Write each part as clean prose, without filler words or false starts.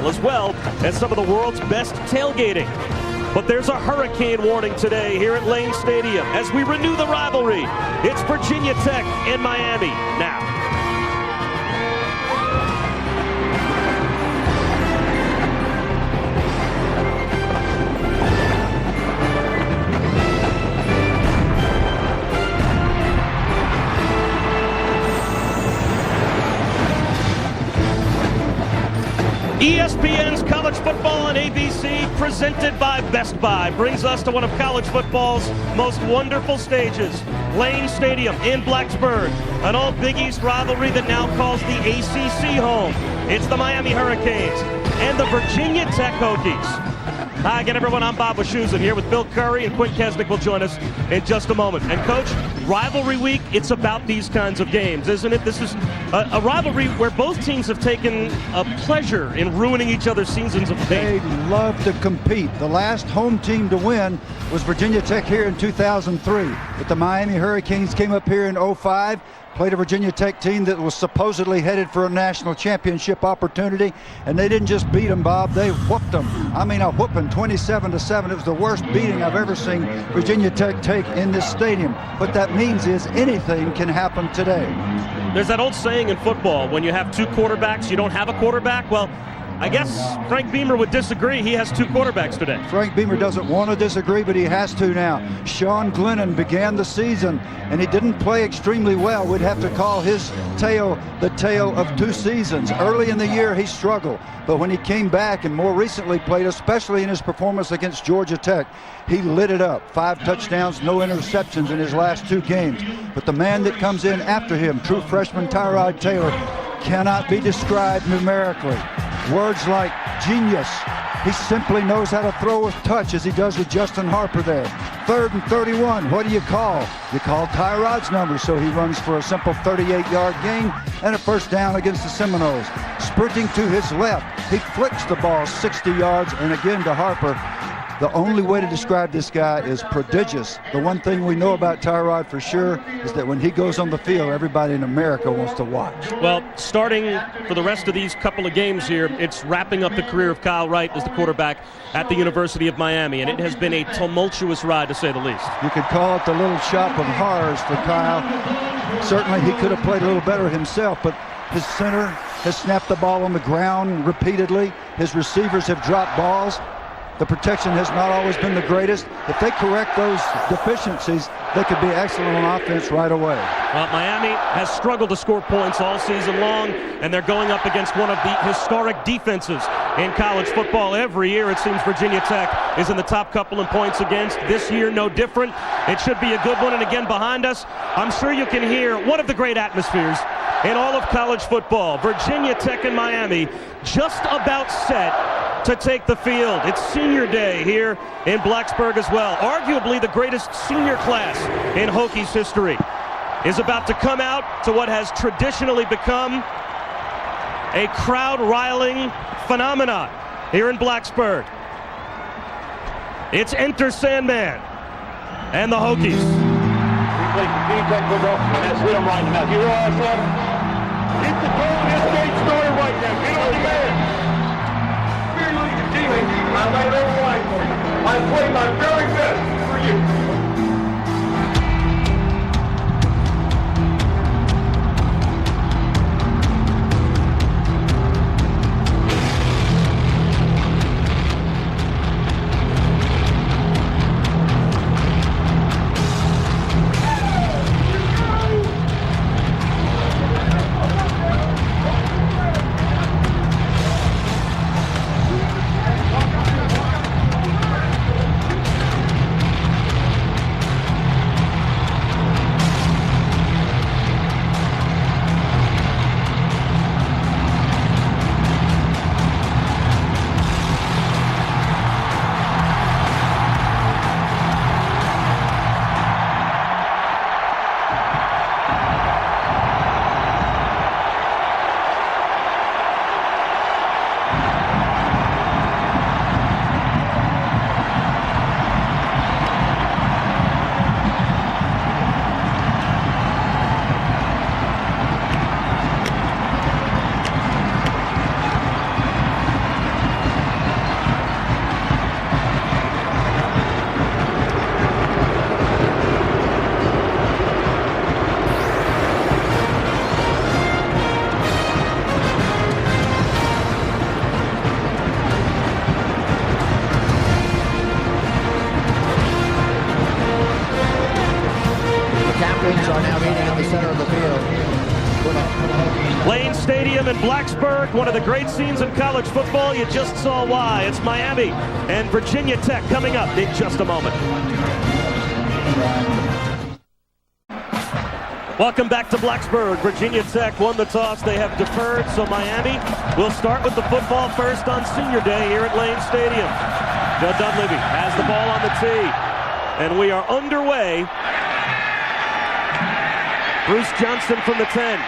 as well as some of the world's best tailgating. But there's a hurricane warning today here at Lane Stadium as we renew the rivalry. It's Virginia Tech and Miami now. ESPN's College Football on ABC, presented by Best Buy, brings us to one of college football's most wonderful stages, Lane Stadium in Blacksburg, an old Big East rivalry that now calls the ACC home. It's the Miami Hurricanes and the Virginia Tech Hokies. Hi again, everyone. I'm Bob Wischusen here with Bill Curry, and Quint Kesnick will join us in just a moment. And Coach, rivalry week, it's about these kinds of games, isn't it? This is a rivalry where both teams have taken a pleasure in ruining each other's seasons of pain. They love to compete. The last home team to win was Virginia Tech here in 2003. But the Miami Hurricanes came up here in 2005. Played a Virginia Tech team that was supposedly headed for a national championship opportunity, and they didn't just beat them, Bob, they whooped them. I mean, a whooping, 27-7. It was the worst beating I've ever seen Virginia Tech take in this stadium. What that means is anything can happen today. There's that old saying in football, when you have two quarterbacks, you don't have a quarterback. Well, I guess Frank Beamer would disagree. He has two quarterbacks today. Frank Beamer doesn't want to disagree, but he has to now. Sean Glennon began the season, and he didn't play extremely well. We'd have to call his tale the tale of two seasons. Early in the year, he struggled, but when he came back and more recently played, especially in his performance against Georgia Tech, he lit it up. 5 touchdowns, no interceptions in his last 2 games. But the man that comes in after him, true freshman Tyrod Taylor, cannot be described numerically. Words like genius. He simply knows how to throw with touch, as he does with Justin Harper there. 3rd and 31. What do you call? You call Tyrod's number, so he runs for a simple 38-yard gain and a first down against the Seminoles. Sprinting to his left, he flicks the ball 60 yards, and again to Harper. The only way to describe this guy is prodigious. The one thing we know about Tyrod for sure is that when he goes on the field, everybody in America wants to watch. Well, starting for the rest of these couple of games here, it's wrapping up the career of Kyle Wright as the quarterback at the University of Miami, and it has been a tumultuous ride, to say the least. You could call it the little shop of horrors for Kyle. Certainly he could have played a little better himself, but his center has snapped the ball on the ground repeatedly. His receivers have dropped balls. The protection has not always been the greatest. If they correct those deficiencies, they could be excellent on offense right away. Well, Miami has struggled to score points all season long, and they're going up against one of the historic defenses in college football. Every year, it seems Virginia Tech is in the top couple in points against. This year, no different. It should be a good one, and again, behind us, I'm sure you can hear one of the great atmospheres in all of college football. Virginia Tech and Miami just about set to take the field. It's senior day here in Blacksburg as well. Arguably the greatest senior class in Hokies history is about to come out to what has traditionally become a crowd-riling phenomenon here in Blacksburg. It's Enter Sandman and the Hokies. We play Virginia Tech football, and that's hit them right in the mouth. You realize that? It's the goal of this game started right now. Get on the man. I made every line for you. I played my very best for you. Blacksburg, one of the great scenes in college football. You just saw why. It's Miami and Virginia Tech coming up in just a moment. Welcome back to Blacksburg. Virginia Tech won the toss. They have deferred, so Miami will start with the football first on Senior Day here at Lane Stadium. Judd Dunleavy has the ball on the tee, and we are underway. Bruce Johnston from the 10.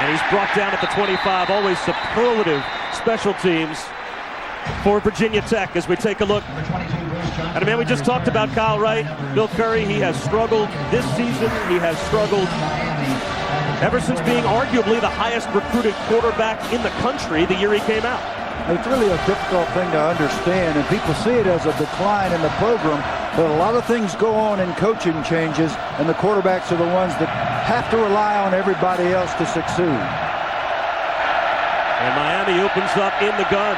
And he's brought down at the 25. Always superlative special teams for Virginia Tech as we take a look. And man, we just talked about Kyle Wright, Bill Curry. He has struggled this season. He has struggled ever since being arguably the highest recruited quarterback in the country the year he came out. It's really a difficult thing to understand, and people see it as a decline in the program, but a lot of things go on in coaching changes, and the quarterbacks are the ones that have to rely on everybody else to succeed. And Miami opens up in the gun.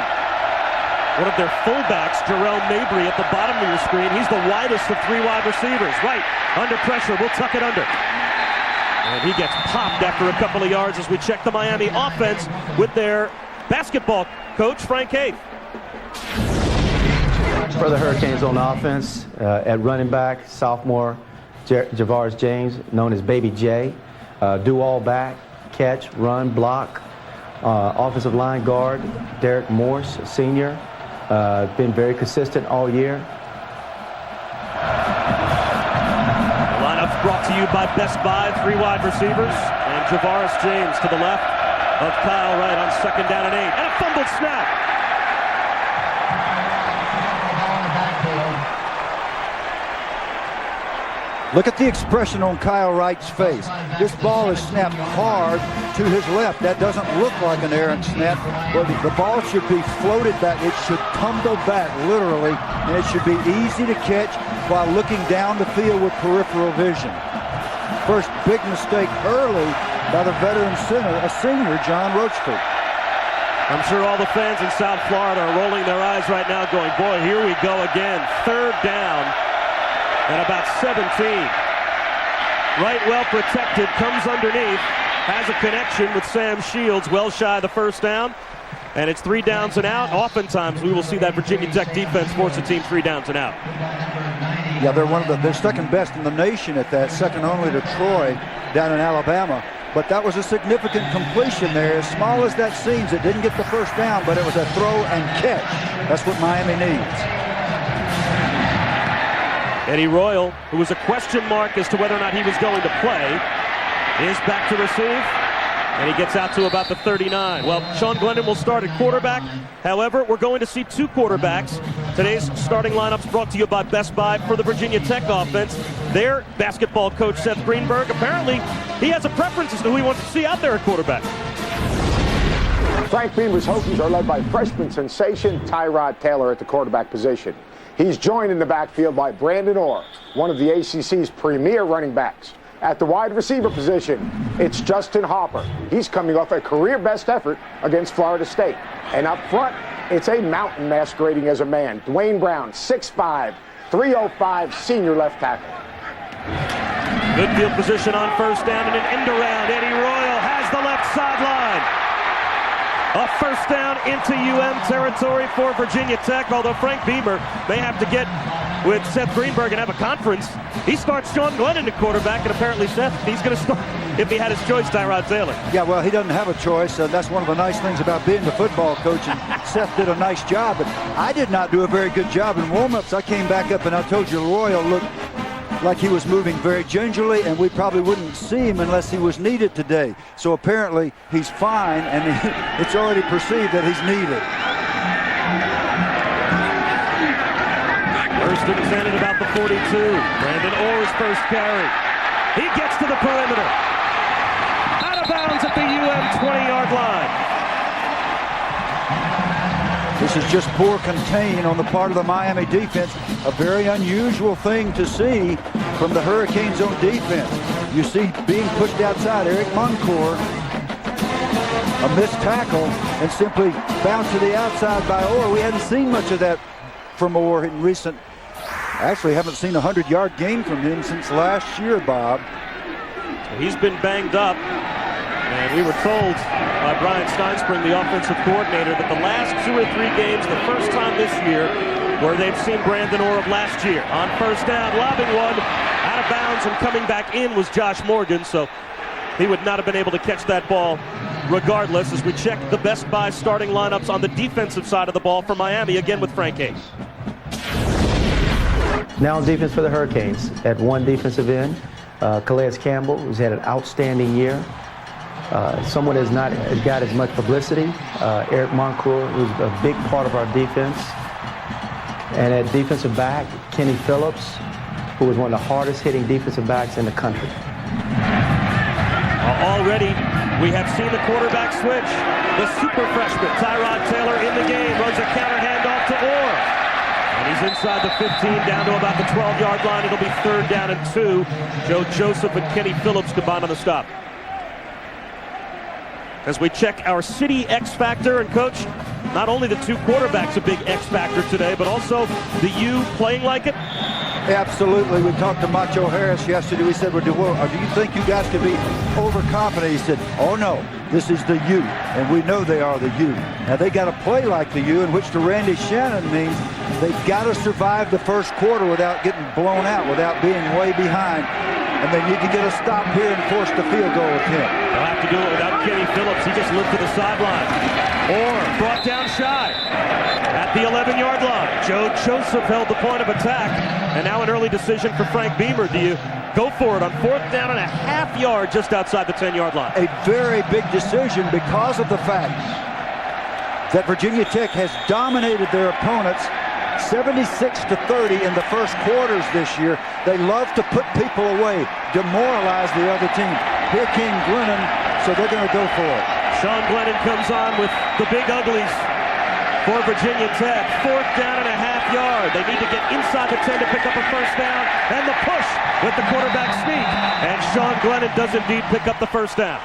One of their fullbacks, Jerome Mabry, at the bottom of your screen. He's the widest of three wide receivers. Right, under pressure, we'll tuck it under. And he gets popped after a couple of yards as we check the Miami offense with their basketball coach, Frank Haith. For the Hurricanes on offense, at running back, sophomore Javaris James, known as Baby J. Do all back, catch, run, block. Offensive line guard, Derek Morse, senior. Been very consistent all year. The lineup's brought to you by Best Buy, three wide receivers. And Javaris James to the left of Kyle Wright on 2nd down and 8. And a fumbled snap. Look at the expression on Kyle Wright's face. This ball is snapped hard to his left. That doesn't look like an errant snap. But the ball should be floated back. It should tumble back, literally, and it should be easy to catch while looking down the field with peripheral vision. First big mistake early by the veteran center, a senior, John Rochford. I'm sure all the fans in South Florida are rolling their eyes right now going, boy, here we go again. 3rd down. And about 17. Right, well protected, comes underneath, has a connection with Sam Shields, well shy of the 1st down. And it's 3 downs and out. Oftentimes we will see that Virginia Tech defense force a team 3 downs and out. Yeah, they're second best in the nation at that, second only to Troy down in Alabama. But that was a significant completion there. As small as that seems, it didn't get the 1st down, but it was a throw and catch. That's what Miami needs. Eddie Royal, who was a question mark as to whether or not he was going to play, is back to receive, and he gets out to about the 39. Well, Sean Glennon will start at quarterback. However, we're going to see 2 quarterbacks. Today's starting lineup's brought to you by Best Buy for the Virginia Tech offense. Their basketball coach, Seth Greenberg, apparently he has a preference as to who he wants to see out there at quarterback. Frank Beamer's Hokies are led by freshman sensation Tyrod Taylor at the quarterback position. He's joined in the backfield by Brandon Orr, one of the ACC's premier running backs. At the wide receiver position, it's Justin Hopper. He's coming off a career best effort against Florida State. And up front, it's a mountain masquerading as a man. Dwayne Brown, 6'5", 305 senior left tackle. Good field position on 1st down and an end around. Eddie Royal has the left sideline. A 1st down into territory for Virginia Tech, although Frank Beamer may have to get with Seth Greenberg and have a conference. He starts Sean Glennon at quarterback, and apparently Seth, he's going to start, if he had his choice, Tyrod Taylor. Yeah, well, he doesn't have a choice. That's one of the nice things about being the football coach, and Seth did a nice job, but I did not do a very good job in warm-ups. I came back up, and I told you Royal looked like he was moving very gingerly, and we probably wouldn't see him unless he was needed today. So apparently he's fine, and it's already perceived that he's needed. 1st and 10 at about the 42. Brandon Orr's 1st carry. He gets to the perimeter. Out of bounds at the 20-yard line. This is just poor contain on the part of the Miami defense. A very unusual thing to see from the Hurricanes on defense. You see being pushed outside, Eric Moncourt, a missed tackle, and simply bounced to the outside by Orr. We hadn't seen much of that from Orr in recent, actually haven't seen a 100-yard game from him since last year, Bob. He's been banged up. And we were told by Brian Steinspring, the offensive coordinator, that the last 2 or 3 games, the first time this year, where they've seen Brandon Orr of last year. On first down, lobbing one out of bounds and coming back in was Josh Morgan, so he would not have been able to catch that ball regardless, as we check the Best Buy starting lineups on the defensive side of the ball for Miami, again with Frank Hayes. Now on defense for the Hurricanes, at one defensive end, Calais Campbell, who's had an outstanding year. Someone has not got as much publicity. Eric Moncourt, who's a big part of our defense. And at defensive back, Kenny Phillips, who is one of the hardest hitting defensive backs in the country. Already, we have seen the quarterback switch. The super freshman, Tyrod Taylor, in the game, runs a counter handoff to Orr. And he's inside the 15, down to about the 12-yard line. It'll be 3rd down and 2. Joe Joseph and Kenny Phillips combined on the stop. As we check our city X Factor, and Coach, not only the 2 quarterbacks a big X Factor today, but also the U playing like it? Absolutely. We talked to Macho Harris yesterday. We said, well, do you think you guys can be overconfident? He said, oh, no, this is the U, and we know they are the U. Now, they got to play like the U, in which to Randy Shannon means they've got to survive the first quarter without getting blown out, without being way behind, and they need to get a stop here and force the field goal attempt. They'll have to do it without Kenny Phillips. He just looked to the sideline. Or brought down shy at the 11-yard line. Joe Joseph held the point of attack, and now an early decision for Frank Beamer. Do you go for it on 4th down and a half yard just outside the 10-yard line? A very big decision because of the fact that Virginia Tech has dominated their opponents 76-30 in the first quarters this year. They love to put people away, demoralize the other team. Here came Glennon, so they're going to go for it. Sean Glennon comes on with the big uglies for Virginia Tech. 4th down and a half yard. They need to get inside the 10 to pick up a first down. And the push with the quarterback sneak. And Sean Glennon does indeed pick up the first down.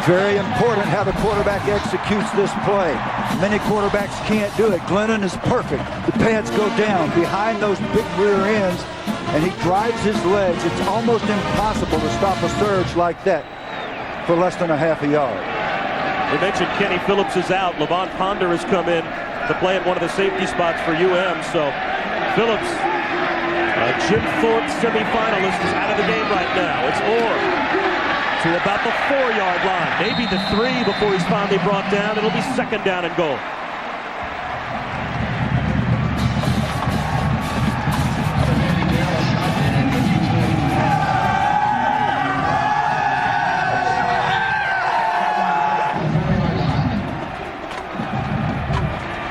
Very important how the quarterback executes this play. Many quarterbacks can't do it. Glennon is perfect. The pads go down behind those big rear ends, and he drives his legs. It's almost impossible to stop a surge like that for less than a half a yard. We mentioned Kenny Phillips is out. Levon Ponder has come in to play at one of the safety spots for UM. So Phillips, a Jim Thorpe semifinalist, is out of the game right now. It's Orr to about the 4-yard line, maybe the 3 before he's finally brought down. It'll be 2nd down and goal.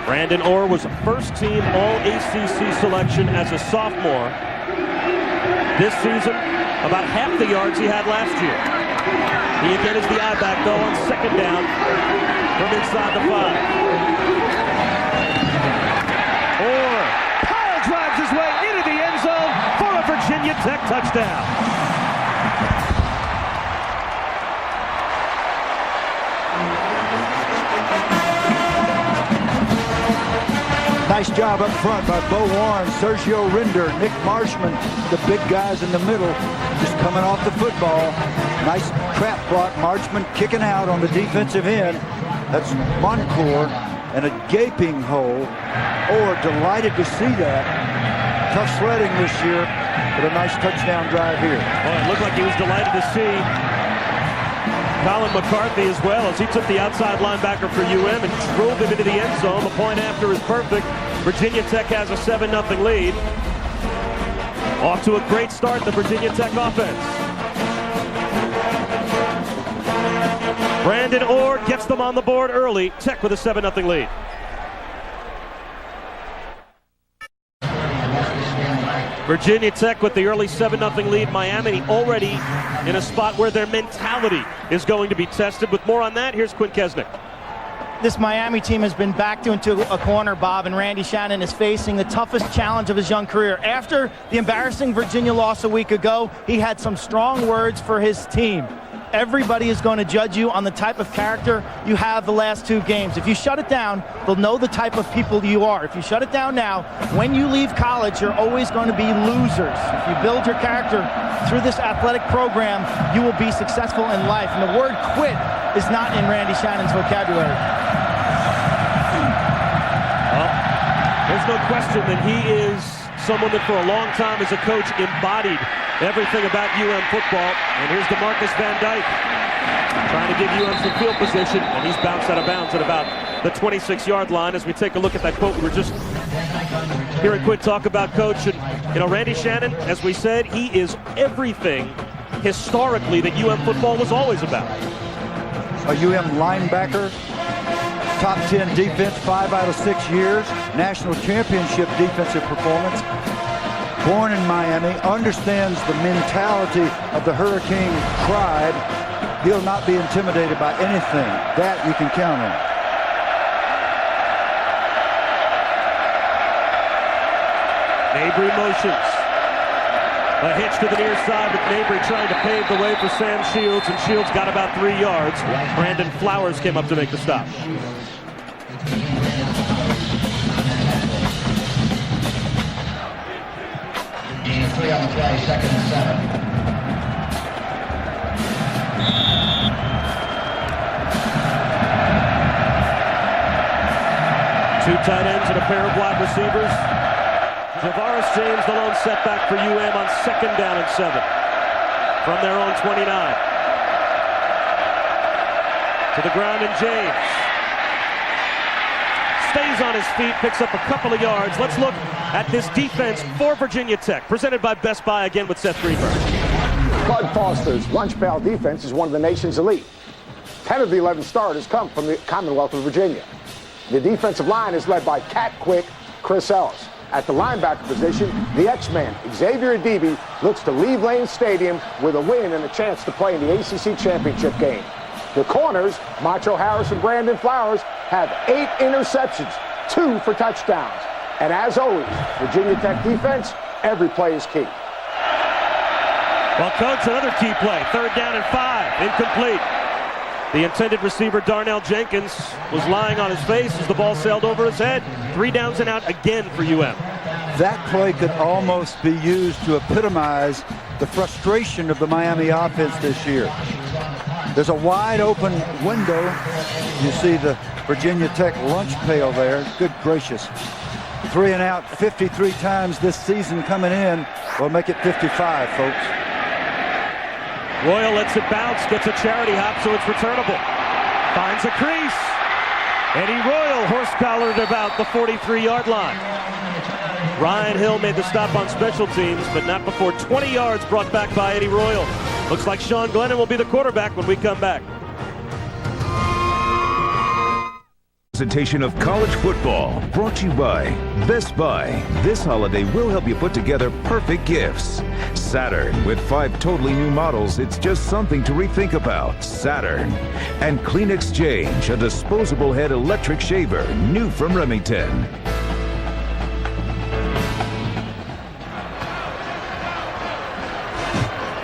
Brandon Orr was a first-team All-ACC selection as a sophomore. This season, about half the yards he had last year. He again is the I-back, though, on 2nd down from inside the 5. Orr pile drives his way into the end zone for a Virginia Tech touchdown. Nice job up front by Bo Warren, Sergio Rinder, Nick Marshman, the big guys in the middle, just coming off the football. Nice trap block. Marshman kicking out on the defensive end. That's Moncourt, and a gaping hole. Orr delighted to see that. Tough sledding this year, but a nice touchdown drive here. Well, it looked like he was delighted to see Colin McCarthy as well, as he took the outside linebacker for UM and drove him into the end zone. The point after is perfect. Virginia Tech has a 7-0 lead. Off to a great start, the Virginia Tech offense. Brandon Orr gets them on the board early. Tech with a 7-0 lead. Virginia Tech with the early 7-0 lead. Miami already in a spot where their mentality is going to be tested. With more on that, here's Quinn Kesnick. This Miami team has been backed into a corner, Bob, and Randy Shannon is facing the toughest challenge of his young career. After the embarrassing Virginia loss a week ago, he had some strong words for his team. Everybody is going to judge you on the type of character you have the last 2 games. If you shut it down, they'll know the type of people you are. If you shut it down now, when you leave college, you're always going to be losers. If you build your character through this athletic program, you will be successful in life. And the word quit is not in Randy Shannon's vocabulary. Well, there's no question that he is someone that for a long time as a coach embodied everything about UM football. And here's DeMarcus Van Dyke trying to give UM some field position, and he's bounced out of bounds at about the 26-yard line. As we take a look at that quote, we were just hearing Quinn talk about Coach. And, you know, Randy Shannon, as we said, he is everything historically that UM football was always about. A UM linebacker, top 10 defense 5 out of 6 years, national championship defensive performance. Born in Miami, understands the mentality of the Hurricane tribe. He'll not be intimidated by anything. That you can count on. Mabry motions. A hitch to the near side with Mabry trying to pave the way for Sam Shields, and Shields got about 3 yards. Brandon Flowers came up to make the stop. Three on the play, 2nd and 7. Two tight ends and a pair of wide receivers. Javaris James, the lone setback for UM on 2nd down and 7 from their own 29. To the ground, and James stays on his feet, picks up a couple of yards. Let's look at this defense for Virginia Tech, presented by Best Buy, again with Seth Greenberg. Bud Foster's lunch pail defense is one of the nation's elite. 10 of the 11 starters come from the Commonwealth of Virginia. The defensive line is led by cat quick Chris Ellis. At the linebacker position, the X-Man, Xavier Adibi, looks to leave Lane Stadium with a win and a chance to play in the ACC championship game. The corners, Macho Harris and Brandon Flowers, have 8 interceptions, 2 for touchdowns. And as always, Virginia Tech defense, every play is key. Well, Coach, another key play. 3rd down and 5, incomplete. The intended receiver, Darnell Jenkins, was lying on his face as the ball sailed over his head. 3 downs and out again for UM. That play could almost be used to epitomize the frustration of the Miami offense this year. There's a wide open window. You see the Virginia Tech lunch pail there. Good gracious. 3 and out 53 times this season coming in. We'll make it 55, folks. Royal lets it bounce, gets a charity hop, so it's returnable. Finds a crease. Eddie Royal horse-collared about the 43-yard line. Ryan Hill made the stop on special teams, but not before 20 yards brought back by Eddie Royal. Looks like Sean Glennon will be the quarterback when we come back. Presentation of college football brought to you by Best Buy. This holiday will help you put together perfect gifts. Saturn, with 5 totally new models, it's just something to rethink about. Saturn. And Clean Exchange, a disposable head electric shaver, new from Remington.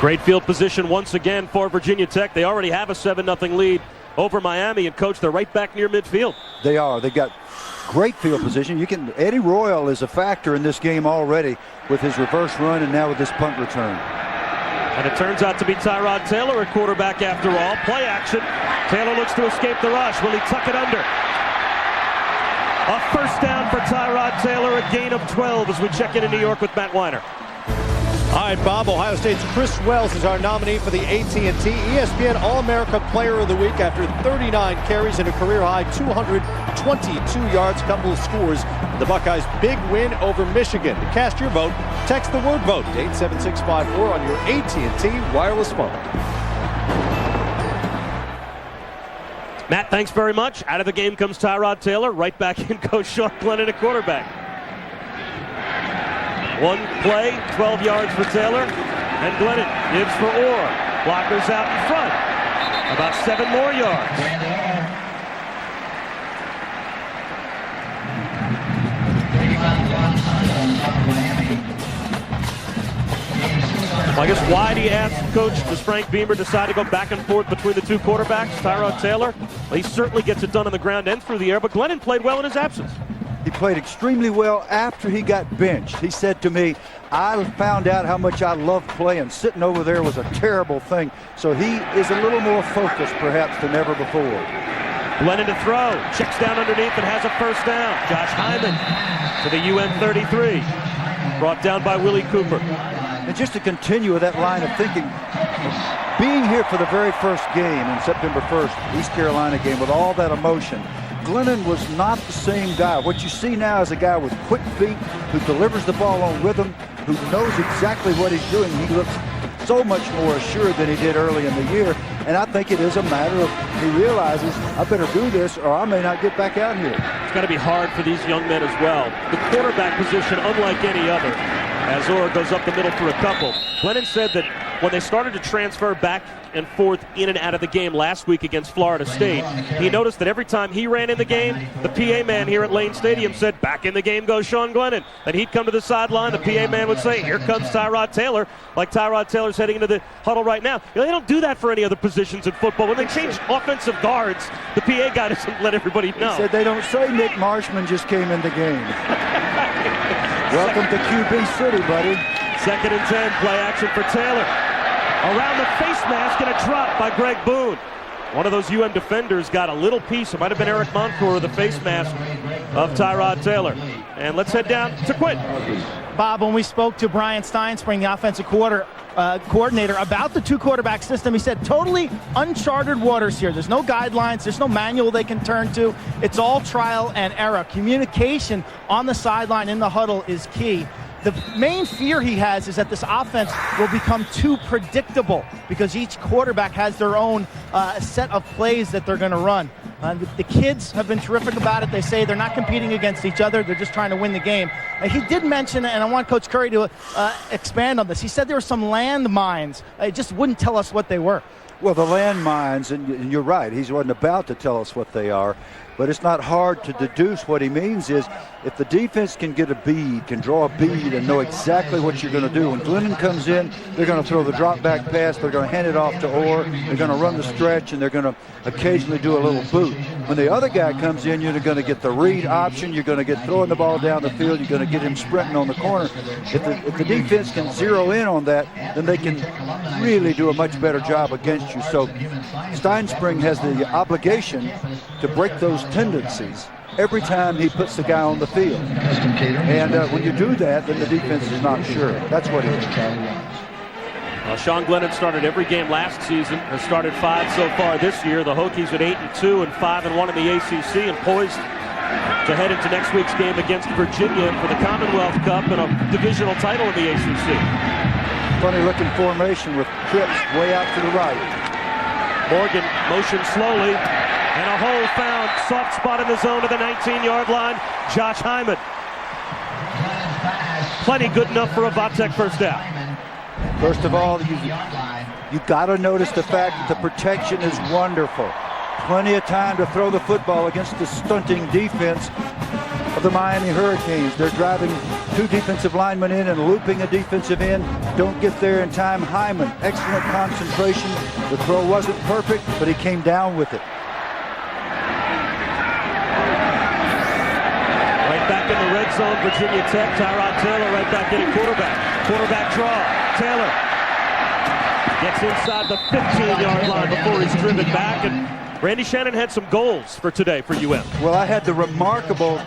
Great field position once again for Virginia Tech. They already have a 7-0 lead over Miami, and Coach, they're right back near midfield. They are. They've got great field position. Eddie Royal is a factor in this game already with his reverse run and now with this punt return. And it turns out to be Tyrod Taylor at quarterback after all. Play action. Taylor looks to escape the rush. Will he tuck it under? A 1st down for Tyrod Taylor, a gain of 12 as we check in New York with Matt Weiner. All right, Bob, Ohio State's Chris Wells is our nominee for the AT&T ESPN All-America Player of the Week after 39 carries and a career-high 222 yards, a couple of scores. The Buckeyes' big win over Michigan. To cast your vote, text the word VOTE to 87654 on your AT&T wireless phone. Matt, thanks very much. Out of the game comes Tyrod Taylor. Right back in goes Sean Glennon at quarterback. One play, 12 yards for Taylor, and Glennon gives for Orr. Blockers out in front. About 7 more yards. Well, I guess why do you ask coach, does Frank Beamer decide to go back and forth between the two quarterbacks, Tyrod Taylor? Well, he certainly gets it done on the ground and through the air, but Glennon played well in his absence. He played extremely well after he got benched. He said to me, I found out how much I love playing. Sitting over there was a terrible thing. So he is a little more focused perhaps than ever before. Glennon to throw, checks down underneath and has a first down. Josh Hyman to the UM 33, brought down by Willie Cooper. And just to continue with that line of thinking, being here for the very first game on September 1st, East Carolina game, with all that emotion, Glennon was not the same guy. What you see now is a guy with quick feet who delivers the ball on rhythm, who knows exactly what he's doing. He looks so much more assured than he did early in the year. And I think it is a matter of he realizes, I better do this or I may not get back out here. It's got to be hard for these young men as well. The quarterback position, unlike any other, as Orr goes up the middle for a couple. Glennon said that when they started to transfer back and forth in and out of the game last week against Florida State, he noticed that every time he ran in the game, the PA man here at Lane Stadium said, back in the game goes Sean Glennon. Then he'd come to the sideline, the PA man would say, here comes Tyrod Taylor, like Tyrod Taylor's heading into the huddle right now. You know, they don't do that for any other positions in football. When they change offensive guards, the PA guy doesn't let everybody know. He said they don't say Nick Marshman just came in the game. Welcome to QB City, buddy. 2nd and 10, play action for Taylor. Around the face mask and a drop by Greg Boone. One of those UM defenders got a little piece. It might have been Eric Montour, the face mask of Tyrod Taylor. And let's head down to Quinn. Bob, when we spoke to Brian Steinspring, the offensive coordinator, about the two-quarterback system, he said totally uncharted waters here. There's no guidelines. There's no manual they can turn to. It's all trial and error. Communication on the sideline in the huddle is key. The main fear he has is that this offense will become too predictable because each quarterback has their own set of plays that they're going to run. The kids have been terrific about it. They say they're not competing against each other. They're just trying to win the game. He did mention, and I want Coach Curry to expand on this, he said there were some landmines. He just wouldn't tell us what they were. Well, the landmines, and you're right, he wasn't about to tell us what they are, but it's not hard to deduce. What he means is if the defense can get a bead, can draw a bead and know exactly what you're going to do. When Glennon comes in, they're going to throw the drop back pass, they're going to hand it off to Orr, they're going to run the stretch, and they're going to occasionally do a little boot. When the other guy comes in, you're going to get the read option, you're going to get throwing the ball down the field, you're going to get him sprinting on the corner. If the defense can zero in on that, then they can really do a much better job against you. So Steinspring has the obligation to break those tendencies every time he puts the guy on the field. And when you do that, then the defense is not sure. That's what it is. Sean Glennon started every game last season, has started 5 so far this year. The Hokies at 8-2 and 5-1 in the ACC, and poised to head into next week's game against Virginia for the Commonwealth Cup and a divisional title in the ACC. Funny looking formation with trips way out to the right. Morgan motions slowly, and a hole found. Soft spot in the zone to the 19-yard line. Josh Hyman. Plenty good enough for a Vatek first down. First of all, you got to notice the fact that the protection is wonderful. Plenty of time to throw the football against the stunting defense of the Miami Hurricanes. They're driving 2 defensive linemen in and looping a defensive end. Don't get there in time. Hyman, excellent concentration. The throw wasn't perfect, but he came down with it. Right back in the red zone, Virginia Tech. Tyrod Taylor right back in at quarterback. Quarterback draw. Taylor gets inside the 15-yard line before he's driven back, and Randy Shannon had some goals for today for UM. Well, I had the remarkable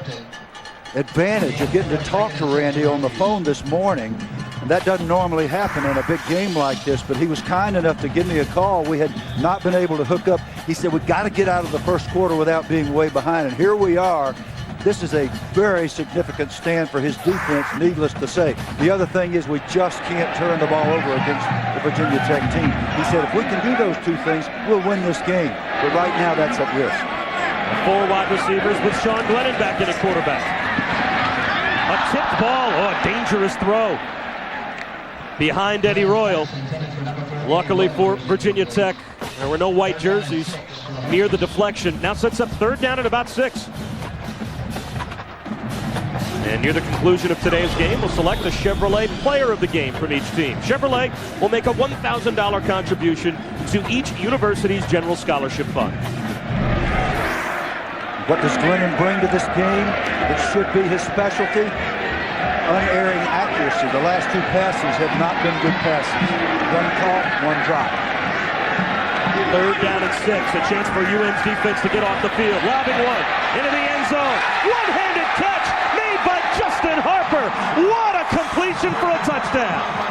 advantage of getting to talk to Randy on the phone this morning, and that doesn't normally happen in a big game like this, but he was kind enough to give me a call. We had not been able to hook up. He said, we got to get out of the first quarter without being way behind, and here we are. This is a very significant stand for his defense, needless to say. The other thing is we just can't turn the ball over against the Virginia Tech team. He said if we can do those 2 things, we'll win this game. But right now, that's at risk. 4 wide receivers with Sean Glennon back in at quarterback. A tipped ball. Oh, a dangerous throw. Behind Eddie Royal. Luckily for Virginia Tech, there were no white jerseys near the deflection. Now sets up 3rd down at about 6. And near the conclusion of today's game, we'll select the Chevrolet Player of the Game from each team. Chevrolet will make a $1,000 contribution to each university's general scholarship fund. What does Glennon bring to this game? It should be his specialty. Unerring accuracy. The last two passes have not been good passes. One caught, one dropped. Third down and 6. A chance for UM's defense to get off the field. Lobbing one into the end zone. One-handed catch made by Justin Harper. What a completion for a touchdown.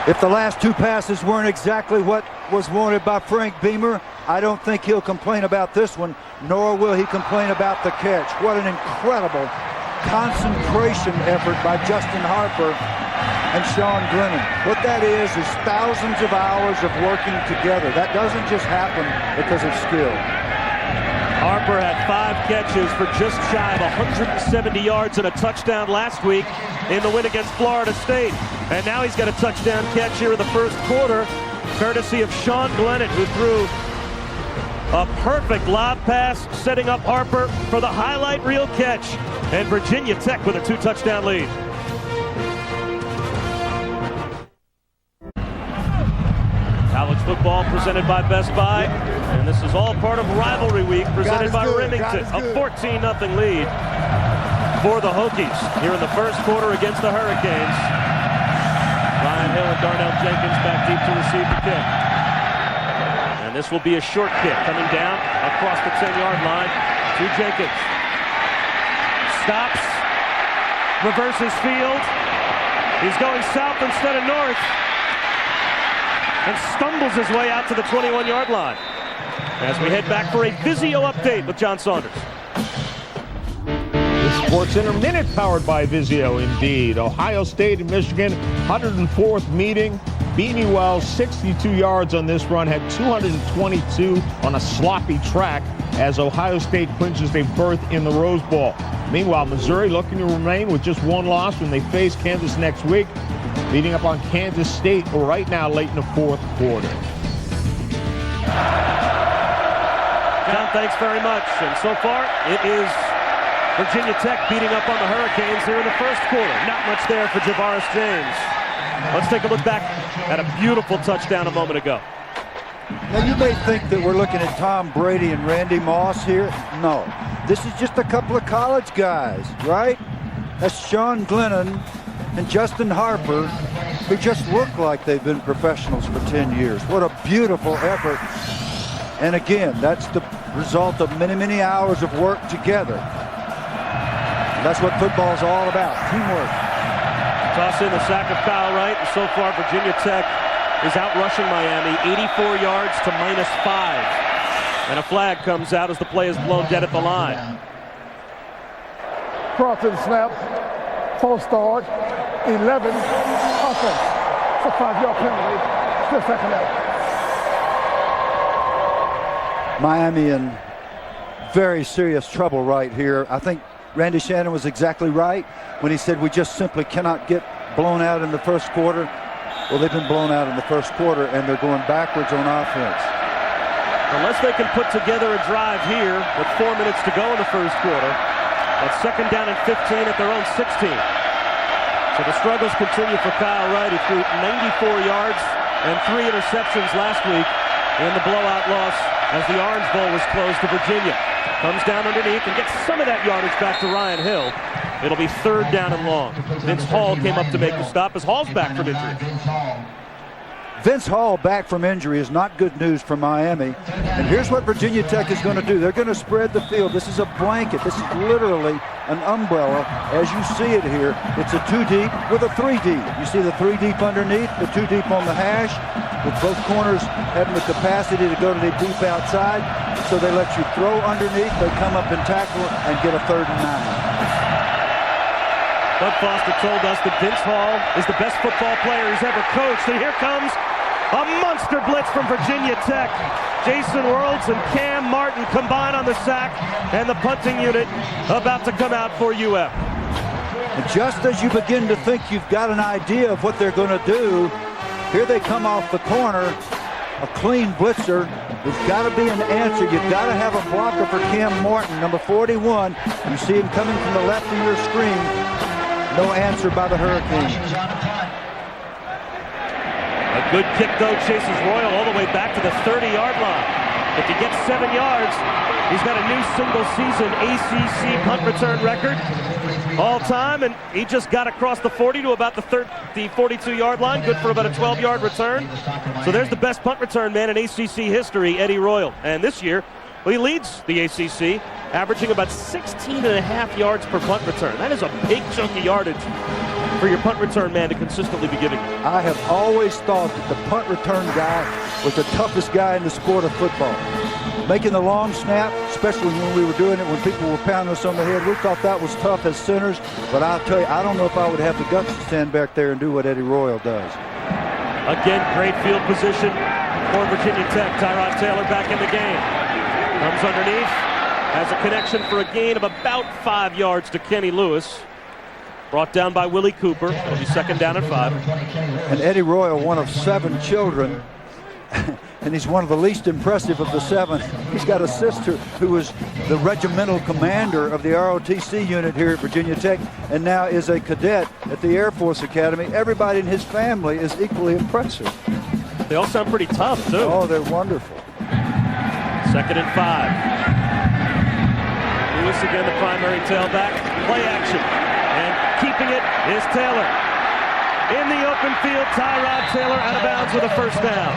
If the last two passes weren't exactly what was wanted by Frank Beamer, I don't think he'll complain about this one, nor will he complain about the catch. What an incredible concentration effort by Justin Harper and Sean Glennon. What that is thousands of hours of working together. That doesn't just happen because of skill. Harper had 5 catches for just shy of 170 yards and a touchdown last week in the win against Florida State. And now he's got a touchdown catch here in the first quarter, courtesy of Sean Glennon, who threw a perfect lob pass, setting up Harper for the highlight reel catch. And Virginia Tech with a 2-touchdown lead. College football presented by Best Buy. And this is all part of Rivalry Week presented by Remington. A 14-0 lead for the Hokies here in the first quarter against the Hurricanes. Ryan Hill and Darnell Jenkins back deep to receive the kick. And this will be a short kick coming down across the 10-yard line to Jenkins. Stops, reverses field. He's going south instead of north. And stumbles his way out to the 21-yard line. As we head back for a Vizio update with John Saunders. The Sports Center Minute powered by Vizio, indeed. Ohio State and Michigan, 104th meeting. Beanie Wells, 62 yards on this run, had 222 on a sloppy track as Ohio State clinches their berth in the Rose Bowl. Meanwhile, Missouri looking to remain with just one loss when they face Kansas next week. Beating up on Kansas State right now late in the fourth quarter. John, thanks very much. And so far, it is Virginia Tech beating up on the Hurricanes here in the first quarter. Not much there for Javaris James. Let's take a look back at a beautiful touchdown a moment ago. Now, you may think that we're looking at Tom Brady and Randy Moss here. No, this is just a couple of college guys, right? That's Sean Glennon and Justin Harper, who just look like they've been professionals for 10 years. What a beautiful effort. And again, that's the result of many, many hours of work together. And that's what football's all about, teamwork. Toss in the sack of Kyle Wright, and so far Virginia Tech is out rushing Miami, 84 yards to -5. And a flag comes out as the play is blown dead at the line. Cross to the snap, false start, 11, offense. It's a 5-yard penalty, still second out. Miami in very serious trouble right here. I think Randy Shannon was exactly right when he said we just simply cannot get blown out in the first quarter. Well, they've been blown out in the first quarter, and they're going backwards on offense. Unless they can put together a drive here with 4 minutes to go in the first quarter, that's second down and 15 at their own 16. So the struggles continue for Kyle Wright. He threw 94 yards and 3 interceptions last week in the blowout loss as the Orange Bowl was closed to Virginia. Comes down underneath and gets some of that yardage back to Ryan Hill. It'll be third down and long. Vince Hall came up to make the stop as Hall's back from injury. Vince Hall back from injury is not good news for Miami. And here's what Virginia Tech is going to do. They're going to spread the field. This is a blanket. This is literally an umbrella. As you see it here, it's a 2 deep with a 3 deep. You see the 3 deep underneath, the 2 deep on the hash, with both corners having the capacity to go to the deep outside. So they let you throw underneath. They come up and tackle and get a 3rd and 9. Bud Foster told us that Vince Hall is the best football player he's ever coached. And here comes a monster blitz from Virginia Tech. Jason Worlds and Cam Martin combine on the sack, and the punting unit about to come out for UF. And just as you begin to think you've got an idea of what they're going to do, here they come off the corner, a clean blitzer. There's got to be an answer. You've got to have a blocker for Cam Morton, number 41. You see him coming from the left of your screen. No answer by the Hurricanes. A good kick, though, chases Royal all the way back to the 30-yard line. If he gets 7 yards, he's got a new single-season ACC punt return record all time, and he just got across the 40 to about the 42-yard line, good for about a 12-yard return. So there's the best punt return man in ACC history, Eddie Royal. And this year, well, he leads the ACC, averaging about 16.5 yards per punt return. That is a big chunk of yardage for your punt return man to consistently be giving. I have always thought that the punt return guy was the toughest guy in the sport of football. Making the long snap, especially when we were doing it when people were pounding us on the head, we thought that was tough as centers. But I'll tell you, I don't know if I would have the guts to stand back there and do what Eddie Royal does. Again, great field position for Virginia Tech. Tyrod Taylor back in the game. Comes underneath, has a connection for a gain of about 5 yards to Kenny Lewis. Brought down by Willie Cooper. It'll be second down and 5. And Eddie Royal, one of 7 children, and he's one of the least impressive of the 7. He's got a sister who was the regimental commander of the ROTC unit here at Virginia Tech and now is a cadet at the Air Force Academy. Everybody in his family is equally impressive. They all sound pretty tough, too. Oh, they're wonderful. Second and 5. Lewis again, the primary tailback. Play action. And keeping it is Taylor. In the open field, Tyrod Taylor out of bounds with a first down.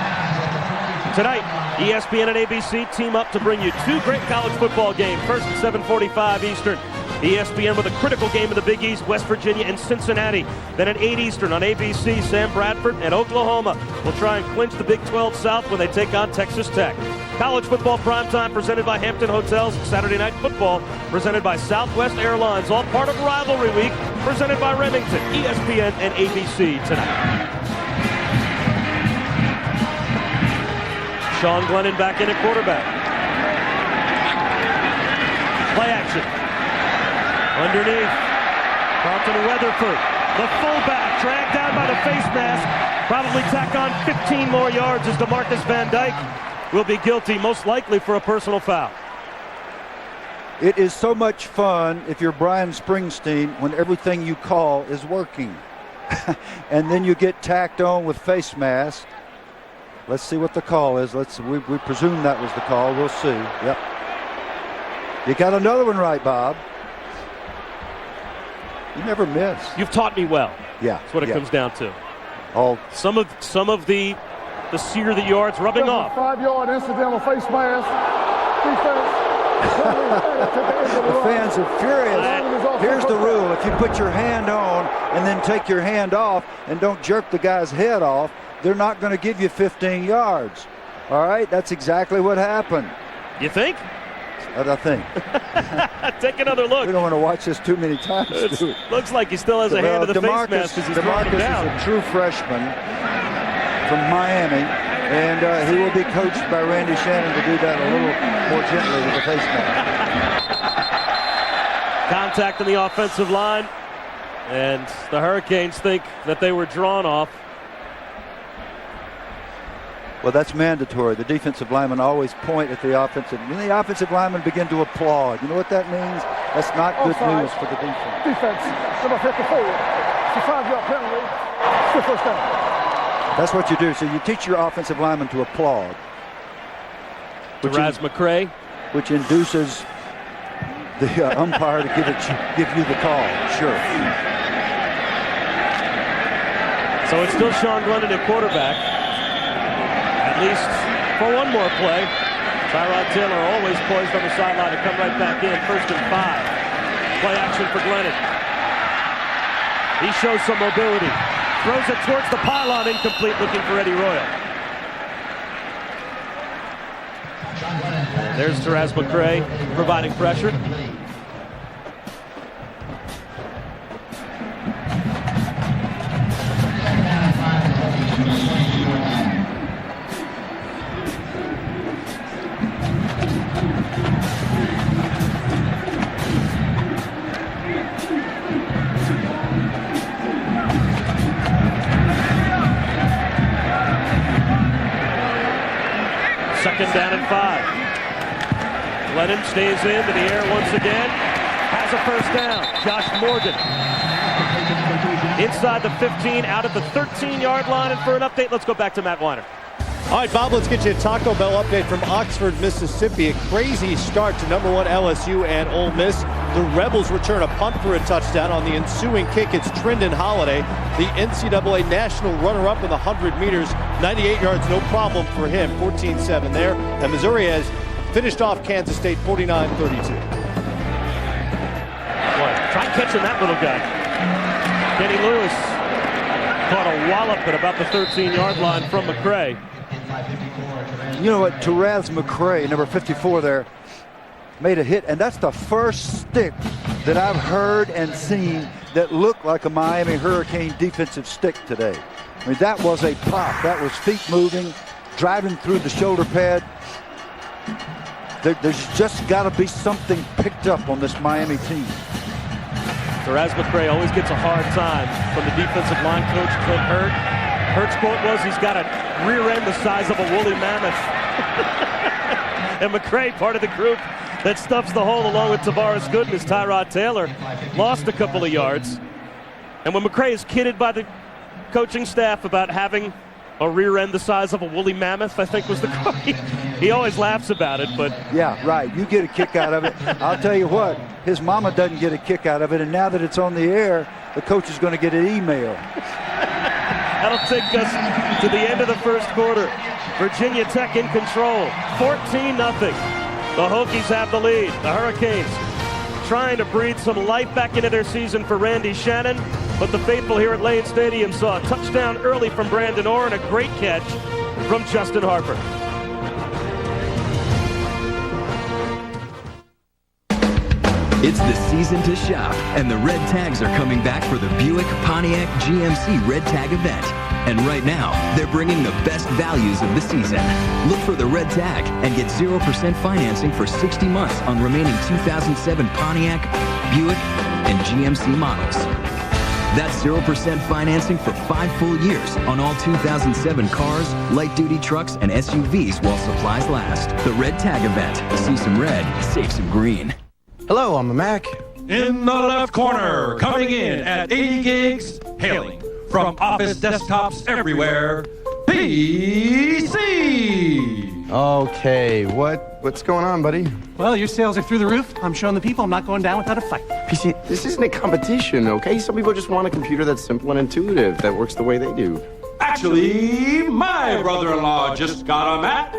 Tonight, ESPN and ABC team up to bring you 2 great college football games. First at 7:45 Eastern. ESPN with a critical game of the Big East, West Virginia and Cincinnati. Then at 8 Eastern on ABC, Sam Bradford and Oklahoma will try and clinch the Big 12 South when they take on Texas Tech. College football primetime presented by Hampton Hotels. Saturday Night Football presented by Southwest Airlines. All part of Rivalry Week presented by Remington. ESPN and ABC tonight. Sean Glennon back in at quarterback. Play action. Underneath. Carlton Weatherford. The fullback dragged down by the face mask. Probably tack on 15 more yards as DeMarcus Van Dyke will be guilty, most likely for a personal foul. It is so much fun if you're Brian Springsteen when everything you call is working. And then you get tacked on with face mask. Let's see what the call is. We presume that was the call. We'll see. Yep. You got another one right, Bob. You never miss. You've taught me well. Yeah. That's what it comes down to. Oh, some of the sear that you are, it's rubbing off. 5-yard incidental face mask. The fans are furious. Here's the rule. If you put your hand on and then take your hand off and don't jerk the guy's head off, they're not going to give you 15 yards. All right? That's exactly what happened. You think? I think. Take another look. We don't want to watch this too many times. Looks like he still has a hand to the face mask as he's throwing him down. DeMarcus is a true freshman from Miami, and he will be coached by Randy Shannon to do that a little more gently with the face mask. Contact on the offensive line, and the Hurricanes think that they were drawn off. Well, that's mandatory. The defensive linemen always point at the offensive. When the offensive linemen begin to applaud, you know what that means? That's not good news for the defense. Defense, number 54. It's a 5-yard penalty. It's the first down. That's what you do. So you teach your offensive linemen to applaud. Raz McCray. Which induces the umpire to give you the call. Sure. So it's still Sean Glennon at quarterback. At least for one more play. Tyrod Taylor always poised on the sideline to come right back in. First and 5. Play action for Glennon. He shows some mobility. Throws it towards the pylon. Incomplete, looking for Eddie Royal. There's Raz McCray providing pressure. down and 5. Glennon stays into the air once again. Has a first down. Josh Morgan inside the 15, out at the 13-yard line. And for an update, let's go back to Matt Weiner. All right, Bob, let's get you a Taco Bell update from Oxford, Mississippi. A crazy start to number 1 LSU and Ole Miss. The Rebels return a punt for a touchdown. On the ensuing kick, it's Trindon Holiday, the NCAA national runner-up in the 100 meters. 98 yards, no problem for him. 14-7 there. And Missouri has finished off Kansas State 49-32. Try catching that little guy. Kenny Lewis caught a wallop at about the 13-yard line from McCray. You know what? Teraz McCray, number 54 there, made a hit, and that's the first stick that I've heard and seen that looked like a Miami Hurricane defensive stick today. I mean, that was a pop. That was feet moving, driving through the shoulder pad. There's just got to be something picked up on this Miami team. Teraz McCray always gets a hard time from the defensive line coach, Clint Hurt. Hurt's quote was, he's got a rear end the size of a woolly mammoth. And McCray, part of the group that stuffs the hole along with Tavares Gooden, as Tyrod Taylor lost a couple of yards. And when McCray is kidded by the coaching staff about having a rear end the size of a woolly mammoth, I think was the quote. He always laughs about it, but... Yeah, right. You get a kick out of it. I'll tell you what, his mama doesn't get a kick out of it, and now that it's on the air, the coach is going to get an email. That'll take us to the end of the first quarter. Virginia Tech in control, 14-0. The Hokies have the lead. The Hurricanes trying to breathe some life back into their season for Randy Shannon, but the faithful here at Lane Stadium saw a touchdown early from Brandon Orr and a great catch from Justin Harper. It's the season to shop, and the Red Tags are coming back for the Buick Pontiac GMC Red Tag event. And right now, they're bringing the best values of the season. Look for the Red Tag and get 0% financing for 60 months on remaining 2007 Pontiac, Buick, and GMC models. That's 0% financing for 5 full years on all 2007 cars, light-duty trucks, and SUVs while supplies last. The Red Tag event. See some red, save some green. Hello, I'm a Mac. In the left corner, coming in at 80 gigs, hailing from office desktops everywhere, PC! Okay, what's going on, buddy? Well, your sales are through the roof. I'm showing the people I'm not going down without a fight. PC, this isn't a competition, okay? Some people just want a computer that's simple and intuitive, that works the way they do. Actually, my brother-in-law just got a Mac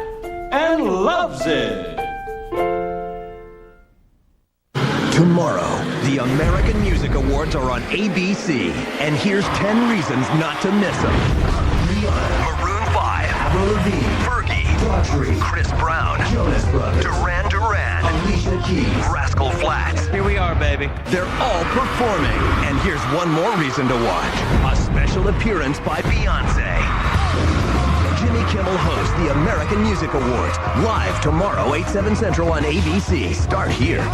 and loves it. Tomorrow, the American Music Awards are on ABC, and here's 10 reasons not to miss them. Maroon 5, Avril Lavigne, Fergie, Daughtry, Chris Brown, Jonas Brothers, Duran Duran, Alicia Keys, Rascal Flatts. Here we are, baby. They're all performing, and here's one more reason to watch. A special appearance by Beyonce. Jimmy Kimmel hosts the American Music Awards, live tomorrow, 8/7 Central on ABC. Start here.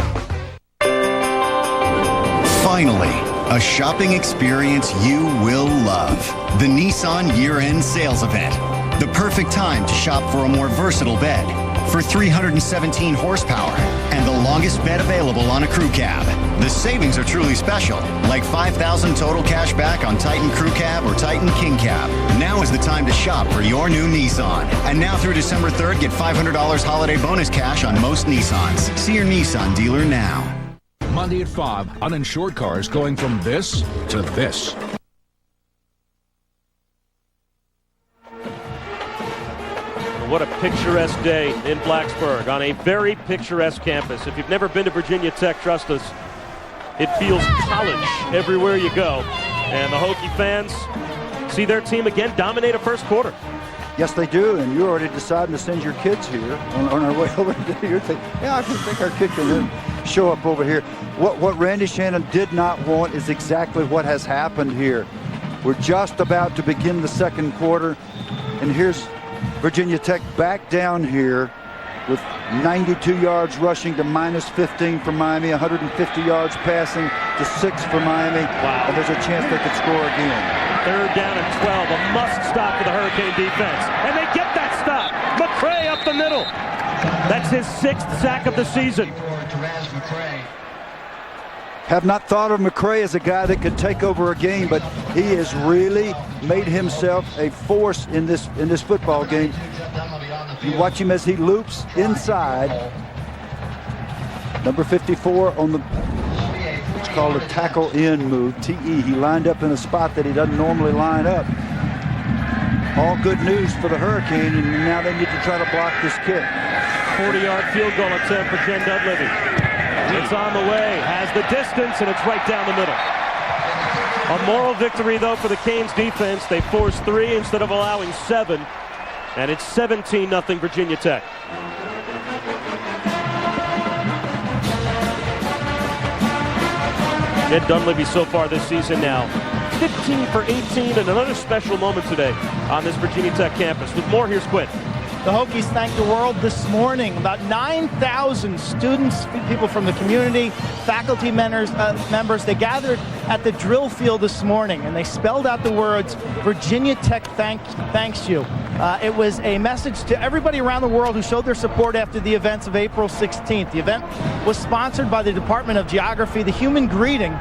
Finally, a shopping experience you will love. The Nissan Year-End Sales Event. The perfect time to shop for a more versatile bed. For 317 horsepower and the longest bed available on a crew cab. The savings are truly special, like $5,000 total cash back on Titan Crew Cab or Titan King Cab. Now is the time to shop for your new Nissan. And now through December 3rd, get $500 holiday bonus cash on most Nissans. See your Nissan dealer now. Monday at 5, uninsured cars going from this to this. What a picturesque day in Blacksburg on a very picturesque campus. If you've never been to Virginia Tech, trust us, it feels college everywhere you go. And the Hokie fans see their team again dominate a first quarter. Yes, they do, and you're already deciding to send your kids here on our way over there. You're thinking, yeah, I think our kid can show up over here. What Randy Shannon did not want is exactly what has happened here. We're just about to begin the second quarter, and here's Virginia Tech back down here with 92 yards rushing to -15 for Miami, 150 yards passing to 6 for Miami. Wow. And there's a chance they could score again. 3rd down and 12, a must stop for the Hurricane defense. And they get that stop. McCray up the middle. That's his 6th sack of the season. Have not thought of McCray as a guy that could take over a game, but he has really made himself a force in this football game. You watch him as he loops inside. Number 54 on the, it's called a tackle in move, TE. He lined up in a spot that he doesn't normally line up. All good news for the Hurricane, and now they need to try to block this kick. 40-yard field goal attempt for Jen Dunleavy. It's on the way, has the distance, and it's right down the middle. A moral victory, though, for the Canes defense. They forced 3 instead of allowing 7, and it's 17-0 Virginia Tech. Jen Dunleavy so far this season now 15 for 18, and another special moment today on this Virginia Tech campus. With more, here's Quinn. The Hokies thanked the world this morning. About 9,000 students, people from the community, faculty members, they gathered at the drill field this morning, and they spelled out the words, "Virginia Tech thanks you." It was a message to everybody around the world who showed their support after the events of April 16th. The event was sponsored by the Department of Geography. The human greeting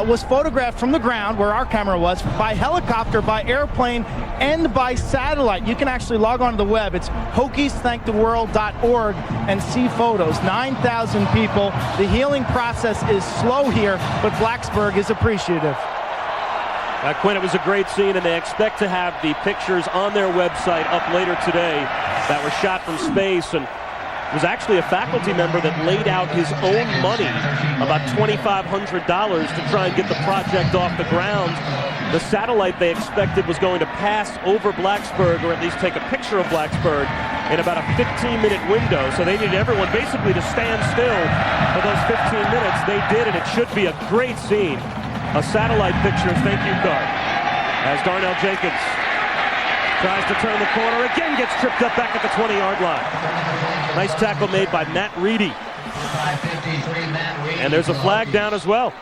was photographed from the ground, where our camera was, by helicopter, by airplane, and by satellite. You can actually log on to the web. It's HokiesThankTheWorld.org and see photos. 9,000 people. The healing process is slow here, but Blacksburg is appreciative. Quinn, it was a great scene, and they expect to have the pictures on their website up later today that were shot from space. And it was actually a faculty member that laid out his own money, about $2,500, to try and get the project off the ground. The satellite they expected was going to pass over Blacksburg, or at least take a picture of Blacksburg, in about a 15-minute window. So they needed everyone basically to stand still for those 15 minutes. They did, and it should be a great scene. A satellite picture thank you card as Darnell Jenkins tries to turn the corner, again gets tripped up back at the 20-yard line. Nice tackle made by Matt Reedy. And there's a flag down as well.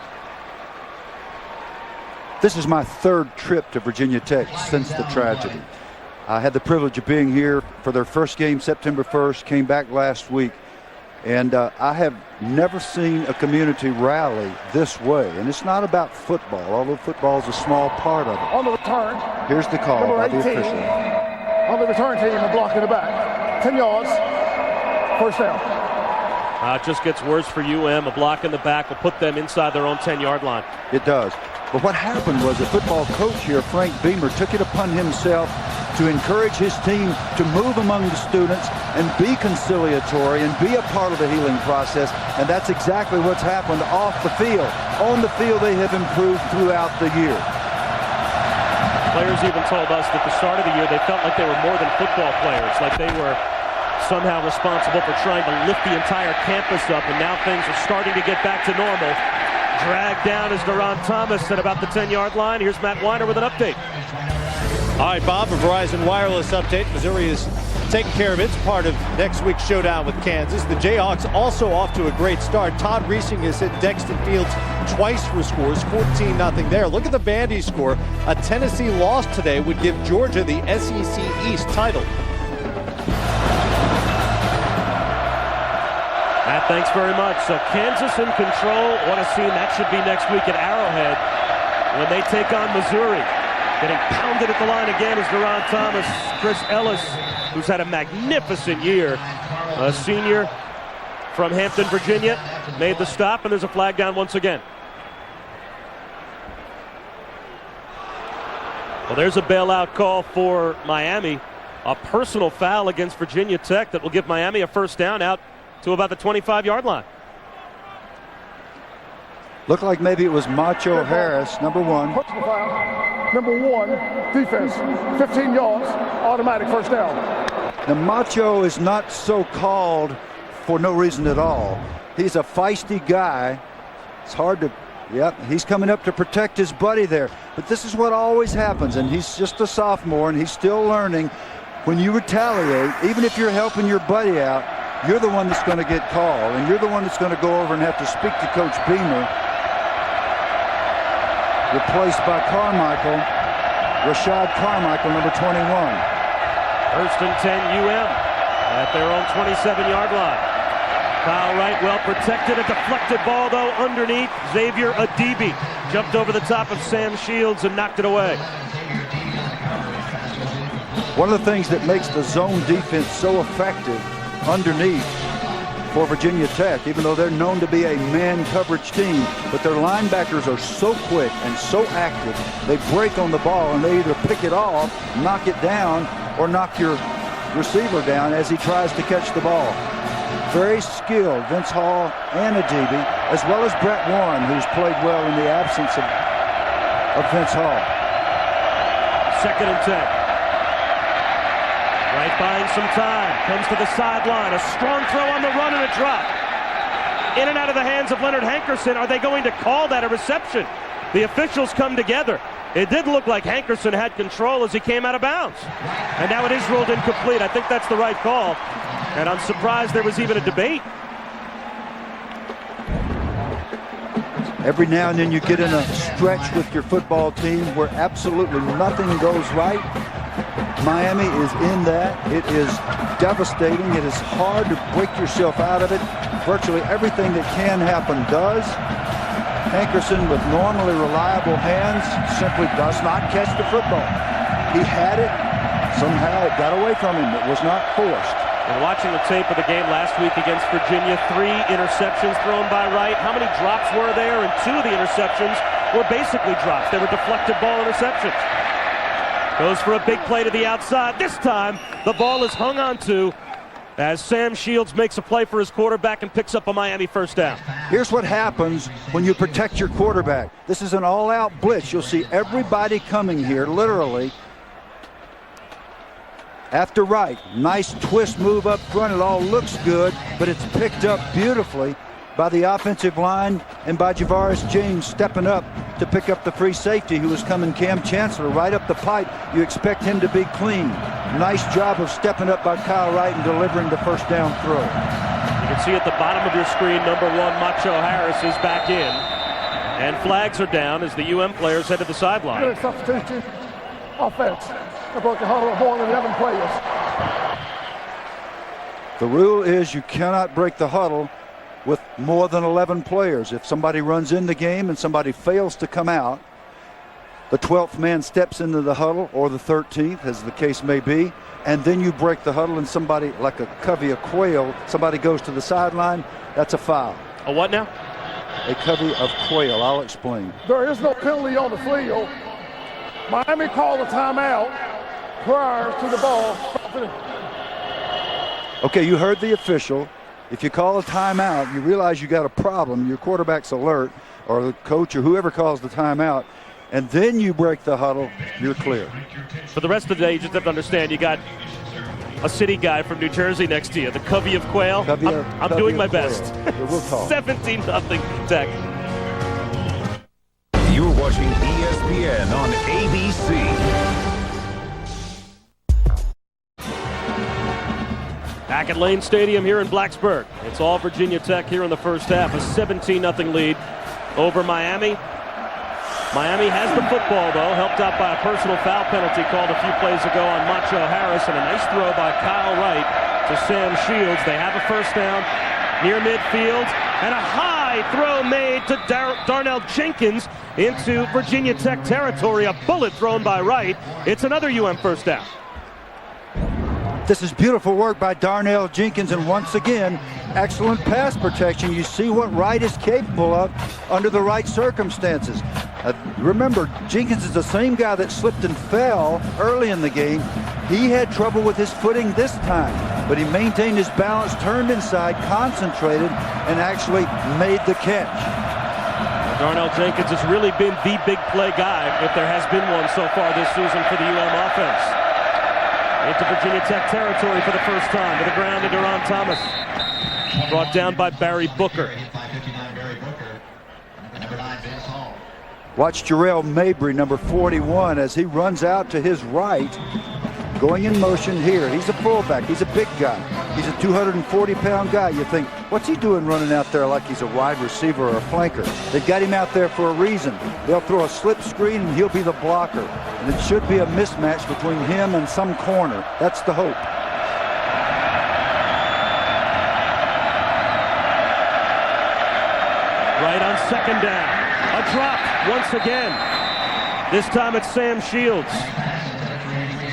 This is my 3rd trip to Virginia Tech since the tragedy. I had the privilege of being here for their first game September 1st, came back last week, and I have never seen a community rally this way. And it's not about football, although football is a small part of it. On the return. Here's the call by the official. On the return team, a block in the back. 10 yards, first down. It just gets worse for UM. A block in the back will put them inside their own 10-yard line. It does. But what happened was the football coach here, Frank Beamer, took it upon himself to encourage his team to move among the students and be conciliatory and be a part of the healing process. And that's exactly what's happened off the field. On the field, they have improved throughout the year. Players even told us that at the start of the year, they felt like they were more than football players, like they were somehow responsible for trying to lift the entire campus up, and now things are starting to get back to normal. Dragged down is Deron Thomas at about the 10-yard line. Here's Matt Weiner with an update. All right, Bob, a Verizon Wireless update. Missouri is taking care of its part of next week's showdown with Kansas. The Jayhawks also off to a great start. Todd Reesing has hit Dexton Fields twice for scores, 14-0 there. Look at the Vandy score. A Tennessee loss today would give Georgia the SEC East title. Matt, thanks very much. So Kansas in control. What a scene that should be next week at Arrowhead when they take on Missouri. Getting pounded at the line again is Deron Thomas. Chris Ellis, who's had a magnificent year, a senior from Hampton, Virginia, made the stop, and there's a flag down once again. Well, there's a bailout call for Miami. A personal foul against Virginia Tech that will give Miami a first down out to about the 25-yard line. Looked like maybe it was Macho Harris, number 1. Personal foul, number 1, defense, 15 yards, automatic first down. Now, Macho is not so called for no reason at all. He's a feisty guy. It's hard to, he's coming up to protect his buddy there. But this is what always happens, and he's just a sophomore, and he's still learning. When you retaliate, even if you're helping your buddy out, you're the one that's going to get called, and you're the one that's going to go over and have to speak to Coach Beamer. Replaced by Carmichael, Rashad Carmichael, number 21. First and 10 UM. at their own 27-yard line. Kyle Wright well protected. A deflected ball, though, underneath. Xavier Adibi jumped over the top of Sam Shields and knocked it away. One of the things that makes the zone defense so effective underneath for Virginia Tech, even though they're known to be a man coverage team, but their linebackers are so quick and so active, they break on the ball and they either pick it off, knock it down, or knock your receiver down as he tries to catch the ball. Very skilled, Vince Hall and Adibi, as well as Brett Warren, who's played well in the absence of Vince Hall. 2nd and 10. Wright buying some time, comes to the sideline, a strong throw on the run and a drop. In and out of the hands of Leonard Hankerson. Are they going to call that a reception? The officials come together. It did look like Hankerson had control as he came out of bounds. And now it is ruled incomplete. I think that's the right call. And I'm surprised there was even a debate. Every now and then you get in a stretch with your football team where absolutely nothing goes right. Miami is in that. It is devastating. It is hard to break yourself out of it. Virtually everything that can happen does. Hankerson, with normally reliable hands, simply does not catch the football. He had it. Somehow it got away from him. It was not forced. And watching the tape of the game last week against Virginia, 3 interceptions thrown by Wright. How many drops were there? And 2 of the interceptions were basically drops. They were deflected ball interceptions. Goes for a big play to the outside. This time, the ball is hung on to as Sam Shields makes a play for his quarterback and picks up a Miami first down. Here's what happens when you protect your quarterback. This is an all-out blitz. You'll see everybody coming here, literally. After Wright, nice twist move up front. It all looks good, but it's picked up beautifully by the offensive line and by Javaris James stepping up to pick up the free safety who was coming, Cam Chancellor, right up the pipe. You expect him to be clean. Nice job of stepping up by Kyle Wright and delivering the first down throw. You can see at the bottom of your screen, number 1, Macho Harris is back in. And flags are down as the UM players head to the sideline. Good substitution offense. They broke the huddle of more than 11 players. The rule is you cannot break the huddle with more than 11 players. If somebody runs in the game and somebody fails to come out, the 12th man steps into the huddle, or the 13th, as the case may be, and then you break the huddle and somebody, like a covey of quail, somebody goes to the sideline, that's a foul. A what now? A covey of quail. I'll explain. There is no penalty on the field. Miami called a timeout prior to the ball. Okay, you heard the official. If you call a timeout, you realize you got a problem, your quarterback's alert, or the coach or whoever calls the timeout, and then you break the huddle, you're clear. For the rest of the day, you just have to understand, you got a city guy from New Jersey next to you, the covey of quail. I'm doing my best. We'll talk. 17-0 Tech. You're watching ESPN on ABC. Back at Lane Stadium here in Blacksburg. It's all Virginia Tech here in the first half. A 17-0 lead over Miami. Miami has the football, though, helped out by a personal foul penalty called a few plays ago on Macho Harris, and a nice throw by Kyle Wright to Sam Shields. They have a first down near midfield, and a high throw made to Darnell Jenkins into Virginia Tech territory. A bullet thrown by Wright. It's another UM first down. This is beautiful work by Darnell Jenkins, and once again, excellent pass protection. You see what Wright is capable of under the right circumstances. Remember, Jenkins is the same guy that slipped and fell early in the game. He had trouble with his footing this time, but he maintained his balance, turned inside, concentrated, and actually made the catch. Darnell Jenkins has really been the big play guy, if there has been one so far this season for the UM offense. Into Virginia Tech territory for the first time. To the ground to Duron Thomas. Brought down by Barry Booker. Watch Jarrell Mabry, number 41, as he runs out to his right, going in motion here. He's a fullback. He's a big guy. He's a 240-pound guy. You think, what's he doing running out there like he's a wide receiver or a flanker? They've got him out there for a reason. They'll throw a slip screen, and he'll be the blocker. And it should be a mismatch between him and some corner. That's the hope. second down. A drop once again. This time it's Sam Shields.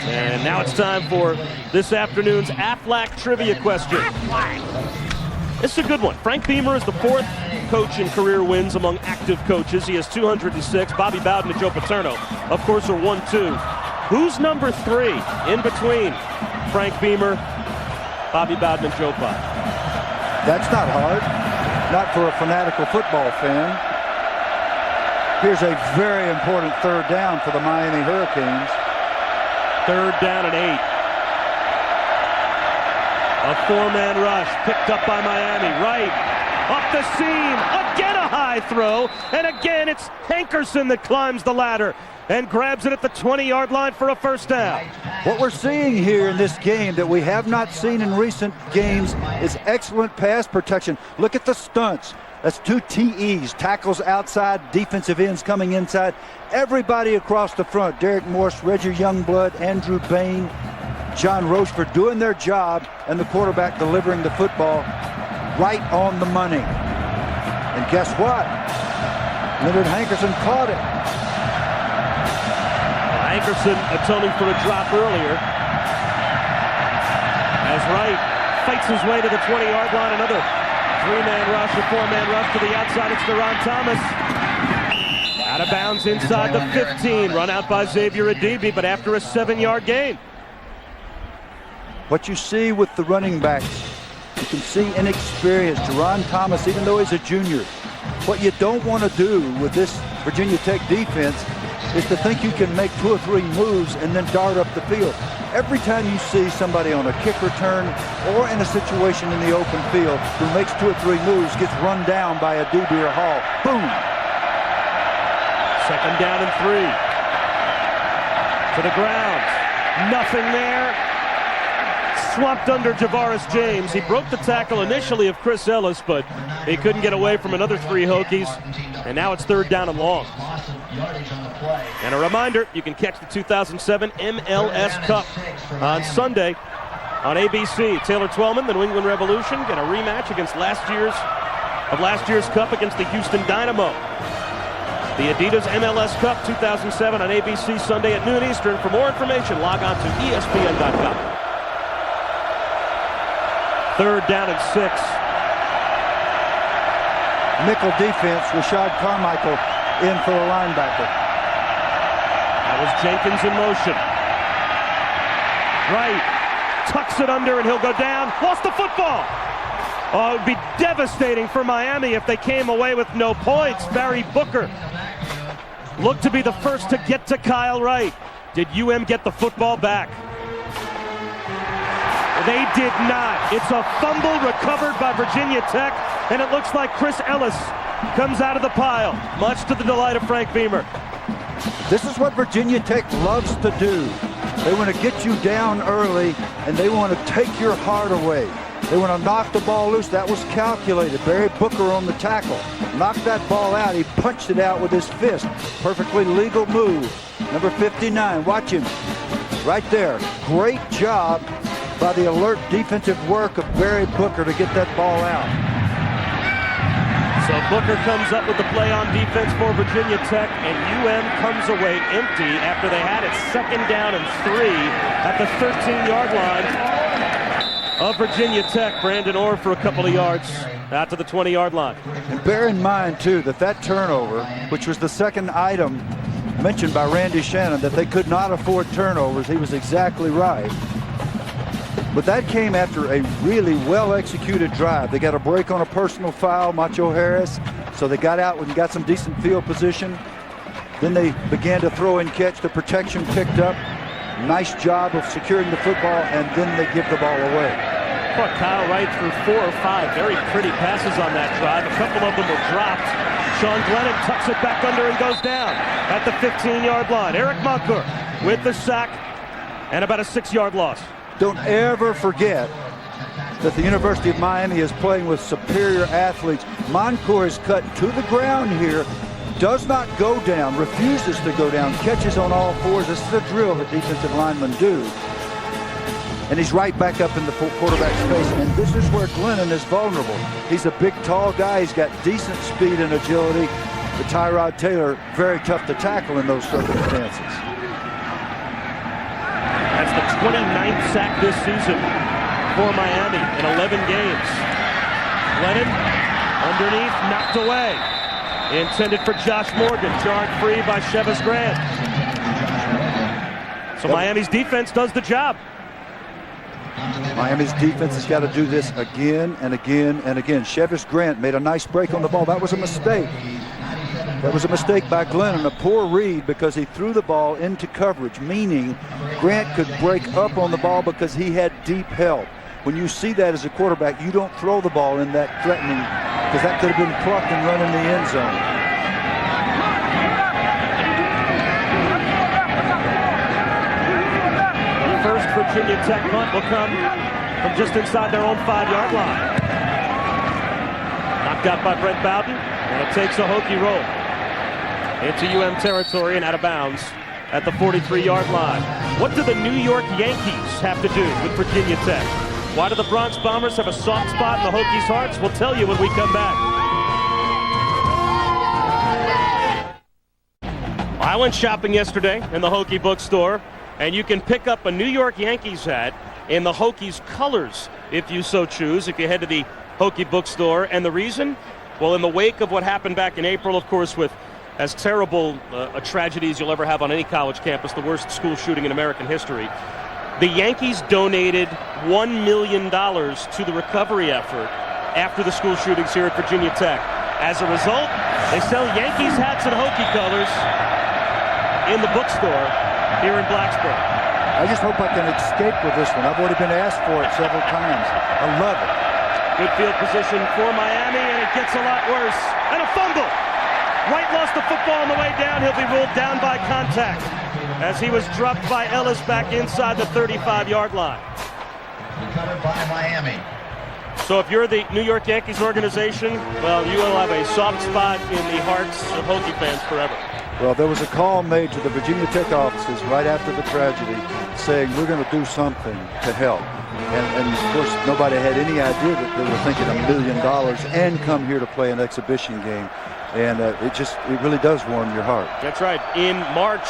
And now it's time for this afternoon's Aflac trivia question. This is a good one. Frank Beamer is the 4th coach in career wins among active coaches. He has 206. Bobby Bowden and Joe Paterno, of course, are 1-2. Who's number 3 in between Frank Beamer, Bobby Bowden, and Joe Pop? That's not hard. Not for a fanatical football fan. Here's a very important third down for the Miami Hurricanes. Third down and 8. A 4-man rush picked up by Miami. Right up the seam. Again a high throw. And again it's Hankerson that climbs the ladder and grabs it at the 20-yard line for a first down. What we're seeing here in this game that we have not seen in recent games is excellent pass protection. Look at the stunts. That's 2 TEs, tackles outside, defensive ends coming inside. Everybody across the front, Derek Morse, Reggie Youngblood, Andrew Bain, John Rochefort doing their job, and the quarterback delivering the football right on the money. And guess what? Leonard Hankerson caught it. Hankerson atoning for a drop earlier. As Wright fights his way to the 20-yard line. Another 3-man rush, a 4-man rush to the outside. It's Deron Thomas. Out of bounds inside the 15. Run out by Xavier Adibi, but after a 7-yard gain. What you see with the running backs, you can see inexperience. Deron Thomas, even though he's a junior. What you don't want to do with this Virginia Tech defense is to think you can make 2 or 3 moves and then dart up the field. Every time you see somebody on a kick return or in a situation in the open field who makes 2 or 3 moves, gets run down by Adibi or Hall. Boom! Second down and 3. To the ground. Nothing there. Swamped under Javaris James. He broke the tackle initially of Chris Ellis, but he couldn't get away from another 3 Hokies. And now it's third down and long. And a reminder, you can catch the 2007 MLS Cup on Sunday on ABC. Taylor Twellman, the New England Revolution, get a rematch against last year's Cup against the Houston Dynamo. The Adidas MLS Cup 2007 on ABC Sunday at noon Eastern. For more information, log on to ESPN.com. Third down and 6. Nickel defense, Rashad Carmichael in for a linebacker. That was Jenkins in motion. Right, tucks it under and he'll go down. Lost the football. Oh, it would be devastating for Miami if they came away with no points. Barry Booker looked to be the first to get to Kyle Wright. Did UM get the football back? They did not. It's a fumble recovered by Virginia Tech, and it looks like Chris Ellis comes out of the pile, much to the delight of Frank Beamer. This is what Virginia Tech loves to do. They want to get you down early, and they want to take your heart away. They want to knock the ball loose. That was calculated. Barry Booker on the tackle. Knocked that ball out. He punched it out with his fist. Perfectly legal move. Number 59. Watch him. Right there. Great job by the alert defensive work of Barry Booker to get that ball out. So Booker comes up with the play on defense for Virginia Tech, and UM comes away empty after they had it second down and 3 at the 13-yard line of Virginia Tech. Brandon Orr for a couple of yards out to the 20-yard line. And bear in mind, too, that turnover, which was the second item mentioned by Randy Shannon, that they could not afford turnovers. He was exactly right. But that came after a really well-executed drive. They got a break on a personal foul, Macho Harris, so they got out and got some decent field position. Then they began to throw and catch. The protection picked up. Nice job of securing the football, and then they give the ball away. But Kyle Wright threw 4 or 5 very pretty passes on that drive. A couple of them were dropped. Sean Glennon tucks it back under and goes down at the 15-yard line. Eric Moncourt with the sack and about a 6-yard loss. Don't ever forget that the University of Miami is playing with superior athletes. Moncourt is cut to the ground here, does not go down, refuses to go down, catches on all fours. This is the drill that defensive linemen do. and he's right back up in the quarterback's face. And this is where Glennon is vulnerable. He's a big, tall guy. He's got decent speed and agility. But Tyrod Taylor, very tough to tackle in those circumstances. That's the 29th sack this season for Miami in 11 games. Glennon underneath, knocked away. Intended for Josh Morgan, jarred free by Shevis Grant. So Miami's defense does the job. Miami's defense has got to do this again and again and again. Shevis Grant made a nice break on the ball. That was a mistake. That was a mistake by Glennon, a poor read because he threw the ball into coverage, meaning Grant could break up on the ball because he had deep help. When you see that as a quarterback, you don't throw the ball in that threatening, because that could have been plucked and run in the end zone. The first Virginia Tech punt will come from just inside their own 5-yard line. Knocked out by Brent Bowden, and it takes a Hokie roll into UM territory and out of bounds at the 43-yard line. What do the New York Yankees have to do with Virginia Tech? Why do the Bronx Bombers have a soft spot in the Hokies' hearts? We'll tell you when we come back. I went shopping yesterday in the Hokie bookstore, and you can pick up a New York Yankees hat in the Hokies colors if you so choose, if you head to the Hokie bookstore. And the reason? Well, in the wake of what happened back in April, of course, with as terrible a tragedy as you'll ever have on any college campus, the worst school shooting in American history, the Yankees donated $1 million to the recovery effort after the school shootings here at Virginia Tech. As a result, they sell Yankees hats in Hokie colors in the bookstore here in Blacksburg. I just hope I can escape with this one. I've already been asked for it several times. I love it. Good field position for Miami, and it gets a lot worse. And a fumble. Wright lost the football on the way down. He'll be ruled down by contact as he was dropped by Ellis back inside the 35-yard line. Recovered by Miami. So if you're the New York Yankees organization, well, you will have a soft spot in the hearts of Hokie fans forever. Well, there was a call made to the Virginia Tech offices right after the tragedy saying we're going to do something to help. And of course, nobody had any idea that they were thinking $1 million and come here to play an exhibition game. And it really does warm your heart. That's right. In March,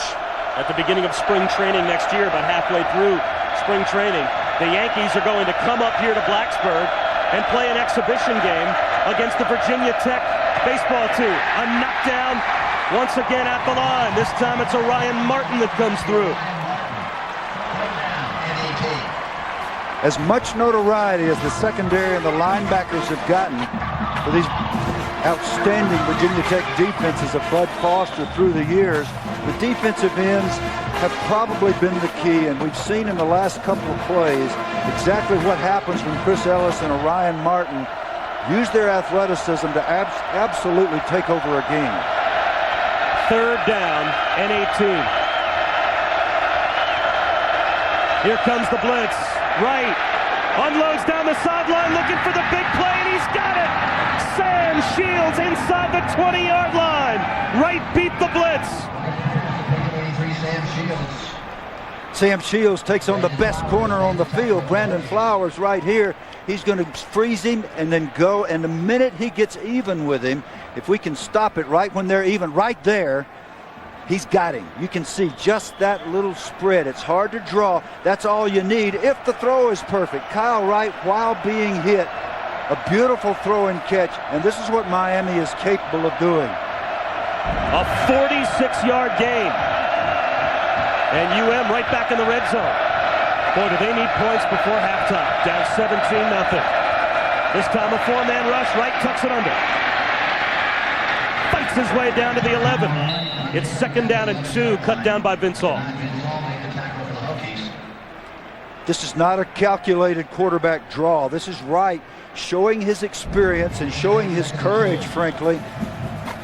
at the beginning of spring training next year, about halfway through spring training, the Yankees are going to come up here to Blacksburg and play an exhibition game against the Virginia Tech baseball team. A knockdown once again at the line. This time it's Orion Martin that comes through. As much notoriety as the secondary and the linebackers have gotten for these outstanding Virginia Tech defenses of Bud Foster through the years, the defensive ends have probably been the key, and we've seen in the last couple of plays exactly what happens when Chris Ellis and Orion Martin use their athleticism to absolutely take over a game. 3rd down and 18. Here comes the blitz. Wright unloads down the sideline looking for the big play, and he's got it. Sam Shields inside the 20-yard line. Wright beat the blitz. Sam Shields takes on the best corner on the field, Brandon Flowers, right here. He's going to freeze him and then go, and the minute he gets even with him, if we can stop it right when they're even, right there, he's got him. You can see just that little spread. It's hard to draw. That's all you need if the throw is perfect. Kyle Wright, while being hit, a beautiful throw and catch, and this is what Miami is capable of doing. A 46-yard gain. And UM right back in the red zone. Boy, do they need points before halftime. Down 17-0. This time a 4-man rush. Wright tucks it under. Fights his way down to the 11. It's 2nd down and 2, cut down by Vince Hall. This is not a calculated quarterback draw. This is Wright showing his experience and showing his courage, frankly,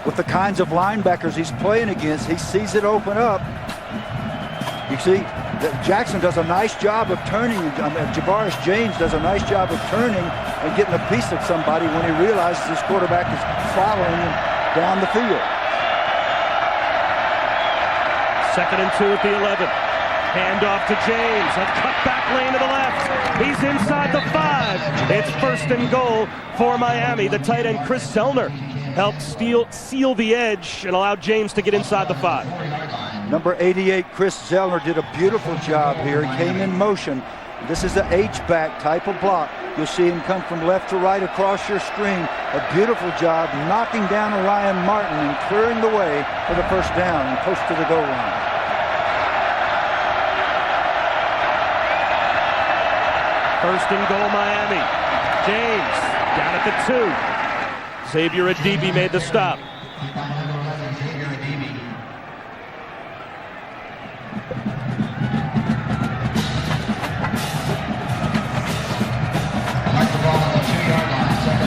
with the kinds of linebackers he's playing against. He sees it open up. You see, Jackson does a nice job of turning. Javaris James does a nice job of turning and getting a piece of somebody when he realizes his quarterback is following him down the field. 2nd and 2 at the 11. Hand off to James. A cut back lane to the left. He's inside the 5. It's 1st and goal for Miami. The tight end Chris Zellner helped seal the edge and allowed James to get inside the 5. Number 88, Chris Zellner, did a beautiful job here. He came in motion. This is the H-back type of block. You'll see him come from left to right across your screen. A beautiful job knocking down Ryan Martin and clearing the way for the first down and close to the goal line. First and goal, Miami. James down at the 2. Xavier Adibi made the stop.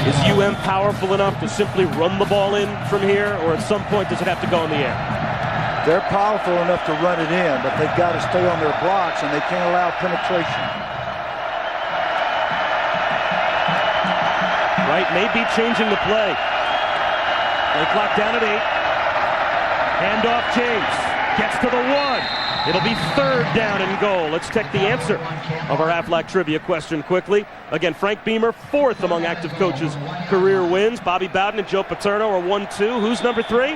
Is UM powerful enough to simply run the ball in from here, or at some point does it have to go in the air? They're powerful enough to run it in, but they've got to stay on their blocks, and they can't allow penetration. Wright may be changing the play. Play clock down at 8. Hand off James. Gets to the 1. It'll be 3rd down and goal. Let's check the answer of our Aflac trivia question quickly. Again, Frank Beamer, 4th among active coaches' career wins. Bobby Bowden and Joe Paterno are 1-2. Who's number 3?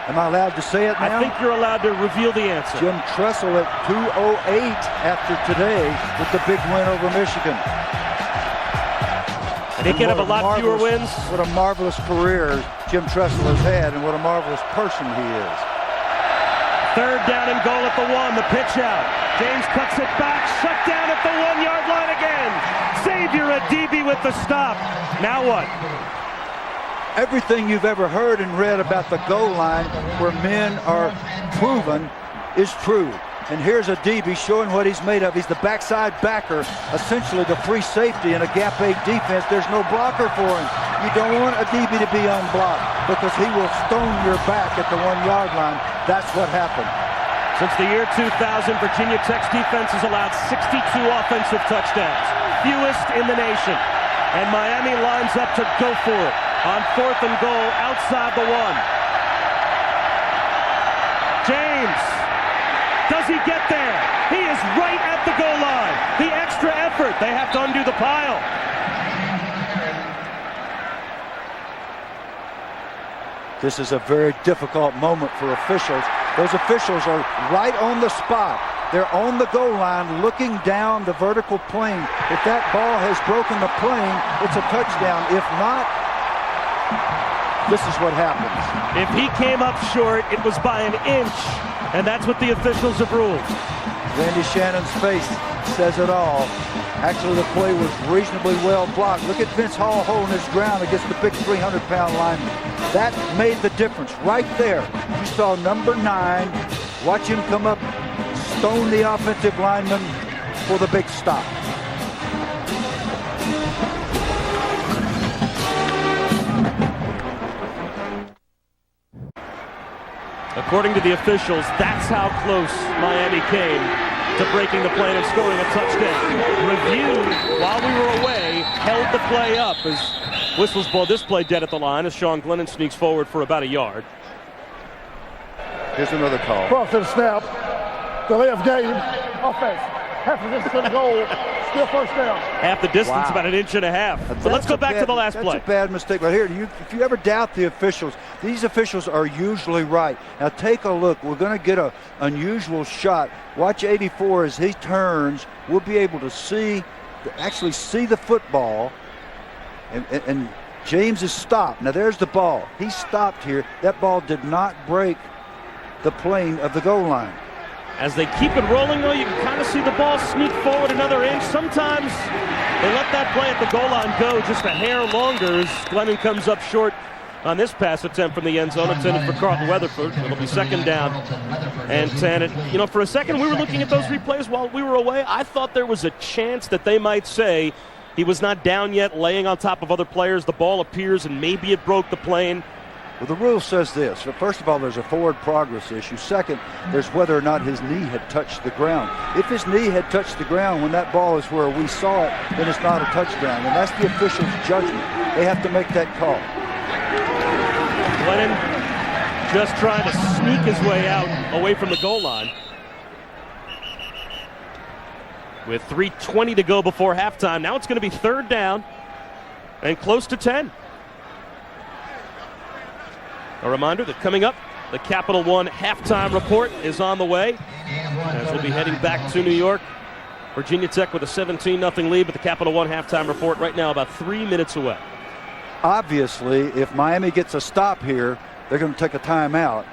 Am I allowed to say it now? I think you're allowed to reveal the answer. Jim Tressel at 208 after today with the big win over Michigan. And he can have a lot fewer wins. What a marvelous career Jim Tressel has had, and what a marvelous person he is. 3rd down and goal at the 1. The pitch out. James cuts it back. Shut down at the 1-yard line again. Xavier Adibi with the stop. Now what? Everything you've ever heard and read about the goal line where men are proven is true. And here's Adibi showing what he's made of. He's the backside backer, essentially the free safety in a gap 8 defense. There's no blocker for him. You don't want Adibi to be unblocked because he will stone your back at the 1-yard line. That's what happened. Since the year 2000, Virginia Tech's defense has allowed 62 offensive touchdowns, fewest in the nation. And Miami lines up to go for it on 4th and goal outside the 1. James. Does he get there? He is right at the goal line. The extra effort. They have to undo the pile. This is a very difficult moment for officials. Those officials are right on the spot. They're on the goal line looking down the vertical plane. If that ball has broken the plane, it's a touchdown. If not, this is what happens. If he came up short, it was by an inch. And that's what the officials have ruled. Randy Shannon's face says it all. Actually, the play was reasonably well blocked. Look at Vince Hall holding his ground against the big 300-pound lineman. That made the difference right there. You saw number 9. Watch him come up, stone the offensive lineman for the big stop. According to the officials, that's how close Miami came to breaking the play and scoring a touchdown. Review, while we were away, held the play up as whistles blow this play dead at the line as Sean Glennon sneaks forward for about a yard. Here's another call. Cross to the snap. Delay of game. Offense. Half of this to the goal. Still first down. Half the distance, about an inch and a half. But let's go back to the last play. That's a bad mistake right here. If you ever doubt the officials, these officials are usually right. Now take a look. We're going to get an unusual shot. Watch 84 as he turns. We'll be able to actually see the football. And James is stopped. Now there's the ball. He stopped here. That ball did not break the plane of the goal line. As they keep it rolling, though, you can kind of see the ball sneak forward another inch. Sometimes they let that play at the goal line go just a hair longer as Glennon comes up short on this pass attempt from the end zone intended for Carlton Weatherford. It'll be 2nd down and 10. And, for a second we were looking at those replays while we were away. I thought there was a chance that they might say he was not down yet, laying on top of other players. The ball appears and maybe it broke the plane. Well, the rule says this. First of all, there's a forward progress issue. Second, there's whether or not his knee had touched the ground. If his knee had touched the ground when that ball is where we saw it, then it's not a touchdown. And that's the official's judgment. They have to make that call. Glennon just trying to sneak his way out away from the goal line. with 3:20 to go before halftime. Now it's going to be 3rd down and close to 10. A reminder that coming up, the Capital One halftime report is on the way, as we'll be heading back to New York. Virginia Tech with a 17-0 lead, but the Capital One halftime report right now about 3 minutes away. Obviously, if Miami gets a stop here, they're going to take a timeout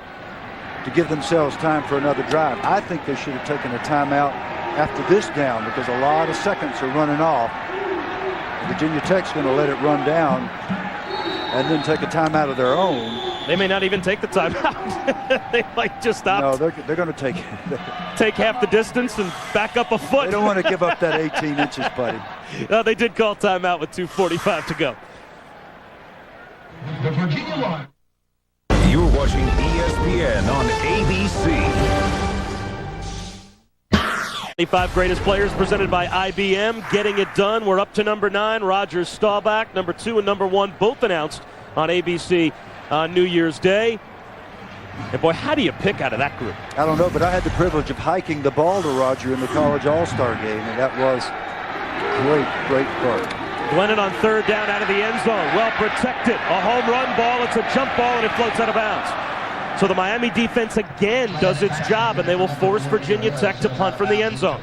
to give themselves time for another drive. I think they should have taken a timeout after this down because a lot of seconds are running off. Virginia Tech's going to let it run down and then take a timeout of their own. They may not even take the timeout. They might just stop. No, they're going to take half the distance and back up a foot. They don't want to give up that 18 inches, buddy. No, they did call timeout with 2:45 to go. You're watching ESPN on ABC. 25 greatest players presented by IBM. Getting it done. We're up to number 9, Roger Staubach. Number 2 and number 1 both announced on ABC on New Year's Day. And boy, how do you pick out of that group? I don't know, but I had the privilege of hiking the ball to Roger in the college all-star game, and that was great fun. Glennon on 3rd down out of the end zone. Well protected. A home run ball. It's a jump ball, and it floats out of bounds. So the Miami defense again does its job, and they will force Virginia Tech to punt from the end zone.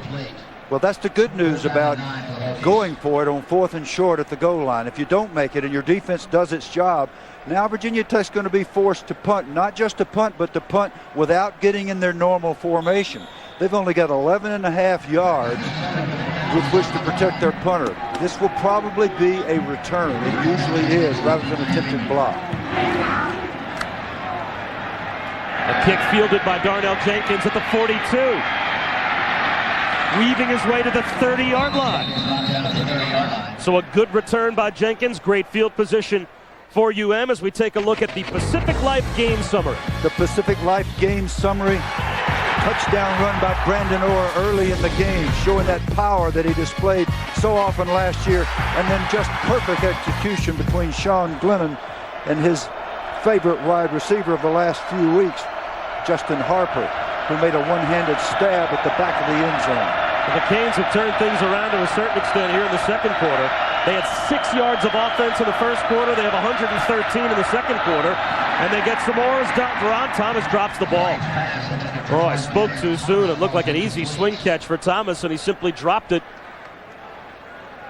Well, that's the good news about going for it on 4th and short at the goal line. If you don't make it and your defense does its job, now Virginia Tech's going to be forced to punt. Not just to punt, but to punt without getting in their normal formation. They've only got 11.5 yards with which to protect their punter. This will probably be a return. It usually is, rather than a tipped block. A kick fielded by Darnell Jenkins at the 42. Weaving his way to the 30-yard line. So a good return by Jenkins. Great field position for UM as we take a look at the Pacific Life game summary. The Pacific Life game summary. Touchdown run by Brandon Orr early in the game, showing that power that he displayed so often last year. And then just perfect execution between Sean Glennon and his favorite wide receiver of the last few weeks, Justin Harper, who made a one-handed stab at the back of the end zone. The Canes have turned things around to a certain extent here in the second quarter. They had 6 yards of offense in the first quarter. They have 113 in the second quarter. And they get some more as Veron Thomas drops the ball. Oh, I spoke too soon. It looked like an easy swing catch for Thomas, and he simply dropped it.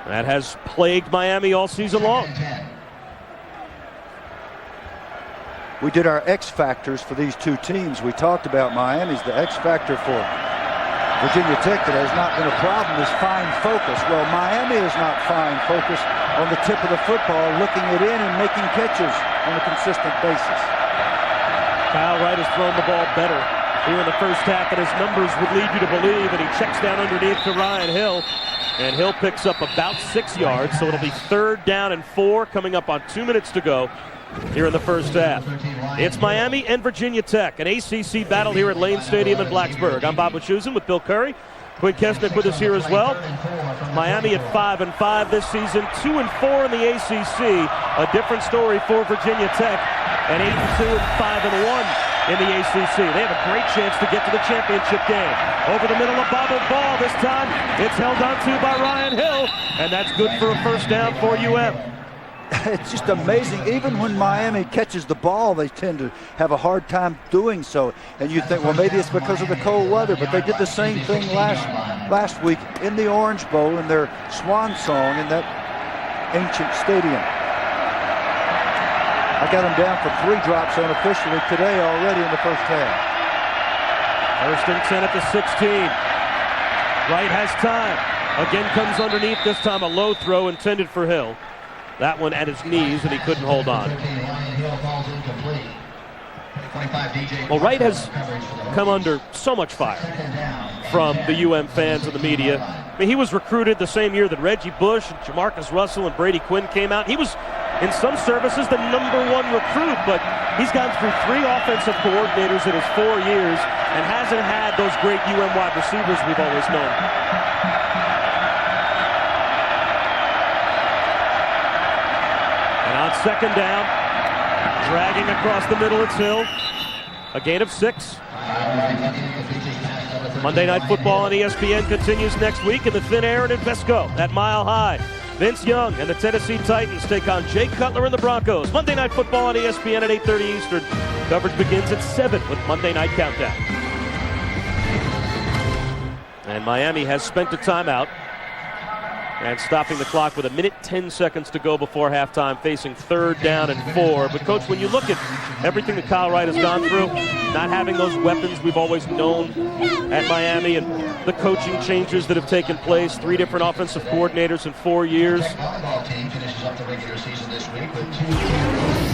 That has plagued Miami all season long. We did our X factors for these two teams. We talked about Miami's. The X factor for Virginia Tech that has not been a problem is fine focus. Well, Miami is not fine focus on the tip of the football, looking it in and making catches on a consistent basis. Kyle Wright has thrown the ball better here in the first half, and his numbers would lead you to believe. And he checks down underneath to Ryan Hill, and Hill picks up about 6 yards. So it'll be 3rd down and 4 coming up on 2 minutes to go here in the first half. It's Miami and Virginia Tech, an ACC battle here at Lane Stadium in Blacksburg. I'm Bob Wischusen with Bill Curry. Quinn Kesnick with us here as well. Miami at 5-5 this season, 2-4 in the ACC. A different story for Virginia Tech, and 8-2 and 5-1 in the ACC. They have a great chance to get to the championship game. Over the middle, a bobbled ball. This time, it's held onto by Ryan Hill, and that's good for a first down for UM. It's just amazing. Even when Miami catches the ball, they tend to have a hard time doing so. And you think, well, maybe it's because of the cold weather. But they did the same thing last week in the Orange Bowl in their swan song in that ancient stadium. I got them down for 3 drops unofficially today already in the first half. 1st and 10 at the 16. Wright has time. Again comes underneath, this time a low throw intended for Hill. That one at his knees, and he couldn't hold on. Well, Wright has come under so much fire from the UM fans and the media. I mean, he was recruited the same year that Reggie Bush and Jamarcus Russell and Brady Quinn came out. He was, in some services, the #1 recruit, but he's gone through 3 offensive coordinators in his 4 years and hasn't had those great UM wide receivers we've always known. On 2nd down, dragging across the middle, it's Hill. A gain of 6. Monday Night Football on ESPN continues next week in the thin air in Invesco at Mile High. Vince Young and the Tennessee Titans take on Jay Cutler and the Broncos. Monday Night Football on ESPN at 8:30 Eastern. Coverage begins at 7 with Monday Night Countdown. And Miami has spent a timeout and stopping the clock with 1:10 to go before halftime, facing 3rd down and 4. But, Coach, when you look at everything that Kyle Wright has gone through, not having those weapons we've always known at Miami, and the coaching changes that have taken place, 3 different offensive coordinators in 4 years,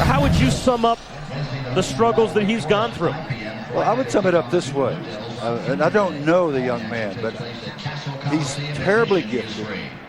how would you sum up the struggles that he's gone through? Well, I would sum it up this way, and I don't know the young man, but he's terribly gifted.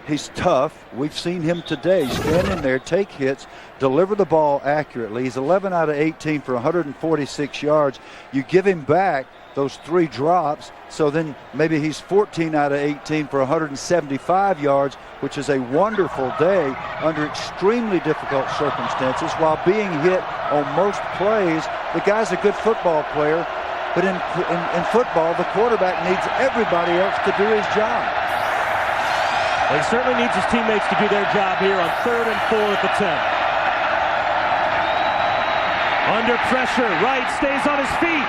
He's tough. We've seen him today stand in there, take hits, deliver the ball accurately. He's 11 out of 18 for 146 yards. You give him back those 3 drops, so then maybe he's 14 out of 18 for 175 yards, which is a wonderful day under extremely difficult circumstances while being hit on most plays. The guy's a good football player, but in football, the quarterback needs everybody else to do his job. He certainly needs his teammates to do their job here on 3rd and 4 at the 10. Under pressure, Wright stays on his feet,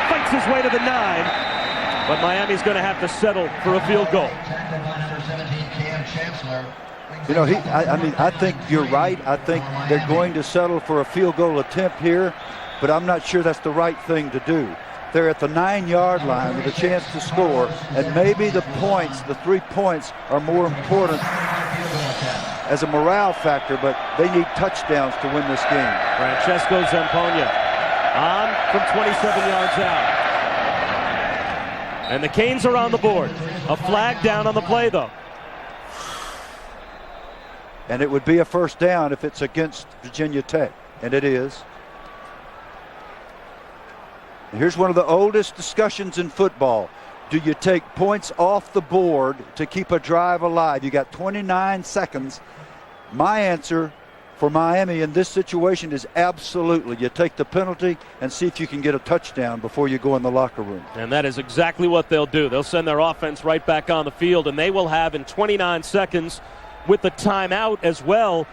fights his way to the 9, but Miami's going to have to settle for a field goal. You know, I think you're right. I think they're going to settle for a field goal attempt here, but I'm not sure that's the right thing to do. They're at the 9-yard line with a chance to score, and maybe the 3 points are more important as a morale factor, but they need touchdowns to win this game. Francesco Zampogna on from 27 yards out. And the Canes are on the board. A flag down on the play, though. And it would be a 1st down if it's against Virginia Tech, and it is. Here's one of the oldest discussions in football. Do you take points off the board to keep a drive alive? You got 29 seconds. My answer for Miami in this situation is absolutely. You take the penalty and see if you can get a touchdown before you go in the locker room. And that is exactly what they'll do. They'll send their offense right back on the field, and they will have in 29 seconds with the timeout as well,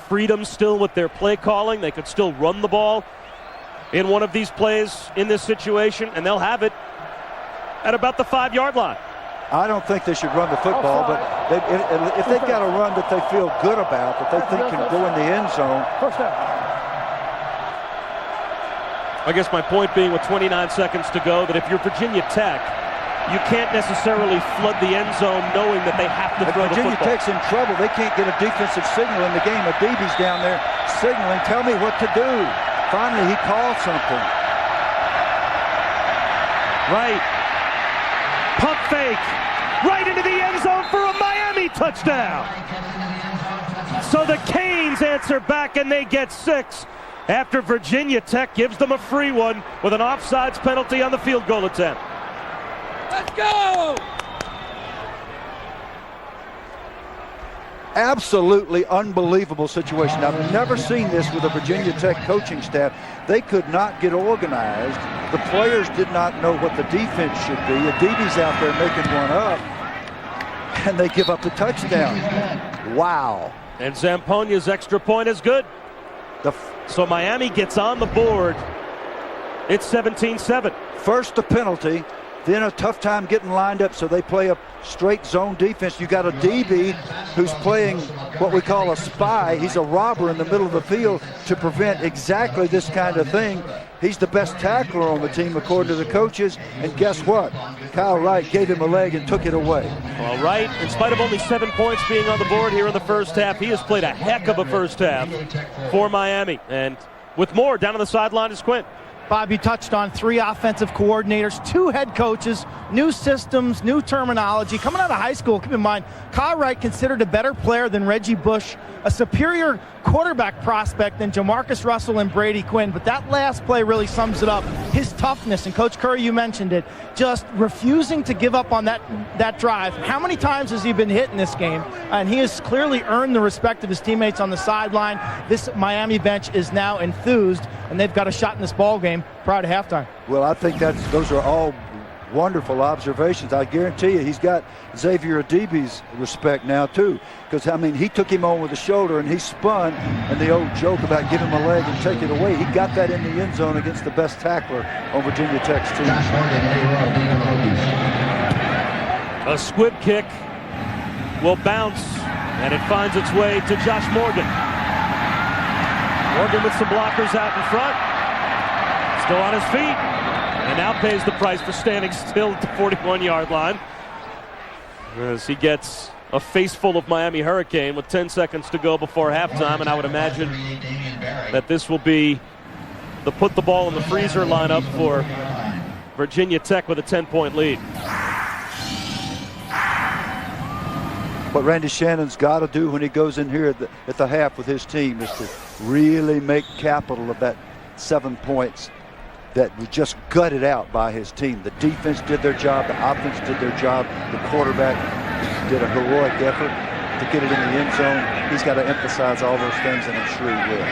freedom still with their play calling. They could still run the ball in one of these plays in this situation, and they'll have it at about the 5-yard line. I don't think they should run the football, but if they've got a run that they feel good about, that they think can go in the end zone. I guess my point being with 29 seconds to go, that if you're Virginia Tech, you can't necessarily flood the end zone knowing that they have to throw the football. Virginia Tech's in trouble. They can't get a defensive signal in the game. Adibi's down there signaling, tell me what to do. Finally, he called something. Right. Pump fake. Right into the end zone for a Miami touchdown. So the Canes answer back, and they get 6 after Virginia Tech gives them a free one with an offsides penalty on the field goal attempt. Let's go! Absolutely unbelievable situation. I've never seen this with a Virginia Tech coaching staff. They could not get organized. The players did not know what the defense should be. Adibi's out there making one up, and they give up the touchdown. Wow. And Zampogna's extra point is good. So Miami gets on the board. It's 17-7. First the penalty, then a tough time getting lined up, so they play a straight zone defense. You got a DB who's playing what we call a spy. He's a robber in the middle of the field to prevent exactly this kind of thing. He's the best tackler on the team according to the coaches, and guess what? Kyle Wright gave him a leg and took it away. Well, Wright, in spite of only 7 points being on the board here in the first half, he has played a heck of a first half for Miami. And with more, down on the sideline is Quinn. Bob, you touched on 3 offensive coordinators, 2 head coaches, new systems, new terminology. Coming out of high school, keep in mind, Kyle Wright considered a better player than Reggie Bush, a superior quarterback prospect than Jamarcus Russell and Brady Quinn. But that last play really sums it up. His toughness, and Coach Curry, you mentioned it, just refusing to give up on that drive. How many times has he been hit in this game? And he has clearly earned the respect of his teammates on the sideline. This Miami bench is now enthused, and they've got a shot in this ball game prior to halftime. Well, I think those are all wonderful observations. I guarantee you he's got Xavier Adibi's respect now too, because I mean he took him on with the shoulder and he spun, and the old joke about give him a leg and take it away, he got that in the end zone against the best tackler on Virginia Tech's team. A squib kick will bounce, and it finds its way to Josh Morgan. Morgan with some blockers out in front, still on his feet, and now pays the price for standing still at the 41-yard line as he gets a face full of Miami Hurricane with 10 seconds to go before halftime, and I would imagine that this will be the put the ball in the freezer lineup for Virginia Tech with a 10-point lead. What Randy Shannon's got to do when he goes in here at the half with his team is to really make capital of that 7 points that was just gutted out by his team. The defense did their job, the offense did their job, the quarterback did a heroic effort to get it in the end zone. He's got to emphasize all those things, and I'm sure he will.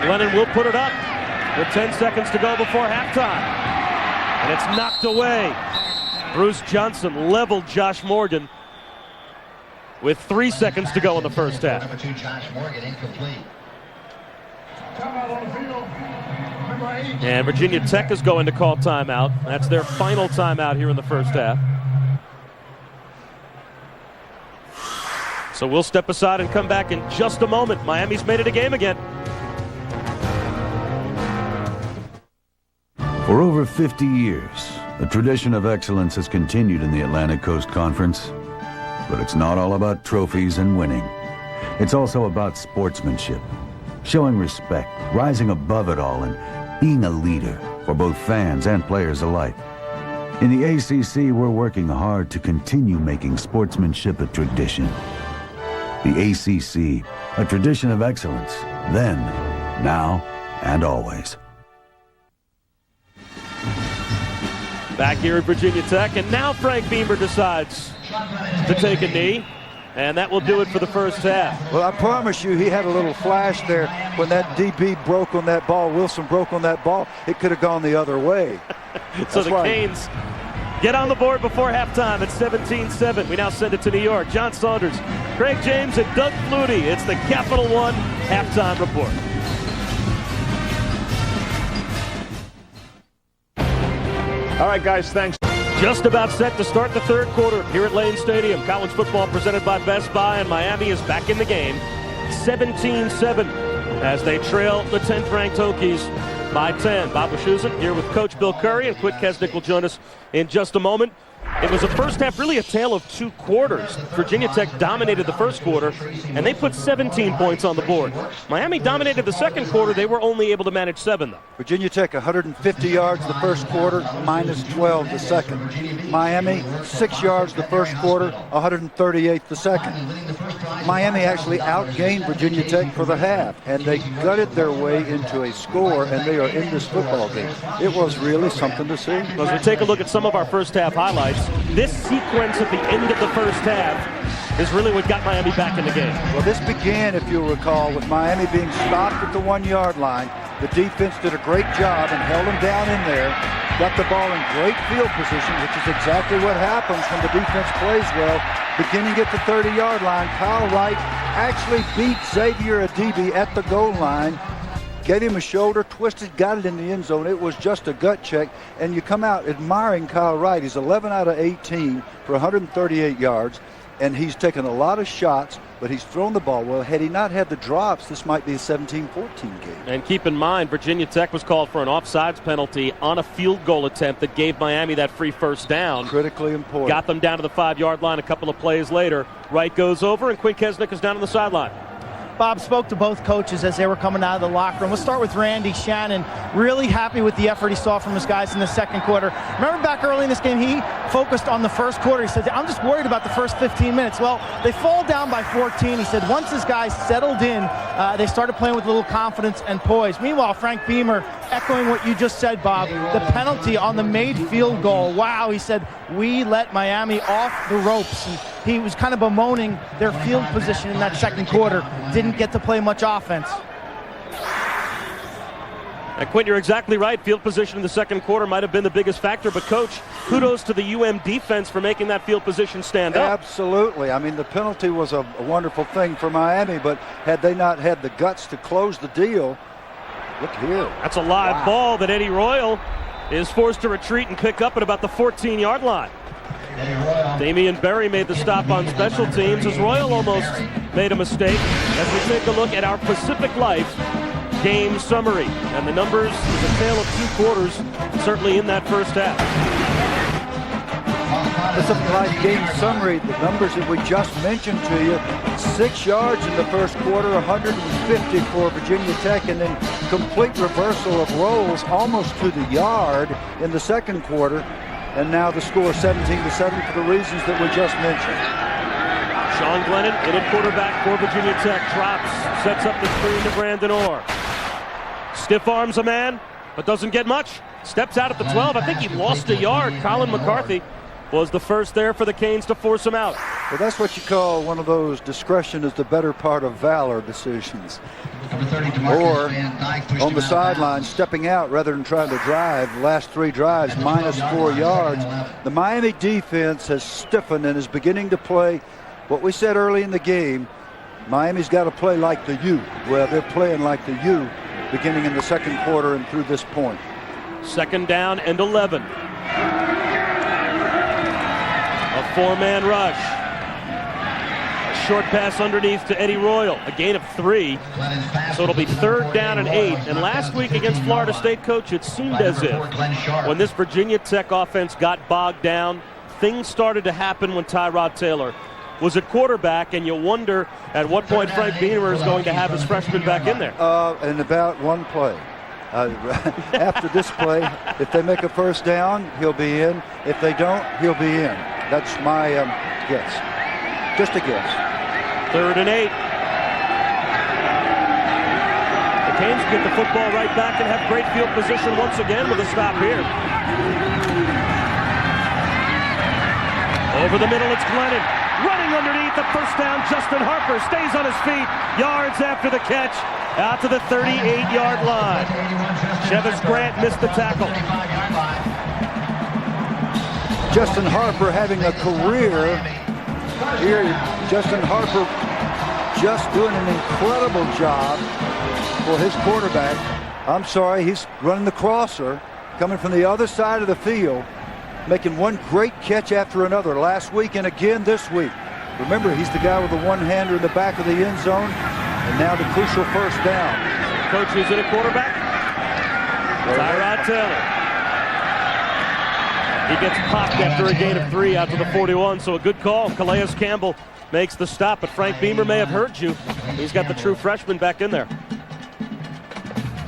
Glennon will put it up with 10 seconds to go before halftime, and it's knocked away. Bruce Johnson leveled Josh Morgan with 3 seconds to go in the first half. Number 2, Josh Morgan, incomplete. And Virginia Tech is going to call timeout. That's their final timeout here in the first half. So we'll step aside and come back in just a moment. Miami's made it a game again. For over 50 years, the tradition of excellence has continued in the Atlantic Coast Conference. But it's not all about trophies and winning. It's also about sportsmanship, showing respect, rising above it all, and being a leader for both fans and players alike. In the ACC, we're working hard to continue making sportsmanship a tradition. The ACC, a tradition of excellence, then, now, and always. Back here at Virginia Tech, and now Frank Beamer decides to take a knee, and that will do it for the first half. Well, I promise you, he had a little flash there when that DB broke on that ball. Wilson broke on that ball. It could have gone the other way. So the Canes get on the board before halftime at 17-7. We now send it to New York. John Saunders, Craig James, and Doug Flutie. It's the Capital One halftime report. All right, guys, thanks. Just about set to start the third quarter here at Lane Stadium. College football presented by Best Buy, and Miami is back in the game. 17-7 as they trail the 10th-ranked Hokies by 10. Bob Wischusen here with Coach Bill Curry, and Quint Kesnick will join us in just a moment. It was a first half, really a tale of two quarters. Virginia Tech dominated the first quarter, and they put 17 points on the board. Miami dominated the second quarter. They were only able to manage 7, though. Virginia Tech 150 yards the first quarter, minus 12 the second. Miami 6 yards the first quarter, 138 the second. Miami actually outgained Virginia Tech for the half, and they gutted their way into a score, and they are in this football game. It was really something to see. As we take a look at some of our first half highlights, this sequence at the end of the first half is really what got Miami back in the game. Well, this began, if you'll recall, with Miami being stopped at the 1-yard line. The defense did a great job and held them down in there, got the ball in great field position, which is exactly what happens when the defense plays well. Beginning at the 30-yard line, Kyle Wright actually beat Xavier Adibi at the goal line. Gave him a shoulder, twisted, got it in the end zone. It was just a gut check, and you come out admiring Kyle Wright. He's 11 out of 18 for 138 yards, and he's taken a lot of shots, but he's thrown the ball well. Had he not had the drops, this might be a 17-14 game. And keep in mind, Virginia Tech was called for an offsides penalty on a field goal attempt that gave Miami that free first down. Critically important. Got them down to the 5-yard line a couple of plays later. Wright goes over, and Quint Kesnick is down on the sideline. Bob spoke to both coaches as they were coming out of the locker room. We'll start with Randy Shannon. Really happy with the effort he saw from his guys in the second quarter. Remember back early in this game, he focused on the first quarter. He said, I'm just worried about the first 15 minutes. Well, they fall down by 14. He said once his guys settled in, they started playing with a little confidence and poise. Meanwhile, Frank Beamer, echoing what you just said, Bob, the penalty on the made field goal. Wow, he said, we let Miami off the ropes. And he was kind of bemoaning their field position in that second quarter. Didn't get to play much offense. Quint, you're exactly right. Field position in the second quarter might have been the biggest factor, but Coach, kudos to the UM defense for making that field position stand up. Absolutely. I mean, the penalty was a wonderful thing for Miami, but had they not had the guts to close the deal, look here. That's a live ball that Eddie Royal is forced to retreat and pick up at about the 14-yard line. Damian Berry made the stop on special teams as Royal almost made a mistake. As we take a look at our Pacific Life game summary, and the numbers is a tale of two quarters, certainly in that first half. Pacific Life game summary, the numbers that we just mentioned to you: 6 yards in the first quarter, 150 for Virginia Tech, and then complete reversal of roles almost to the yard in the second quarter. And now the score 17-7 for the reasons that we just mentioned. Sean Glennon, in at quarterback for Virginia Tech, drops, sets up the screen to Brandon Orr. Stiff arms a man, but doesn't get much. Steps out at the 12. I think he lost a yard. Colin McCarthy was the first there for the Canes to force him out. Well, that's what you call one of those discretion is the better part of valor decisions. Or on the sideline, stepping out rather than trying to drive. The last 3 drives, -4 yards. The Miami defense has stiffened and is beginning to play what we said early in the game. Miami's got to play like the U. Well, they're playing like the U beginning in the second quarter and through this point. Second down and 11. A 4-man rush. A short pass underneath to Eddie Royal. A gain of 3. So it'll be third down and 8. And last week against Florida State, Coach, it seemed as if when this Virginia Tech offense got bogged down, things started to happen when Tyrod Taylor was at quarterback, and you wonder at what point Frank Beamer is going to have his freshman back in there. In about one play. After this play, if they make a first down, he'll be in. If they don't, he'll be in. That's my guess. Just a guess. Third and 8. The Canes get the football right back and have great field position once again with a stop here. Over the middle, it's Glennon. Running underneath the first down, Justin Harper stays on his feet. Yards after the catch, out to the 38-yard line. Chevis Grant missed the tackle. Justin Harper having a career here. Justin Harper just doing an incredible job for his quarterback. I'm sorry, he's running the crosser, coming from the other side of the field, making one great catch after another last week and again this week. Remember, he's the guy with the one-hander in the back of the end zone, and now the crucial first down. Coach, who's in a quarterback? Tyrod Taylor. He gets popped after a gain of 3 out to the 41, so a good call. Calais Campbell makes the stop, but Frank Beamer may have heard you. He's got the true freshman back in there.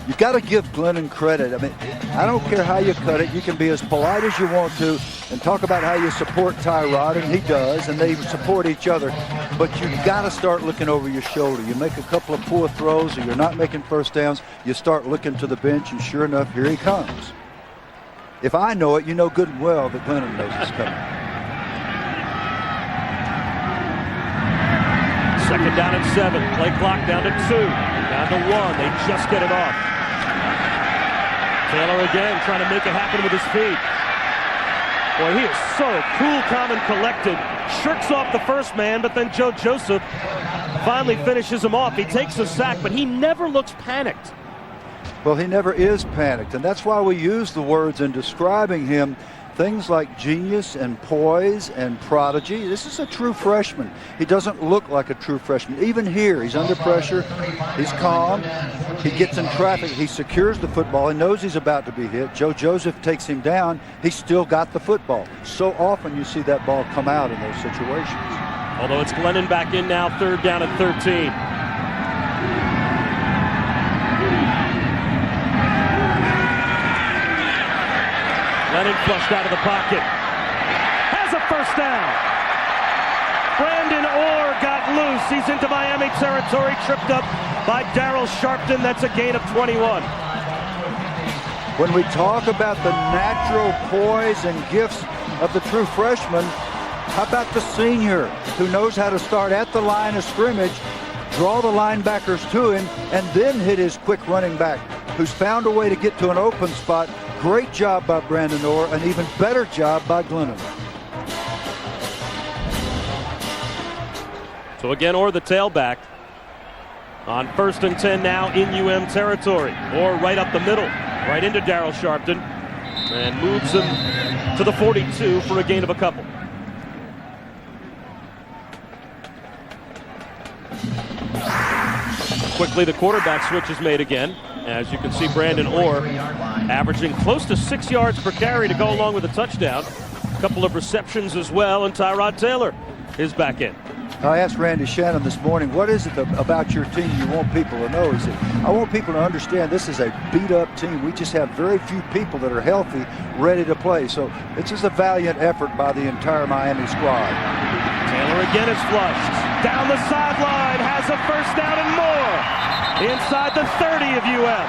You've got to give Glennon credit. I mean, I don't care how you cut it. You can be as polite as you want to and talk about how you support Tyrod, and he does, and they support each other. But you've got to start looking over your shoulder. You make a couple of poor throws or you're not making first downs, you start looking to the bench, and sure enough, here he comes. If I know it, you know good and well that Glennon knows it's coming. Second down and 7. Play clock down to 2. Down to 1. They just get it off. Taylor again trying to make it happen with his feet. Boy, he is so cool, calm, and collected. Shirks off the first man, but then Joe Joseph finally finishes him off. He takes a sack, but he never looks panicked. Well, he never is panicked, and that's why we use the words in describing him. Things like genius and poise and prodigy. This is a true freshman. He doesn't look like a true freshman. Even here, he's under pressure. He's calm. He gets in traffic. He secures the football. He knows he's about to be hit. Joe Joseph takes him down. He's still got the football. So often you see that ball come out in those situations. Although it's Glennon back in now, third down and 13. Glennon flushed out of the pocket. Has a first down. Brandon Orr got loose. He's into Miami territory, tripped up by Darryl Sharpton. That's a gain of 21. When we talk about the natural poise and gifts of the true freshman, how about the senior who knows how to start at the line of scrimmage, draw the linebackers to him, and then hit his quick running back who's found a way to get to an open spot. Great job by Brandon Orr, an even better job by Glennon. So again, Orr the tailback. On 1st and 10 now in UM territory. Orr right up the middle, right into Darryl Sharpton, and moves him to the 42 for a gain of a couple. Quickly, the quarterback switch is made again. As you can see, Brandon Orr averaging close to 6 yards per carry to go along with a touchdown. A couple of receptions as well, and Tyrod Taylor is back in. I asked Randy Shannon this morning, what is it about your team you want people to know? He said, I want people to understand this is a beat-up team. We just have very few people that are healthy, ready to play. So it's just a valiant effort by the entire Miami squad. Taylor again is flushed. Down the sideline, has a first down and more. Inside the 30 of UM.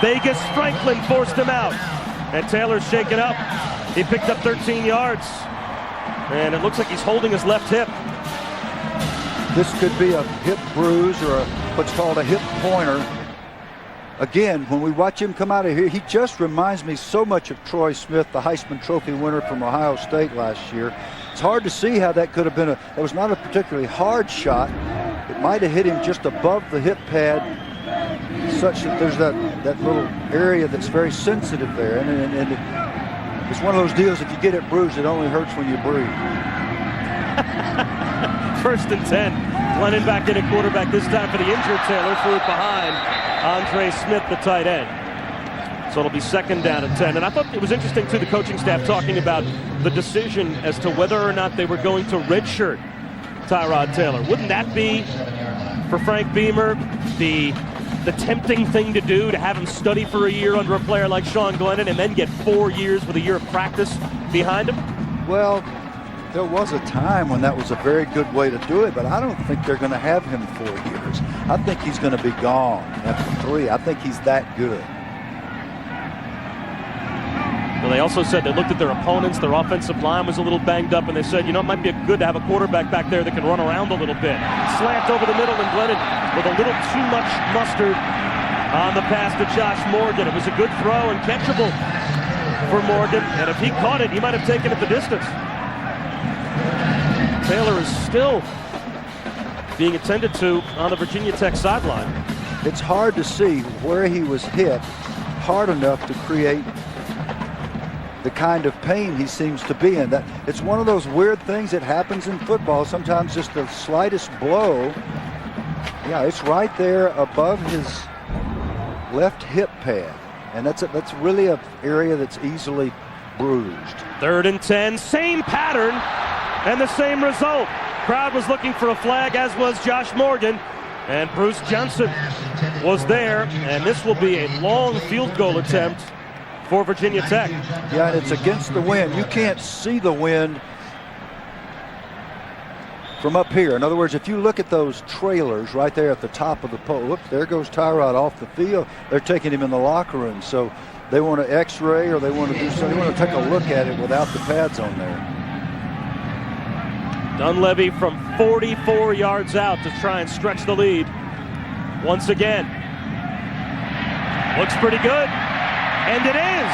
Vegas Franklin forced him out. And Taylor's shaken up. He picked up 13 yards. And it looks like he's holding his left hip. This could be a hip bruise or what's called a hip pointer. Again, when we watch him come out of here, he just reminds me so much of Troy Smith, the Heisman Trophy winner from Ohio State last year. It's hard to see how that could have been that was not a particularly hard shot. It might have hit him just above the hip pad, such that there's that little area that's very sensitive there. And it's one of those deals, if you get it bruised, it only hurts when you breathe. 1st and 10. Glennon back in at quarterback, this time for the injured Taylor, threw it behind Andre Smith, the tight end. So it'll be 2nd down and 10. And I thought it was interesting, too, the coaching staff talking about the decision as to whether or not they were going to redshirt Tyrod Taylor. Wouldn't that be, for Frank Beamer, the tempting thing to do, to have him study for a year under a player like Sean Glennon and then get 4 years with a year of practice behind him? Well, there was a time when that was a very good way to do it, but I don't think they're going to have him 4 years. I think he's going to be gone after 3. I think he's that good. Well, they also said they looked at their opponents. Their offensive line was a little banged up, and they said, you know, it might be good to have a quarterback back there that can run around a little bit. Slant over the middle, and Glennon with a little too much mustard on the pass to Josh Morgan. It was a good throw and catchable for Morgan, and if he caught it, he might have taken it the distance. Taylor is still being attended to on the Virginia Tech sideline. It's hard to see where he was hit hard enough to create the kind of pain he seems to be in. That it's one of those weird things that happens in football. Sometimes just the slightest blow, yeah, it's right there above his left hip pad, and that's really an area that's easily bruised. 3rd and 10, same pattern and the same result. Crowd was looking for a flag, as was Josh Morgan, and Bruce Johnson was there, and this will be a long field goal attempt for Virginia Tech. Yeah, and it's against the wind. You can't see the wind from up here. In other words, if you look at those trailers right there at the top of the pole, look, there goes Tyrod off the field. They're taking him in the locker room. So they want to x-ray or they want to do something. They want to take a look at it without the pads on there. Dunleavy from 44 yards out to try and stretch the lead. Once again. Looks pretty good. And it is.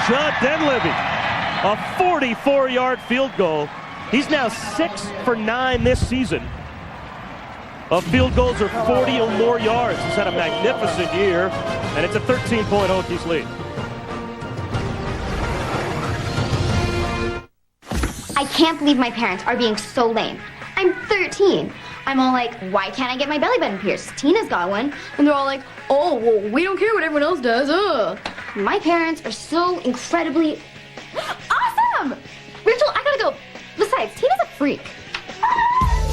Judd Dunleavy, a 44-yard field goal. He's now 6 for 9 this season of field goals or 40 or more yards. He's had a magnificent year, and it's a 13-point Hokies lead. I can't believe my parents are being so lame. I'm 13. I'm all like, why can't I get my belly button pierced? Tina's got one. And they're all like, oh, well, we don't care what everyone else does. My parents are so incredibly awesome. Rachel, I gotta go. Besides, Tina's a freak.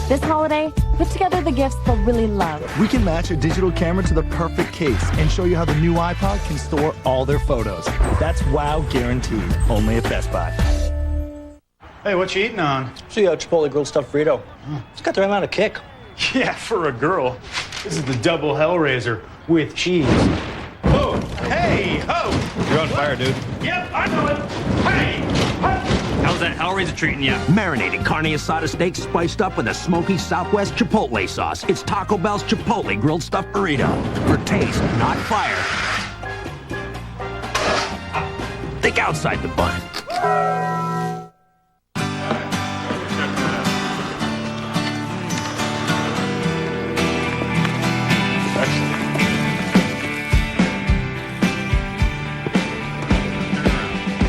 This holiday, put together the gifts they'll really love. We can match a digital camera to the perfect case and show you how the new iPod can store all their photos. That's wow guaranteed. Only at Best Buy. Hey, what you eating on? See a Chipotle grilled stuffed burrito. It's got the right amount of kick. Yeah, for a girl. This is the double Hellraiser with cheese. Oh, hey, ho! You're on fire, dude. Yep, I know it. Hey, ho, How's that Hellraiser treating you? Marinated carne asada steak spiced up with a smoky Southwest Chipotle sauce. It's Taco Bell's Chipotle grilled stuffed burrito. For taste, not fire. Think outside the bun.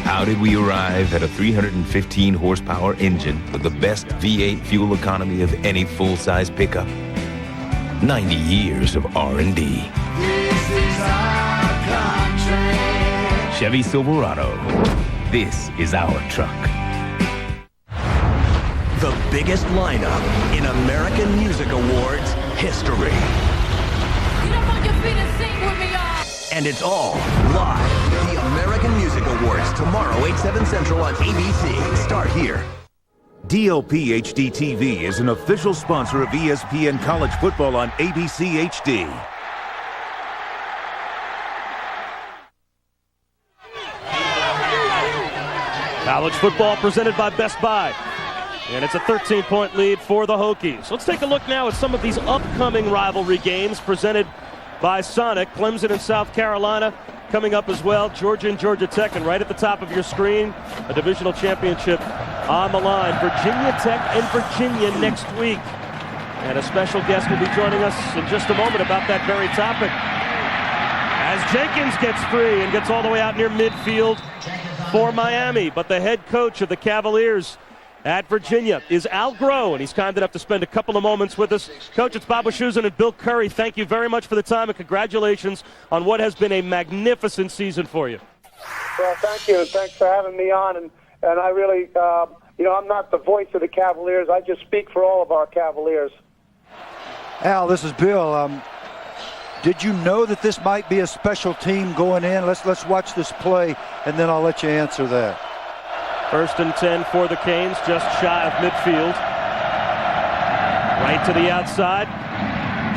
How did we arrive at a 315 horsepower engine with the best V8 fuel economy of any full-size pickup? 90 years of R&D. This is our country. Chevy Silverado. This is our truck. The biggest lineup in American Music Awards history. Get up on your feet and sing with me, y'all. And it's all live. The American Music Awards tomorrow, 8/7 Central on ABC. Start here. DLP HD TV is an official sponsor of ESPN College Football on ABC HD. College football presented by Best Buy. And it's a 13-point lead for the Hokies. Let's take a look now at some of these upcoming rivalry games presented by Sonic. Clemson and South Carolina coming up as well. Georgia and Georgia Tech. And right at the top of your screen, a divisional championship on the line. Virginia Tech and Virginia next week. And a special guest will be joining us in just a moment about that very topic. As Jenkins gets free and gets all the way out near midfield for Miami. But the head coach of the Cavaliers at Virginia is Al Groh, and he's kind enough to spend a couple of moments with us. Coach, it's Bob Wischusen and Bill Curry. Thank you very much for the time, and congratulations on what has been a magnificent season for you. Well, thank you, and thanks for having me on. And I really, I'm not the voice of the Cavaliers. I just speak for all of our Cavaliers. Al, this is Bill. Did you know that this might be a special team going in? Let's watch this play, and then I'll let you answer that. 1st and 10 for the Canes, just shy of midfield. Right to the outside.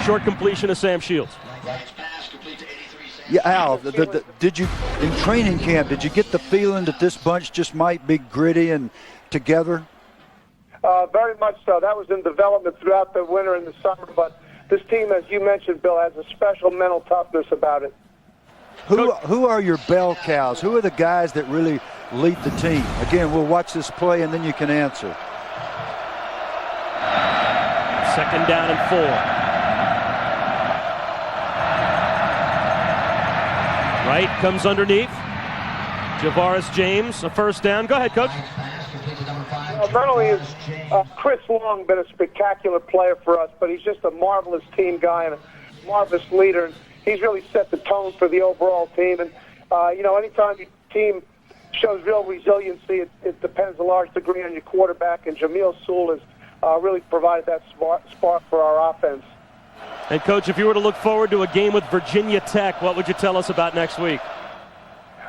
Short completion to Sam Shields. Yeah, Al, did you, in training camp, did you get the feeling that this bunch just might be gritty and together? Very much so. That was in development throughout the winter and the summer, but this team, as you mentioned, Bill, has a special mental toughness about it. Who are your bell cows? Who are the guys that really lead the team? Again, we'll watch this play and then you can answer. 2nd down and 4. Right comes underneath. Javaris James, a 1st down. Go ahead, Coach. Not only has Chris Long been a spectacular player for us, but he's just a marvelous team guy and a marvelous leader. And he's really set the tone for the overall team. And, anytime your team shows real resiliency, it depends a large degree on your quarterback. And Jamil Sewell has really provided that spark for our offense. And, Coach, if you were to look forward to a game with Virginia Tech, what would you tell us about next week?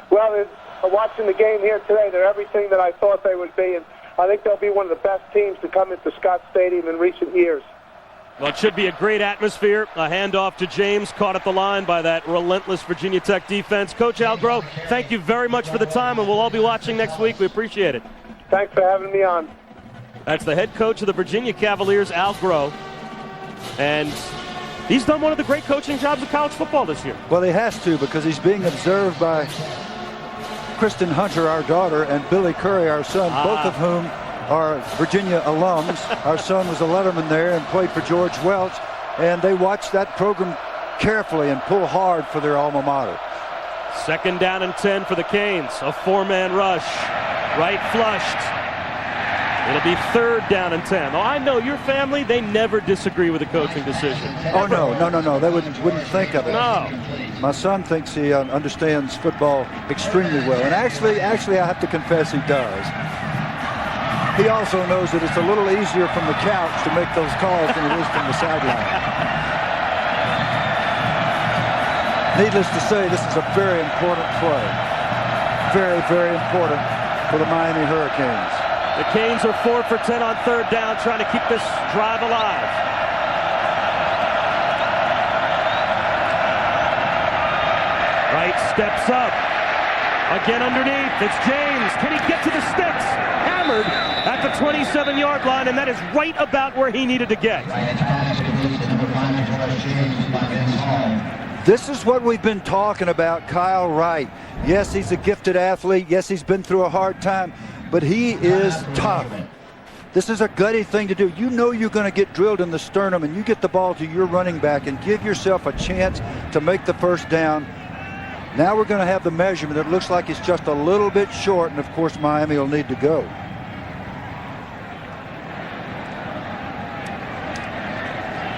Well, watching the game here today, they're everything that I thought they would be. And I think they'll be one of the best teams to come into Scott Stadium in recent years. Well, it should be a great atmosphere. A handoff to James, caught at the line by that relentless Virginia Tech defense. Coach Al Groh, thank you very much for the time, and we'll all be watching next week. We appreciate it. Thanks for having me on. That's the head coach of the Virginia Cavaliers, Al Groh. And he's done one of the great coaching jobs of college football this year. Well, he has to, because he's being observed by Kristen Hunter, our daughter, and Billy Curry, our son, both of whom are Virginia alums. Our son was a letterman there and played for George Welch, and they watched that program carefully and pull hard for their alma mater. 2nd down and 10 for the Canes. A 4-man rush. Right flushed. It'll be 3rd down and 10. Oh, I know your family, they never disagree with a coaching decision. Oh, no. They wouldn't think of it. No. My son thinks he understands football extremely well. And actually, I have to confess he does. He also knows that it's a little easier from the couch to make those calls than it is from the sideline. Needless to say, this is a very important play. Very, very important for the Miami Hurricanes. The Canes are 4 for 10 on 3rd down, trying to keep this drive alive. Wright steps up. Again underneath, it's James. Can he get to the sticks? Hammered at the 27-yard line, and that is right about where he needed to get. This is what we've been talking about, Kyle Wright. Yes, he's a gifted athlete. Yes, he's been through a hard time, but he is tough. This is a gutty thing to do. You know you're going to get drilled in the sternum, and you get the ball to your running back and give yourself a chance to make the first down. Now we're going to have the measurement. It looks like it's just a little bit short, and of course Miami will need to go.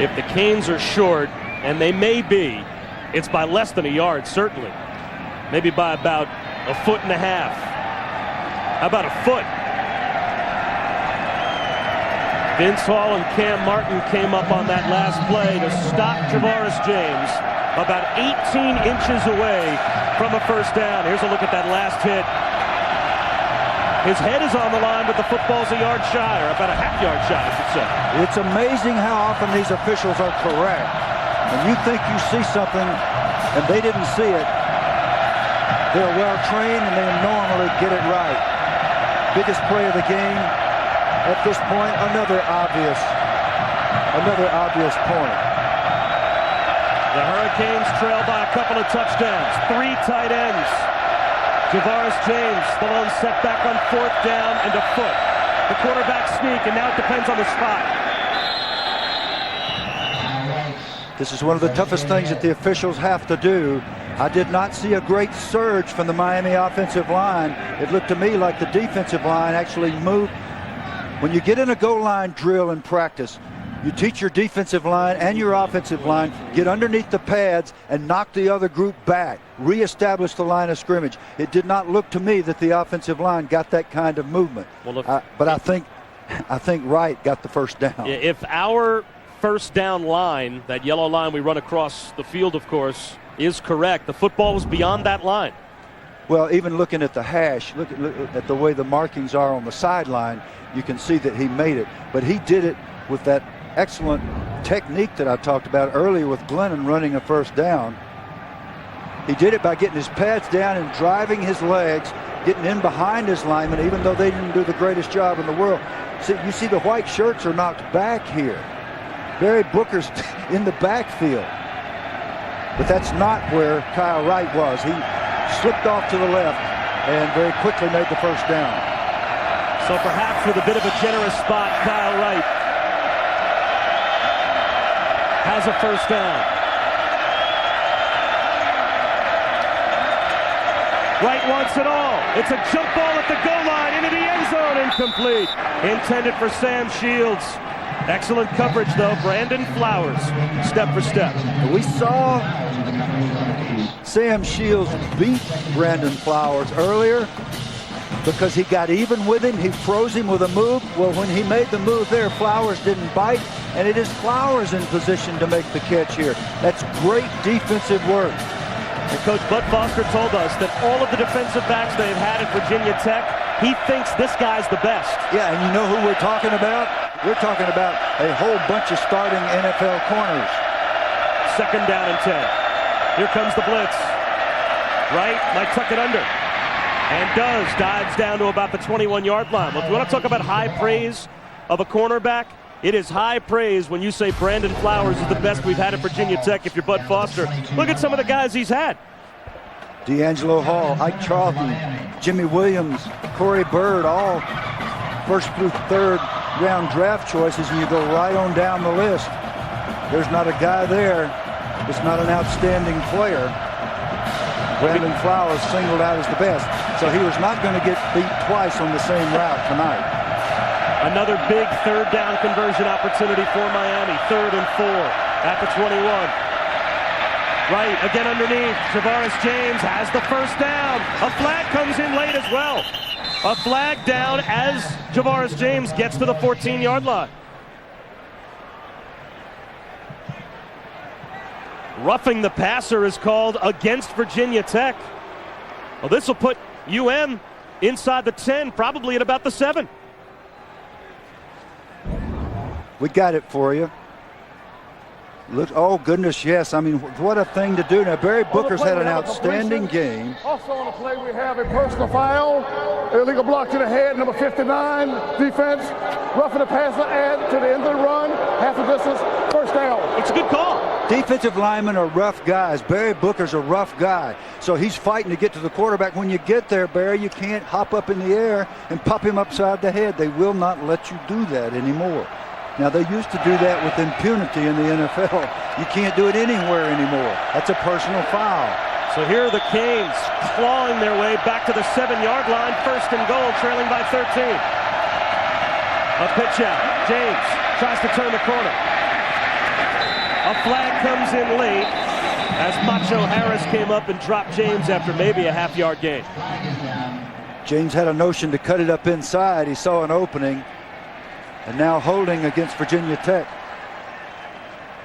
If the Canes are short, and they may be, it's by less than a yard, certainly. Maybe by about 1.5 feet. How about a foot? Vince Hall and Cam Martin came up on that last play to stop Javaris James about 18 inches away from a first down. Here's a look at that last hit. His head is on the line, but the football's a yard shy, or about a half yard shy, I should say. It's amazing how often these officials are correct. When you think you see something and they didn't see it, they're well trained and they normally get it right. Biggest play of the game. At this point, another obvious point. The Hurricanes trail by a couple of touchdowns. 3 tight ends. Javaris James, the lone setback on 4th down and a foot. The quarterback sneak, and now it depends on the spot. This is one of the toughest things that the officials have to do. I did not see a great surge from the Miami offensive line. It looked to me like the defensive line actually moved. When you get in a goal line drill in practice, you teach your defensive line and your offensive line, get underneath the pads and knock the other group back, reestablish the line of scrimmage. It did not look to me that the offensive line got that kind of movement. Well, but I think Wright got the first down. If our first down line, that yellow line we run across the field, of course, is correct, the football was beyond that line. Well, even looking at the hash, look at the way the markings are on the sideline, you can see that he made it. But he did it with that excellent technique that I talked about earlier with Glennon running a first down. He did it by getting his pads down and driving his legs, getting in behind his linemen, even though they didn't do the greatest job in the world. See, you see the white shirts are knocked back here. Barry Booker's in the backfield. But that's not where Kyle Wright was. He slipped off to the left and very quickly made the first down. So perhaps with a bit of a generous spot, Kyle Wright has a first down. Wright wants it all. It's a jump ball at the goal line into the end zone, incomplete. Intended for Sam Shields. Excellent coverage, though. Brandon Flowers, step for step. We saw Sam Shields beat Brandon Flowers earlier because he got even with him. He froze him with a move. Well, when he made the move there, Flowers didn't bite, and it is Flowers in position to make the catch here. That's great defensive work. And Coach Bud Foster told us that all of the defensive backs they've had at Virginia Tech, he thinks this guy's the best. Yeah, and you know who we're talking about? We're talking about a whole bunch of starting NFL corners. 2nd down and 10. Here comes the blitz. Wright might tuck it under. And does. Dives down to about the 21-yard line. Well, if you want to talk about high praise of a cornerback, it is high praise when you say Brandon Flowers is the best we've had at Virginia Tech if you're Bud Foster. Look at some of the guys he's had. D'Angelo Hall, Ike Charlton, Jimmy Williams, Corey Bird, all 1st through 3rd round draft choices, and you go right on down the list. There's not a guy there that's not an outstanding player. Brandon Flowers singled out as the best, so he was not going to get beat twice on the same route tonight. Another big 3rd down conversion opportunity for Miami. 3rd and 4 at the 21. Right, again underneath. Javaris James has the first down. A flag comes in late as well. A flag down as Javaris James gets to the 14-yard line. Roughing the passer is called against Virginia Tech. Well, this will put UM inside the 10, probably at about the 7. We got it for you. Oh, goodness, yes. I mean, what a thing to do. Now, Barry Booker's had an outstanding game. Also on the play, we have a personal foul, illegal block to the head, number 59, defense, roughing the passer, add to the end of the run, half the distance, first down. It's a good call. Defensive linemen are rough guys. Barry Booker's a rough guy, so he's fighting to get to the quarterback. When you get there, Barry, you can't hop up in the air and pop him upside the head. They will not let you do that anymore. Now, they used to do that with impunity in the NFL. You can't do it anywhere anymore. That's a personal foul. So here are the Canes clawing their way back to the 7-yard line. First and goal, trailing by 13. A pitch out. James tries to turn the corner. A flag comes in late as Macho Harris came up and dropped James after maybe a half-yard gain. James had a notion to cut it up inside. He saw an opening. And now holding against Virginia Tech.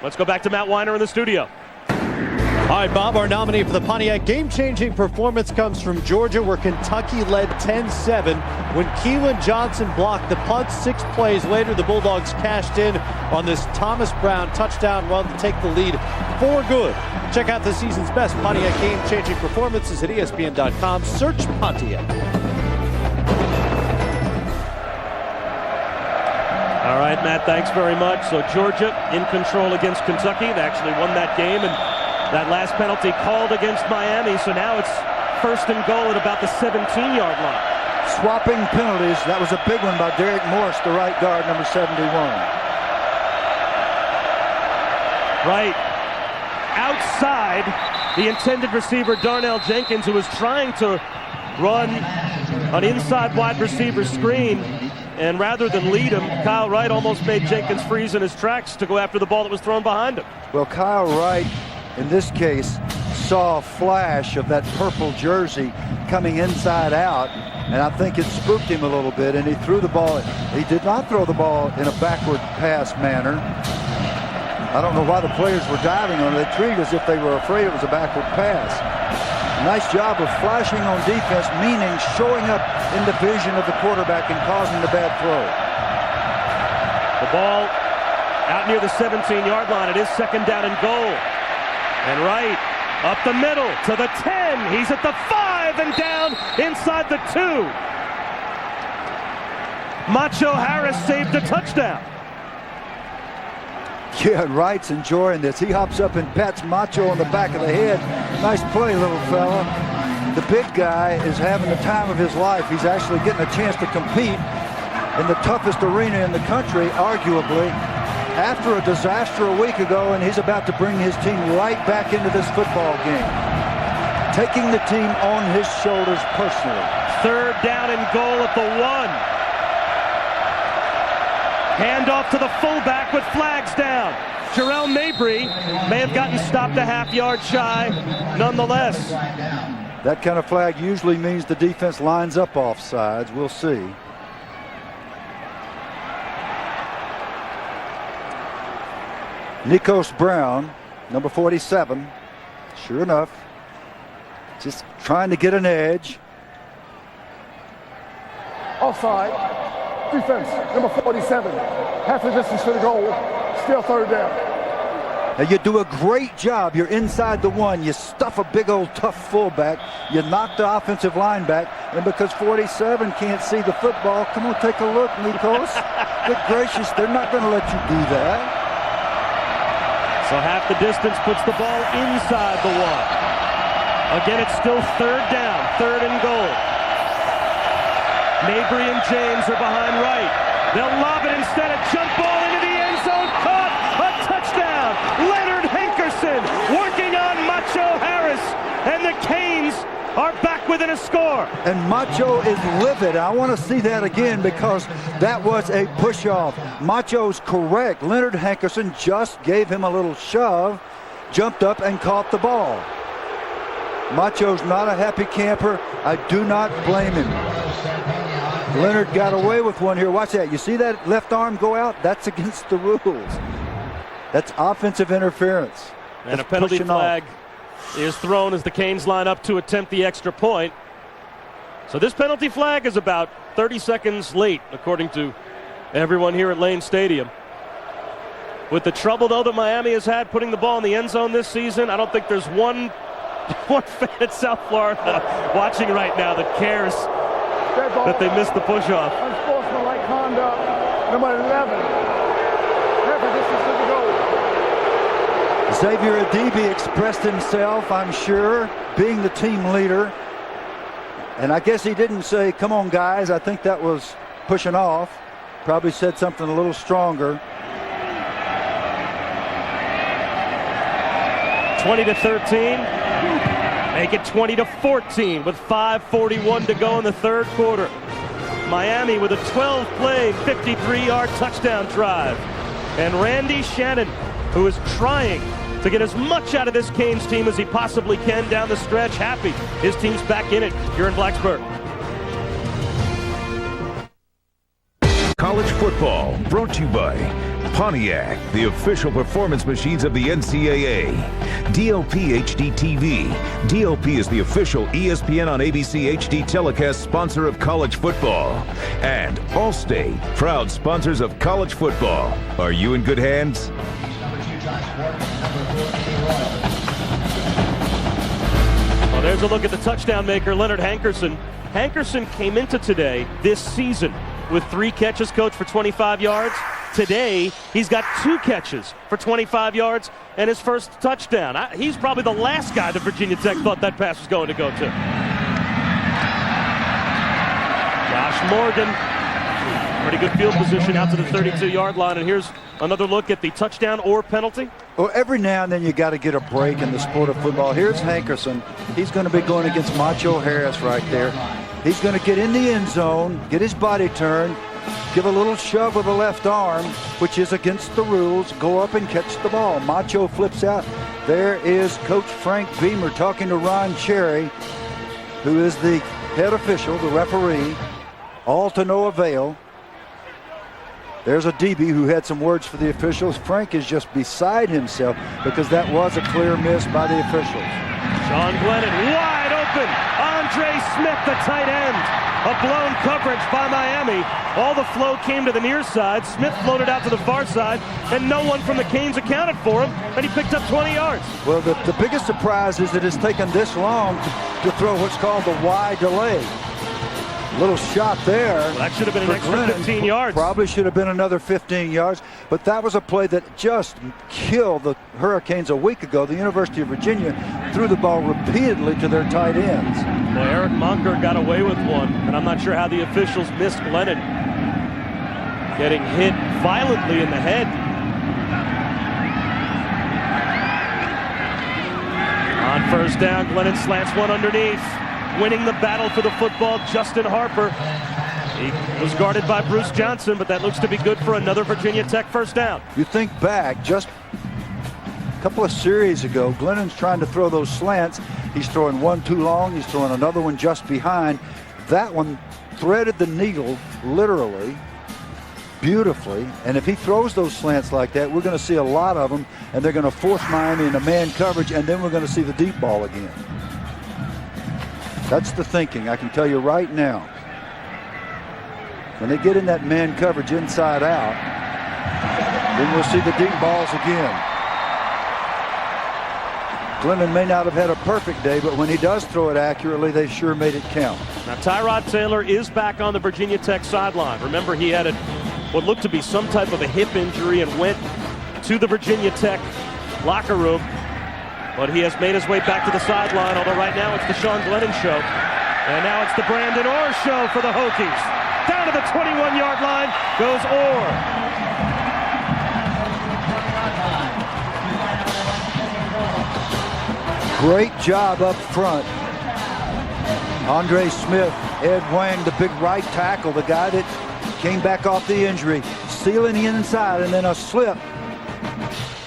Let's go back to Matt Weiner in the studio. All right, Bob, our nominee for the Pontiac game-changing performance comes from Georgia, where Kentucky led 10-7 when Keelan Johnson blocked the punt. 6 plays later, the Bulldogs cashed in on this Thomas Brown touchdown run to take the lead for good. Check out the season's best Pontiac game-changing performances at ESPN.com. Search Pontiac. All right, Matt, thanks very much. So Georgia in control against Kentucky. They actually won that game, and that last penalty called against Miami. So now it's first and goal at about the 17-yard line. Swapping penalties. That was a big one by Derek Morris, the right guard, number 71. Right. Outside, the intended receiver, Darnell Jenkins, who was trying to run an inside wide receiver screen. And rather than lead him, Kyle Wright almost made Jenkins freeze in his tracks to go after the ball that was thrown behind him. Well, Kyle Wright, in this case, saw a flash of that purple jersey coming inside out, and I think it spooked him a little bit, and he threw the ball. He did not throw the ball in a backward pass manner. I don't know why the players were diving on it. They treated it as if they were afraid it was a backward pass. Nice job of flashing on defense, meaning showing up in the vision of the quarterback and causing the bad throw. The ball out near the 17-yard line. It is second down and goal. And Wright up the middle to the 10. He's at the 5 and down inside the 2. Macho Harris saved a touchdown. Yeah, Wright's enjoying this. He hops up and pats Macho on the back of the head. Nice play, little fella. The big guy is having the time of his life. He's actually getting a chance to compete in the toughest arena in the country, arguably, after a disaster a week ago, and he's about to bring his team right back into this football game, taking the team on his shoulders personally. Third down and goal at the 1. Handoff to the fullback with flags down. Jarrell Mabry may have gotten stopped a half-yard shy nonetheless. That kind of flag usually means the defense lines up off sides. We'll see. Nikos Brown, number 47. Sure enough, just trying to get an edge. Offside. Defense, number 47. Half the distance to the goal. Still third down. Now you do a great job. You're inside the 1. You stuff a big old tough fullback. You knock the offensive line back. And because 47 can't see the football, come on, take a look, Nikos. Good gracious, they're not going to let you do that. So half the distance puts the ball inside the 1. Again, it's still third down, third and goal. Mabry and James are behind Wright. They'll lob it instead. A jump ball into the end zone. Caught. A touchdown. Leonard Hankerson working on Macho Harris. And the Canes are back within a score. And Macho is livid. I want to see that again because that was a push-off. Macho's correct. Leonard Hankerson just gave him a little shove, jumped up and caught the ball. Macho's not a happy camper. I do not blame him. Leonard got away with one here. Watch that. You see that left arm go out? That's against the rules. That's offensive interference. And That's a penalty flag off. is thrown as the Canes line up to attempt the extra point. So this penalty flag is about 30 seconds late, according to everyone here at Lane Stadium. With the trouble, though, that Miami has had putting the ball in the end zone this season, I don't think there's one fan at South Florida watching right now that cares that they missed the push-off. Unsportsmanlike conduct, number 11. Xavier Adibi expressed himself, I'm sure, being the team leader. And I guess he didn't say, come on, guys. I think that was pushing off. Probably said something a little stronger. 20-13. Make it 20-14 with 5:41 to go in the third quarter. Miami with a 12-play, 53-yard touchdown drive. And Randy Shannon, who is trying to get as much out of this Canes team as he possibly can down the stretch, happy his team's back in it here in Blacksburg. College football brought to you by Pontiac, the official performance machines of the NCAA. DLP HD TV. DLP is the official ESPN on ABC HD telecast sponsor of college football. And Allstate, proud sponsors of college football. Are you in good hands? Well, there's a look at the touchdown maker, Leonard Hankerson. Hankerson came into today, this season, with 3 catches, coach, for 25 yards. Today, he's got 2 catches for 25 yards and his first touchdown. He's probably the last guy that Virginia Tech thought that pass was going to go to. Josh Morgan, pretty good field position out to the 32-yard line. And here's another look at the touchdown or penalty. Well, every now and then you got to get a break in the sport of football. Here's Hankerson. He's going to be going against Macho Harris right there. He's going to get in the end zone, get his body turned, give a little shove with the left arm, which is against the rules, go up and catch the ball. Macho flips out. There is Coach Frank Beamer talking to Ron Cherry, who is the head official, the referee, all to no avail. There's a DB who had some words for the officials. Frank is just beside himself because that was a clear miss by the officials. Sean Glennon wide open. Andre Smith, the tight end. A blown coverage by Miami. All the flow came to the near side. Smith floated out to the far side, and no one from the Canes accounted for him, and he picked up 20 yards. Well, the biggest surprise is that it's taken this long to throw what's called the Y delay. Little shot there. Well, that should have been an extra Glennon. 15 yards. Probably should have been another 15 yards, but that was a play that just killed the Hurricanes a week ago. The University of Virginia threw the ball repeatedly to their tight ends. Well, Eric Monker got away with one, and I'm not sure how the officials missed Glennon getting hit violently in the head. On first down, Glennon slants one underneath. Winning the battle for the football, Justin Harper. He was guarded by Bruce Johnson, but that looks to be good for another Virginia Tech first down. You think back just a couple of series ago, Glennon's trying to throw those slants. He's throwing one too long. He's throwing another one just behind. That one threaded the needle, literally, beautifully. And if he throws those slants like that, we're going to see a lot of them, and they're going to force Miami into man coverage, and then we're going to see the deep ball again. That's the thinking, I can tell you right now. When they get in that man coverage inside out, then we'll see the deep balls again. Glennon may not have had a perfect day, but when he does throw it accurately, they sure made it count. Now, Tyrod Taylor is back on the Virginia Tech sideline. Remember, he had what looked to be some type of a hip injury and went to the Virginia Tech locker room. But he has made his way back to the sideline, although right now it's the Sean Glennon show. And now it's the Brandon Orr show for the Hokies. Down to the 21-yard line goes Orr. Great job up front. Andre Smith, Ed Wang, the big right tackle, the guy that came back off the injury, sealing the inside, and then a slip.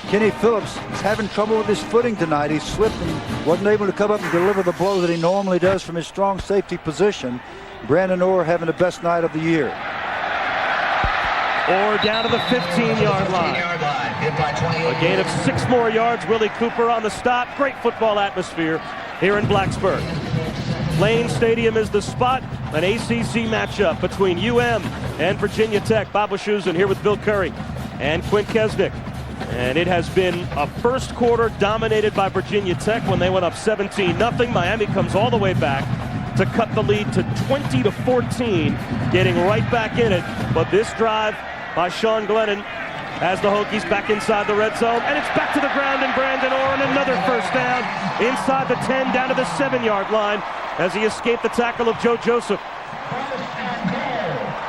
Kenny Phillips is having trouble with his footing tonight. He slipped and wasn't able to come up and deliver the blow that he normally does from his strong safety position. Brandon Orr having the best night of the year. Orr down to the 15-yard line. A gain of 6 more yards. Willie Cooper on the stop. Great football atmosphere here in Blacksburg. Lane Stadium is the spot. An ACC matchup between UM and Virginia Tech. Bob Wischusen here with Bill Curry and Quint Kesnick. And it has been a first quarter dominated by Virginia Tech when they went up 17-0. Miami comes all the way back to cut the lead to 20-14, getting right back in it. But this drive by Sean Glennon has the Hokies back inside the red zone, and it's back to the ground, and Brandon Orr and another first down inside the 10 down to the 7-yard line as he escaped the tackle of Joe Joseph.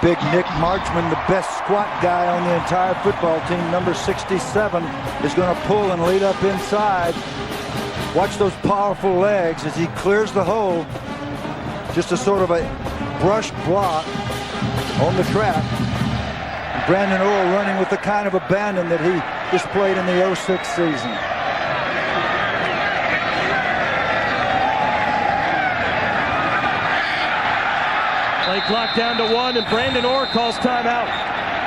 Big Nick Marchman, the best squat guy on the entire football team, number 67, is going to pull and lead up inside. Watch those powerful legs as he clears the hole. Just a sort of a brush block on the trap. Brandon Orr running with the kind of abandon that he displayed in the 06 season. Play clock down to 1, and Brandon Orr calls timeout.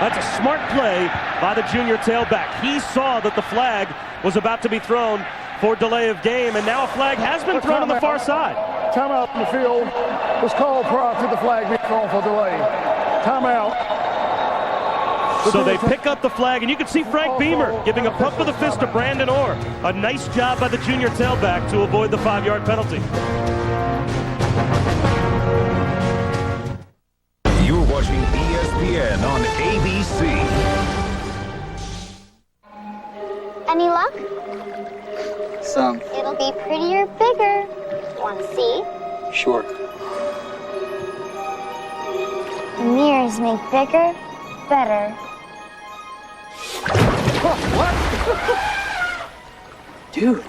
That's a smart play by the junior tailback. He saw that the flag was about to be thrown for delay of game, and now a flag has been thrown on the far side. Timeout in the field was called prior to the flag being thrown for delay. Timeout. So they pick up the flag, and you can see Frank Beamer giving a pump of the fist to Brandon Orr. A nice job by the junior tailback to avoid the 5-yard penalty. You're watching ESPN on ABC. Any luck? Some. It'll be prettier, bigger. Want to see? Sure. The mirrors make bigger, better. Dude,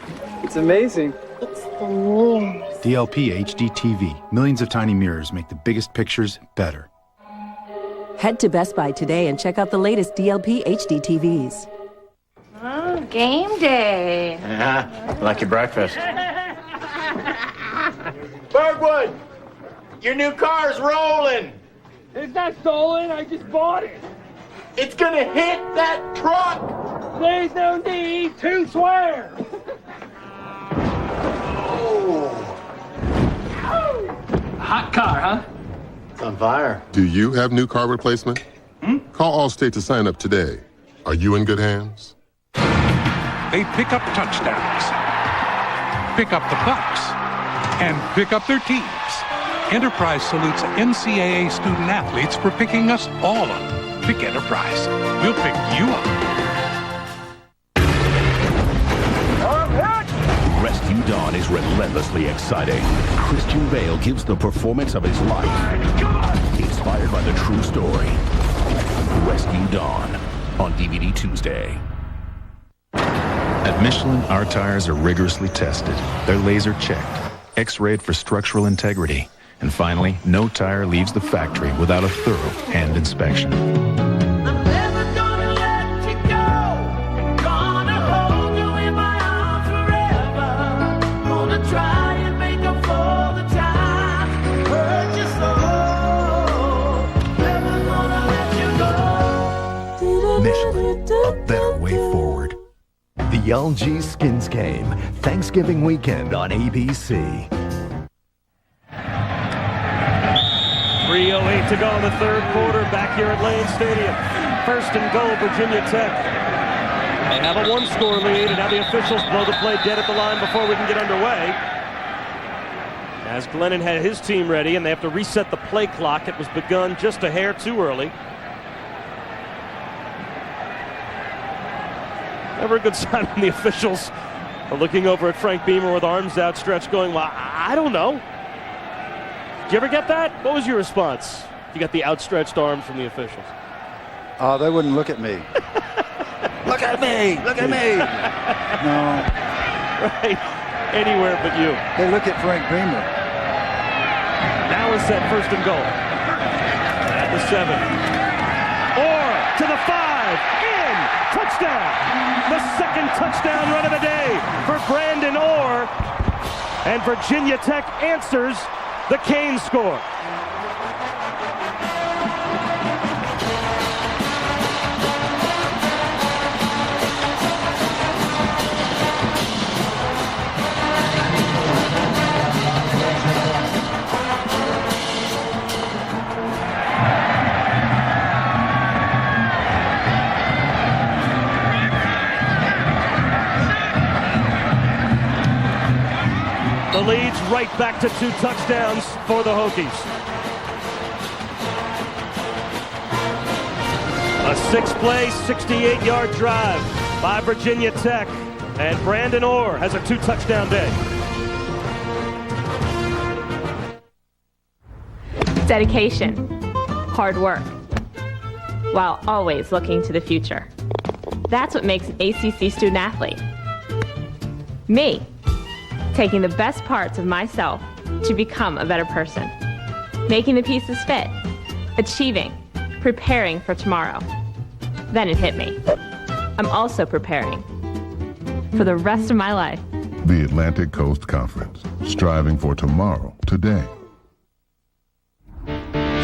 it's amazing. It's the mirrors. DLP HD TV. Millions of tiny mirrors make the biggest pictures better. Head to Best Buy today and check out the latest DLP HD TVs. Oh, game day. Like your breakfast. Birdwood, your new car's rolling. It's not stolen. I just bought it. It's gonna hit that truck. There's no need to swear. Hot car, huh? It's on fire. Do you have new car replacement? Call Allstate to sign up today. Are you in good hands? They pick up touchdowns, pick up the bucks, and pick up their teams. Enterprise salutes NCAA student athletes for picking us all up. Pick Enterprise. We'll pick you up. Rescue Dawn is relentlessly exciting. Christian Bale gives the performance of his life. Inspired by the true story. Rescue Dawn on DVD Tuesday. At Michelin, our tires are rigorously tested. They're laser checked, X-rayed for structural integrity. And finally, no tire leaves the factory without a thorough hand inspection. Michelin, a better way forward. The LG Skins Game, Thanksgiving weekend on ABC. 3:08 to go in the third quarter back here at Lane Stadium. First and goal, Virginia Tech. They have a one-score lead, and now the officials blow the play dead at the line before we can get underway. As Glennon had his team ready, and they have to reset the play clock. It was begun just a hair too early. Never a good sign when the officials are looking over at Frank Beamer with arms outstretched going, well, I don't know. Did you ever get that? What was your response? You got the outstretched arms from the officials. They wouldn't look at me. Look at me! Look at me! No. Right. Anywhere but you. They look at Frank Beamer. Now is set first and goal. At the 7. Orr to the 5. In! Touchdown! The second touchdown run of the day for Brandon Orr. And Virginia Tech answers the Kane score. right back to 2 touchdowns for the Hokies. A 6-play, 68-yard drive by Virginia Tech. And Brandon Orr has a 2-touchdown day. Dedication, hard work, while always looking to the future. That's what makes an ACC student athlete. Me, taking the best parts of myself to become a better person. Making the pieces fit, achieving, preparing for tomorrow. Then it hit me. I'm also preparing for the rest of my life. The Atlantic Coast Conference, striving for tomorrow, today.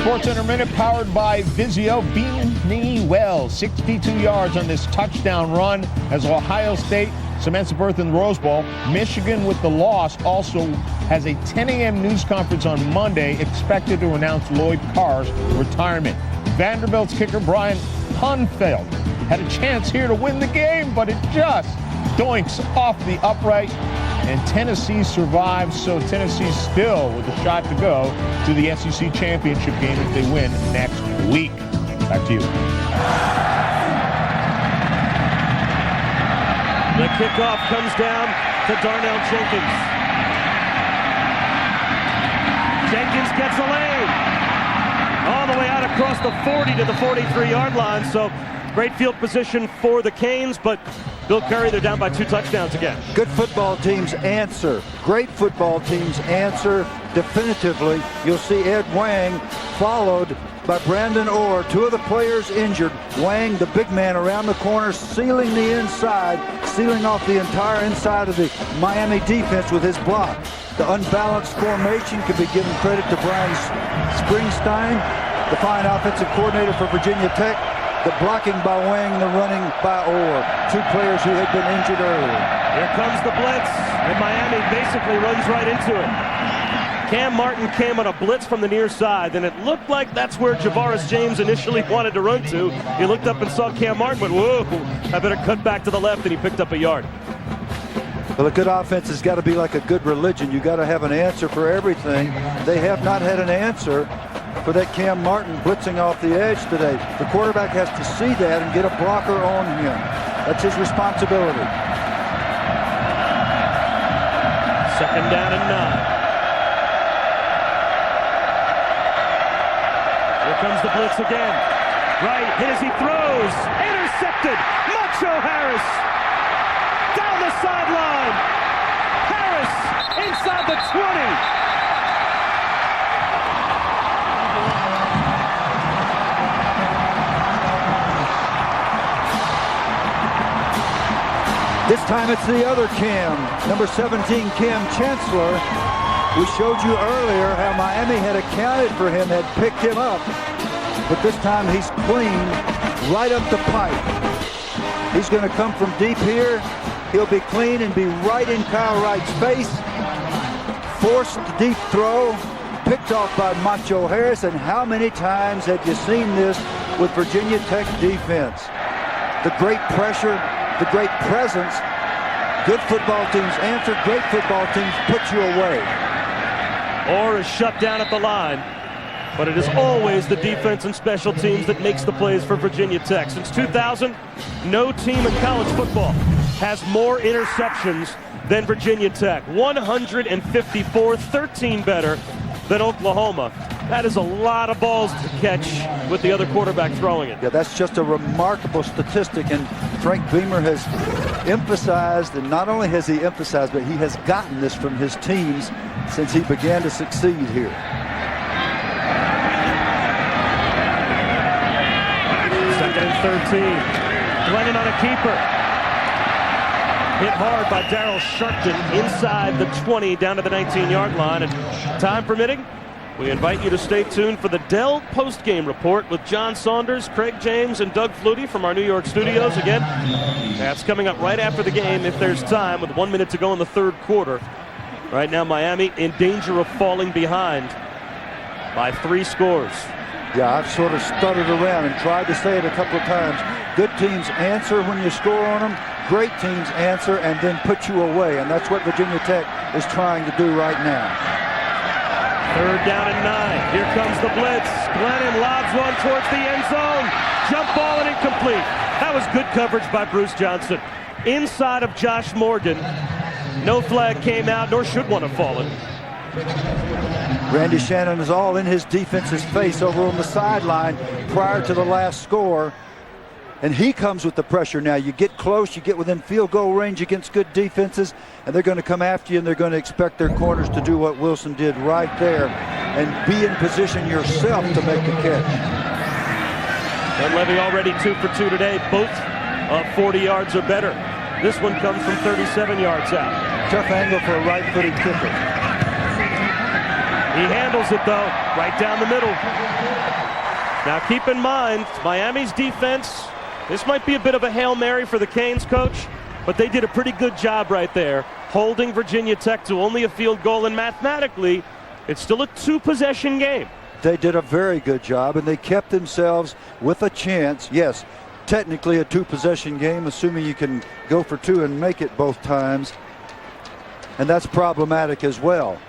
Sports Center Minute powered by Vizio. Beanie Wells, 62 yards on this touchdown run as Ohio State cements a berth in the Rose Bowl. Michigan, with the loss, also has a 10 a.m. news conference on Monday, expected to announce Lloyd Carr's retirement. Vanderbilt's kicker Brian Hunfeld had a chance here to win the game, but it just doinks off the upright, and Tennessee survives, so Tennessee still with a shot to go to the SEC championship game if they win next week. Back to you. The kickoff comes down to Darnell Jenkins. Jenkins gets a lane all the way out across the 40 to the 43-yard line, so great field position for the Canes, but Bill Curry, they're down by 2 touchdowns again. Good football teams answer. Great football teams answer definitively. You'll see Ed Wang followed by Brandon Orr. 2 of the players injured. Wang, the big man around the corner, sealing the inside, sealing off the entire inside of the Miami defense with his block. The unbalanced formation could be given credit to Brian Springsteen, the fine offensive coordinator for Virginia Tech. The blocking by Wang, the running by Orr. 2 players who had been injured earlier. Here comes the blitz, and Miami basically runs right into it. Cam Martin came on a blitz from the near side, and it looked like that's where Javaris James initially wanted to run to. He looked up and saw Cam Martin, but whoa, I better cut back to the left, and he picked up a yard. Well, a good offense has got to be like a good religion. You got to have an answer for everything. They have not had an answer for that Cam Martin blitzing off the edge today. The quarterback has to see that and get a blocker on him. That's his responsibility. 2nd down and 9. Here comes the blitz again. Right, hit as he throws. Intercepted. Macho Harris. Down the sideline. Harris inside the 20. This time it's the other Cam, number 17, Cam Chancellor. We showed you earlier how Miami had accounted for him, had picked him up. But this time he's clean, right up the pipe. He's going to come from deep here. He'll be clean and be right in Kyle Wright's face. Forced the deep throw, picked off by Macho Harris. And how many times have you seen this with Virginia Tech defense? The great pressure, the great presence. Good football teams answer, great football teams put you away. Orr is shut down at the line, but it is always the defense and special teams that makes the plays for Virginia Tech. Since 2000, no team in college football has more interceptions than Virginia Tech. 154, 13 better than Oklahoma. That is a lot of balls to catch with the other quarterback throwing it. Yeah, that's just a remarkable statistic, and Frank Beamer has emphasized, and not only has he emphasized, but he has gotten this from his teams since he began to succeed here. Second and 13. Glennon on a keeper. Hit hard by Darryl Sharpton inside the 20 down to the 19-yard line. And time permitting, we invite you to stay tuned for the Dell post-game report with John Saunders, Craig James, and Doug Flutie from our New York studios. Again, that's coming up right after the game if there's time, with 1 minute to go in the 3rd quarter. Right now, Miami in danger of falling behind by 3 scores. Yeah, I've sort of stuttered around and tried to say it a couple of times. Good teams answer when you score on them. great teams answer and then put you away, and that's what Virginia Tech is trying to do right now. 3rd down and 9. Here comes the blitz. Glennon lobs one towards the end zone. Jump ball and incomplete. That was good coverage by Bruce Johnson. Inside of Josh Morgan. No flag came out, nor should one have fallen. Randy Shannon is all in his defense's face over on the sideline prior to the last score. And he comes with the pressure now. You get close, you get within field goal range against good defenses, and they're going to come after you, and they're going to expect their corners to do what Wilson did right there and be in position yourself to make the catch. Dunleavy already 2 for 2 today. Both 40 yards or better. This one comes from 37 yards out. Tough angle for a right-footed kicker. He handles it, though, right down the middle. Now, keep in mind, Miami's defense, this might be a bit of a Hail Mary for the Canes coach, but they did a pretty good job right there, holding Virginia Tech to only a field goal, and mathematically, it's still a 2-possession game. They did a very good job, and they kept themselves with a chance. Yes, technically a 2-possession game, assuming you can go for 2 and make it both times, and that's problematic as well.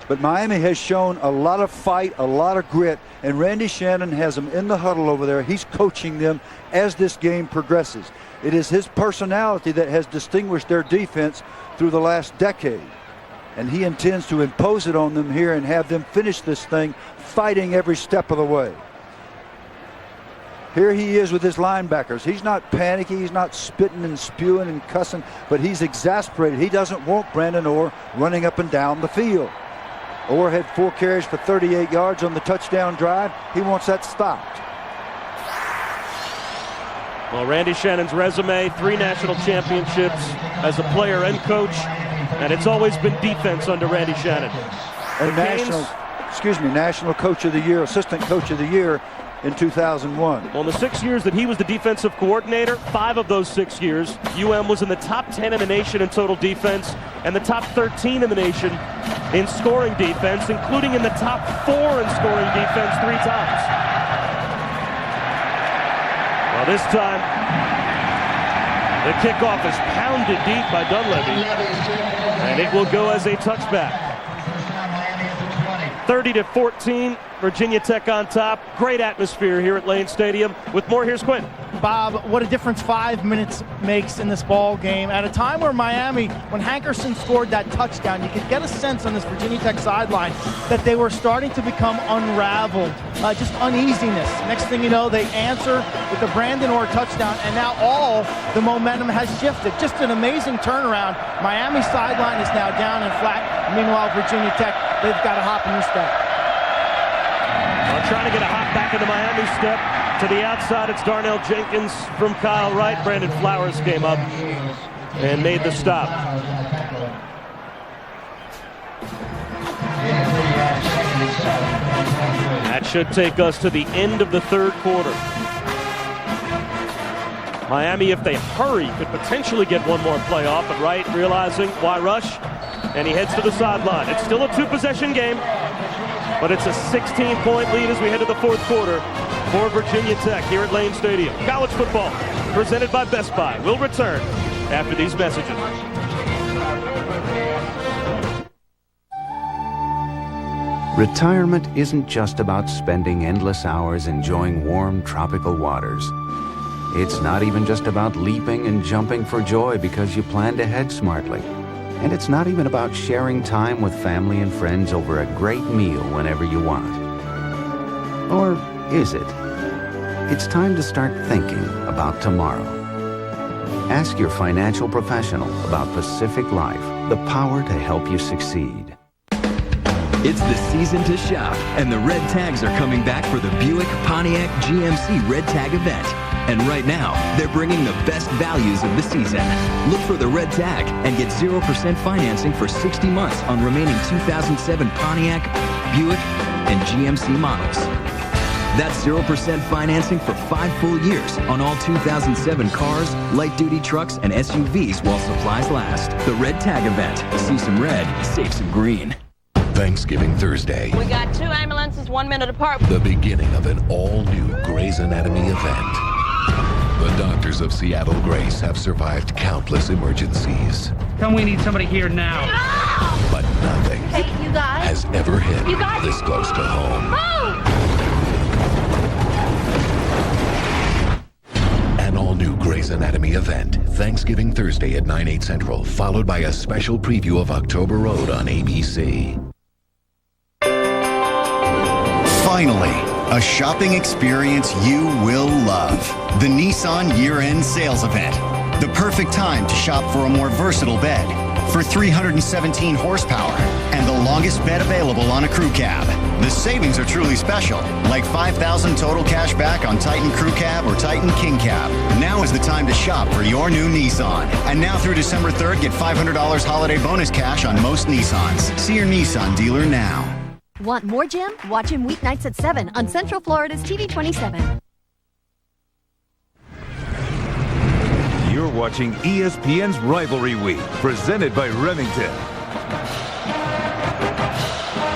But Miami has shown a lot of fight, a lot of grit, and Randy Shannon has them in the huddle over there. He's coaching them as this game progresses. It is his personality that has distinguished their defense through the last decade. And he intends to impose it on them here and have them finish this thing fighting every step of the way. Here he is with his linebackers. He's not panicky. He's not spitting and spewing and cussing, but he's exasperated. He doesn't want Brandon Orr running up and down the field. Orr had 4 carries for 38 yards on the touchdown drive. He wants that stopped. Well, Randy Shannon's resume, 3 national championships as a player and coach, and it's always been defense under Randy Shannon. And National Coach of the Year, Assistant Coach of the Year in 2001. Well, in the 6 years that he was the defensive coordinator, 5 of those 6 years, UM was in the top 10 in the nation in total defense and the top 13 in the nation in scoring defense, including in the top 4 in scoring defense 3 times. Well, this time, the kickoff is pounded deep by Dunleavy, and it will go as a touchback. 30-14, Virginia Tech on top. Great atmosphere here at Lane Stadium. With more, here's Quinn. Bob, what a difference 5 minutes makes in this ball game. At a time where Miami, when Hankerson scored that touchdown, you could get a sense on this Virginia Tech sideline that they were starting to become unraveled, just uneasiness. Next thing you know, they answer with the Brandon Orr touchdown, and now all the momentum has shifted. Just an amazing turnaround. Miami's sideline is now down and flat. Meanwhile, Virginia Tech, they've got to hop a new step. Well, trying to get a hop back into Miami step. To the outside, it's Darnell Jenkins from Kyle Wright. Brandon Flowers came up and made the stop. That should take us to the end of the 3rd quarter. Miami, if they hurry, could potentially get one more play off, but Wright realizing why rush, and he heads to the sideline. It's still a 2-possession game, but it's a 16-point lead as we head to the 4th quarter for Virginia Tech here at Lane Stadium. College football presented by Best Buy will return after these messages. Retirement isn't just about spending endless hours enjoying warm tropical waters. It's not even just about leaping and jumping for joy because you planned ahead smartly. And it's not even about sharing time with family and friends over a great meal whenever you want. Or is it? It's time to start thinking about tomorrow. Ask your financial professional about Pacific Life, the power to help you succeed. It's the season to shop, and the Red Tags are coming back for the Buick Pontiac GMC Red Tag event. And right now, they're bringing the best values of the season. Look for the Red Tag and get 0% financing for 60 months on remaining 2007 Pontiac, Buick, and GMC models. That's 0% financing for 5 full years on all 2007 cars, light-duty trucks, and SUVs while supplies last. The Red Tag event. See some red, save some green. Thanksgiving Thursday. We got 2 ambulances 1 minute apart. The beginning of an all-new Grey's Anatomy event. The doctors of Seattle Grace have survived countless emergencies. Come, we need somebody here now. But nothing You guys. has ever hit You guys. this close to home. An all-new Grey's Anatomy event, Thanksgiving Thursday at 9/8 Central, followed by a special preview of October Road on ABC. Finally, a shopping experience you will love. The Nissan Year-End Sales Event. The perfect time to shop for a more versatile bed, for 317 horsepower, and the longest bed available on a crew cab. The savings are truly special, like $5,000 total cash back on Titan Crew Cab or Titan King Cab. Now is the time to shop for your new Nissan. And now through December 3rd, get $500 holiday bonus cash on most Nissans. See your Nissan dealer now. Want more Jim? Watch him weeknights at 7 on Central Florida's TV 27. You're watching ESPN's Rivalry Week, presented by Remington.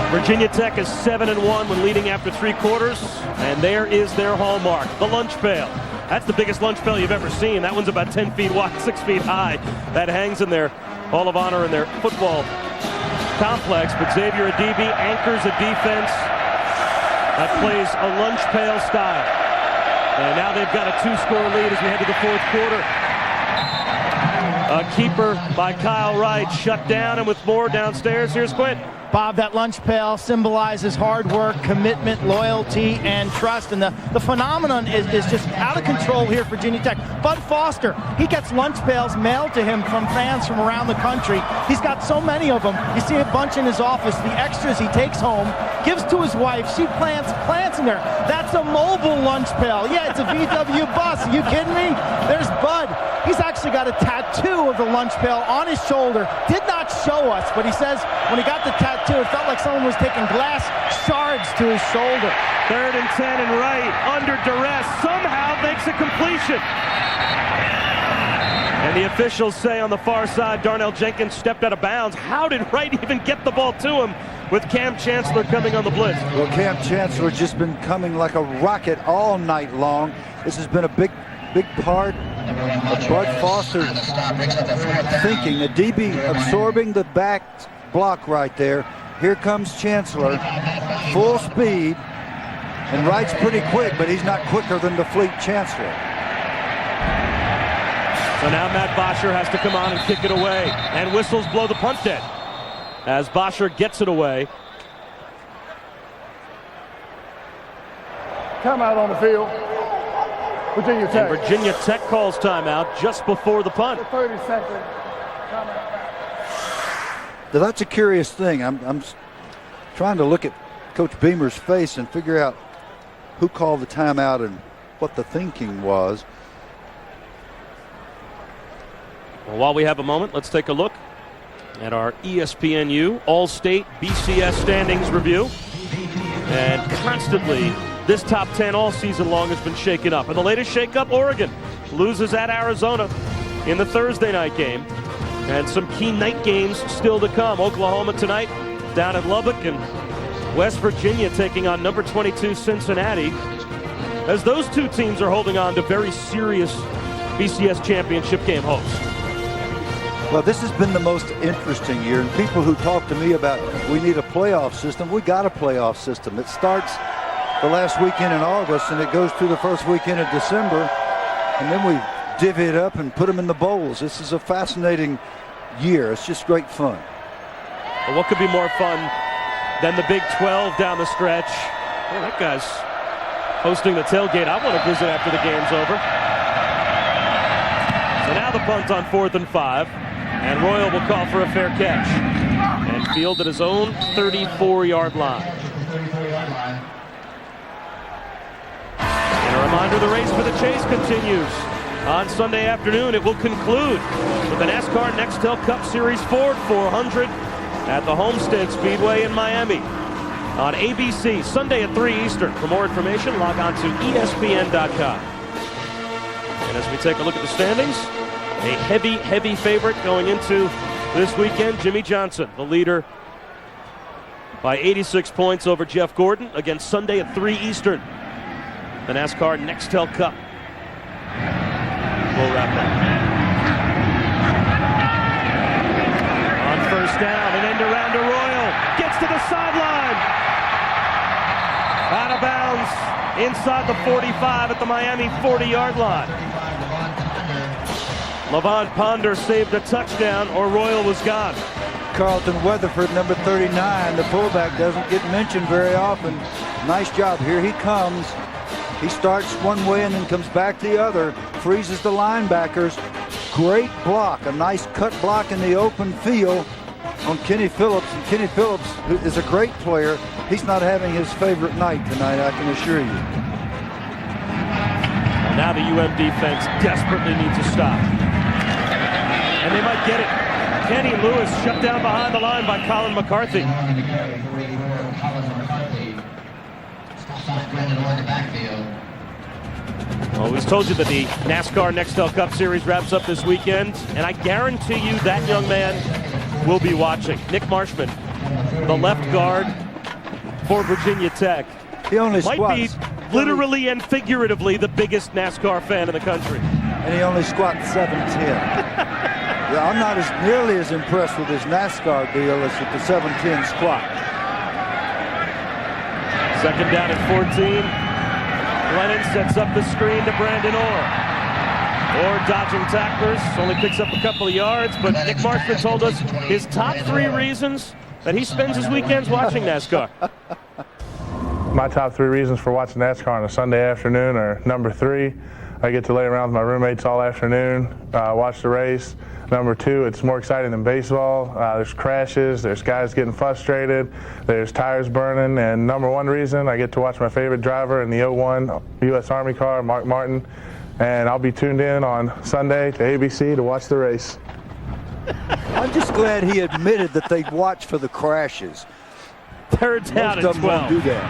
Virginia Tech is 7-1 when leading after 3 quarters, and there is their hallmark, the lunch pail. That's the biggest lunch pail you've ever seen. That one's about 10 feet wide, 6 feet high. That hangs in their Hall of Honor in their football complex, but Xavier Adibi anchors a defense that plays a lunch pail style. And now they've got a 2-score lead as we head to the 4th quarter. A keeper by Kyle Wright shut down, and with more downstairs, here's Quint. Bob, that lunch pail symbolizes hard work, commitment, loyalty, and trust. And the phenomenon is just out of control here for Virginia Tech. Bud Foster, he gets lunch pails mailed to him from fans from around the country. He's got so many of them. You see a bunch in his office. The extras he takes home, gives to his wife. She plants in there. That's a mobile lunch pail. Yeah, it's a VW bus. Are you kidding me? There's Bud. He's actually got a tattoo of the lunch pail on his shoulder. Did not show us, but he says when he got the tattoo, it felt like someone was taking glass shards to his shoulder. 3rd and 10, and Wright, under duress, somehow makes a completion. And the officials say on the far side, Darnell Jenkins stepped out of bounds. How did Wright even get the ball to him with Cam Chancellor coming on the blitz? Well, Cam Chancellor has just been coming like a rocket all night long. This has been a big part of Bud Foster thinking. The DB absorbing the back block right there. Here comes Chancellor, full speed, and Wright's pretty quick, but he's not quicker than the fleet Chancellor. So now Matt Bosher has to come on and kick it away, and whistles blow the punt dead as Bosher gets it away. Timeout on the field. Virginia Tech. And Virginia Tech calls timeout just before the punt. 30 seconds. Now, that's a curious thing. I'm trying to look at Coach Beamer's face and figure out who called the timeout and what the thinking was. Well, while we have a moment, let's take a look at our ESPNU All-State BCS standings review. And constantly, this top 10 all season long has been shaken up. And the latest shakeup, Oregon loses at Arizona in the Thursday night game. And some key night games still to come. Oklahoma tonight down in Lubbock, and West Virginia taking on number 22 Cincinnati, as those two teams are holding on to very serious BCS championship game hopes. Well, this has been the most interesting year, and people who talk to me about we need a playoff system, we got a playoff system. It starts the last weekend in August, and it goes through the first weekend of December, and then we divvy it up and put them in the bowls. This is a fascinating year. It's just great fun. Well, what could be more fun than the Big 12 down the stretch? Well, that guy's hosting the tailgate. I want to visit after the game's over. So now the punt on 4th and 5. And Royal will call for a fair catch. And field at his own 34-yard line. And a reminder, the race for the chase continues. On Sunday afternoon, it will conclude with the NASCAR Nextel Cup Series Ford 400 at the Homestead Speedway in Miami. On ABC, Sunday at 3 Eastern. For more information, log on to ESPN.com. And as we take a look at the standings, a heavy favorite going into this weekend, Jimmy Johnson, the leader by 86 points over Jeff Gordon, against Sunday at 3 Eastern. The NASCAR Nextel Cup. we'll wrap up. On first down, an end around Arroyo. Gets to the sideline. Out of bounds inside the 45 at the Miami 40-yard line. Levon Ponder saved a touchdown, or Royal was gone. Carlton Weatherford, number 39, the fullback, doesn't get mentioned very often. Nice job. Here he comes. He starts one way and then comes back the other. Freezes the linebackers. Great block. A nice cut block in the open field on Kenny Phillips. And Kenny Phillips is a great player. He's not having his favorite night tonight, I can assure you. Now the UM defense desperately needs a stop. And they might get it. Kenny Lewis shut down behind the line by Colin McCarthy. Always told you that the NASCAR Nextel Cup Series wraps up this weekend, and I guarantee you that young man will be watching. Nick Marshman, the left guard for Virginia Tech. He only might squats. be literally and figuratively the biggest NASCAR fan in the country. And he only squats 7'10". Yeah, I'm not nearly as impressed with his NASCAR deal as with the 7'10" squat. Second down at 14. Glennon sets up the screen to Brandon Orr. Orr dodging tacklers, only picks up a couple of yards, but Nick Marshman told us his top 3 reasons that he spends his weekends watching NASCAR. My top 3 reasons for watching NASCAR on a Sunday afternoon are: number 3, I get to lay around with my roommates all afternoon, watch the race. Number 2, it's more exciting than baseball. There's crashes, there's guys getting frustrated, there's tires burning, and number 1 reason, I get to watch my favorite driver in the 01 U.S. Army car, Mark Martin, and I'll be tuned in on Sunday to ABC to watch the race. I'm just glad he admitted that they watch for the crashes. Third down Most and of them 12. won't do that.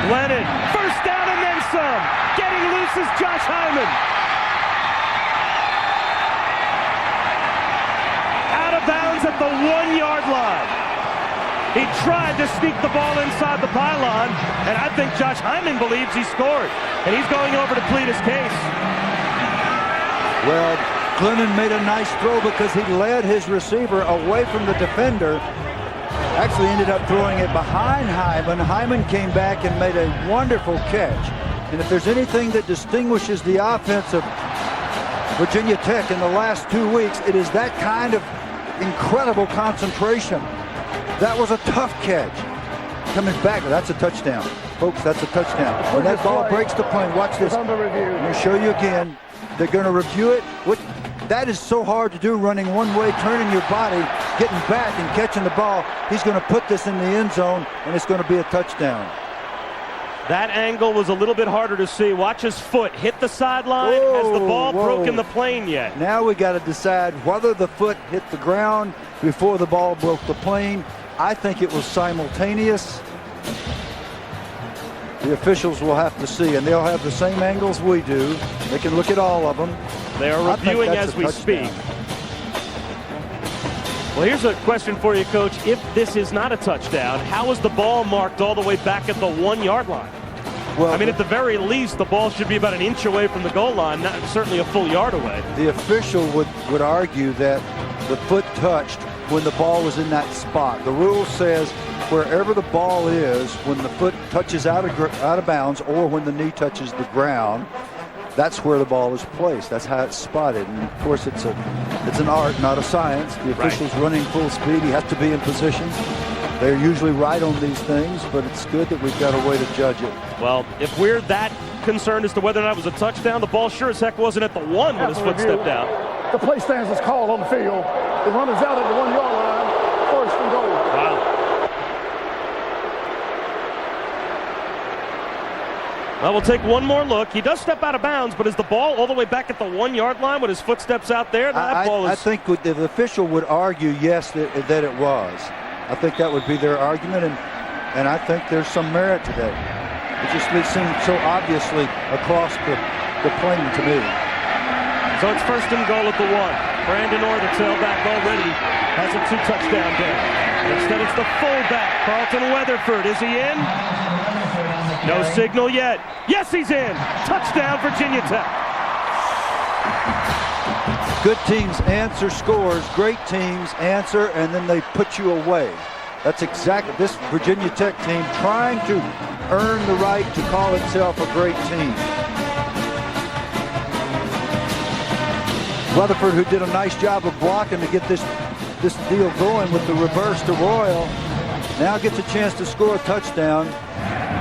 Glennon, first down and then some. Getting loose is Josh Hyman. Out of bounds at the 1-yard line. He tried to sneak the ball inside the pylon, and I think Josh Hyman believes he scored. And he's going over to plead his case. Well, Glennon made a nice throw because he led his receiver away from the defender. Actually ended up throwing it behind Hyman. Hyman came back and made a wonderful catch. And if there's anything that distinguishes the offense of Virginia Tech in the last 2 weeks, it is that kind of incredible concentration. That was a tough catch. Coming back, that's a touchdown. Folks, that's a touchdown. When that ball breaks the plane, watch this. I'm going to show you again. They're going to review it. That is so hard to do, running one way, turning your body, getting back and catching the ball. He's going to put this in the end zone, and it's going to be a touchdown. That angle was a little bit harder to see. Watch his foot hit the sideline. Has the ball broken the plane yet? Now we got to decide whether the foot hit the ground before the ball broke the plane. I think it was simultaneous. The officials will have to see, and they'll have the same angles we do. They can look at all of them. They are reviewing as we speak. Well, here's a question for you, Coach. If this is not a touchdown, how is the ball marked all the way back at the 1-yard line? Well, I mean, at the very least, the ball should be about an inch away from the goal line, not certainly a full yard away. The official would argue that the foot touched when the ball was in that spot. The rule says wherever the ball is, when the foot touches out of bounds or when the knee touches the ground, that's where the ball is placed. That's how it's spotted. And of course, it's an art, not a science. The official's running full speed. He has to be in position. They're usually right on these things, but it's good that we've got a way to judge it. Well, if we're that concerned as to whether or not it was a touchdown, the ball sure as heck wasn't at the 1 when his foot stepped out. The play stance is called on the field. The runner's out at the 1-yard line. First and goal. Wow. Well, we'll take one more look. He does step out of bounds, but is the ball all the way back at the 1-yard line when his foot steps out there? I think the official would argue, yes, that it was. I think that would be their argument, and I think there's some merit to that. It just seemed so obviously across the plane to me. So it's first and goal at the 1. Brandon Orr, the tailback, already has a 2-touchdown day. Instead, it's the fullback, Carlton Weatherford. Is he in? No signal yet. Yes, he's in. Touchdown, Virginia Tech. Good teams answer scores. Great teams answer, and then they put you away. That's exactly this Virginia Tech team trying to earn the right to call itself a great team. Rutherford, who did a nice job of blocking to get this deal going with the reverse to Royal, now gets a chance to score a touchdown,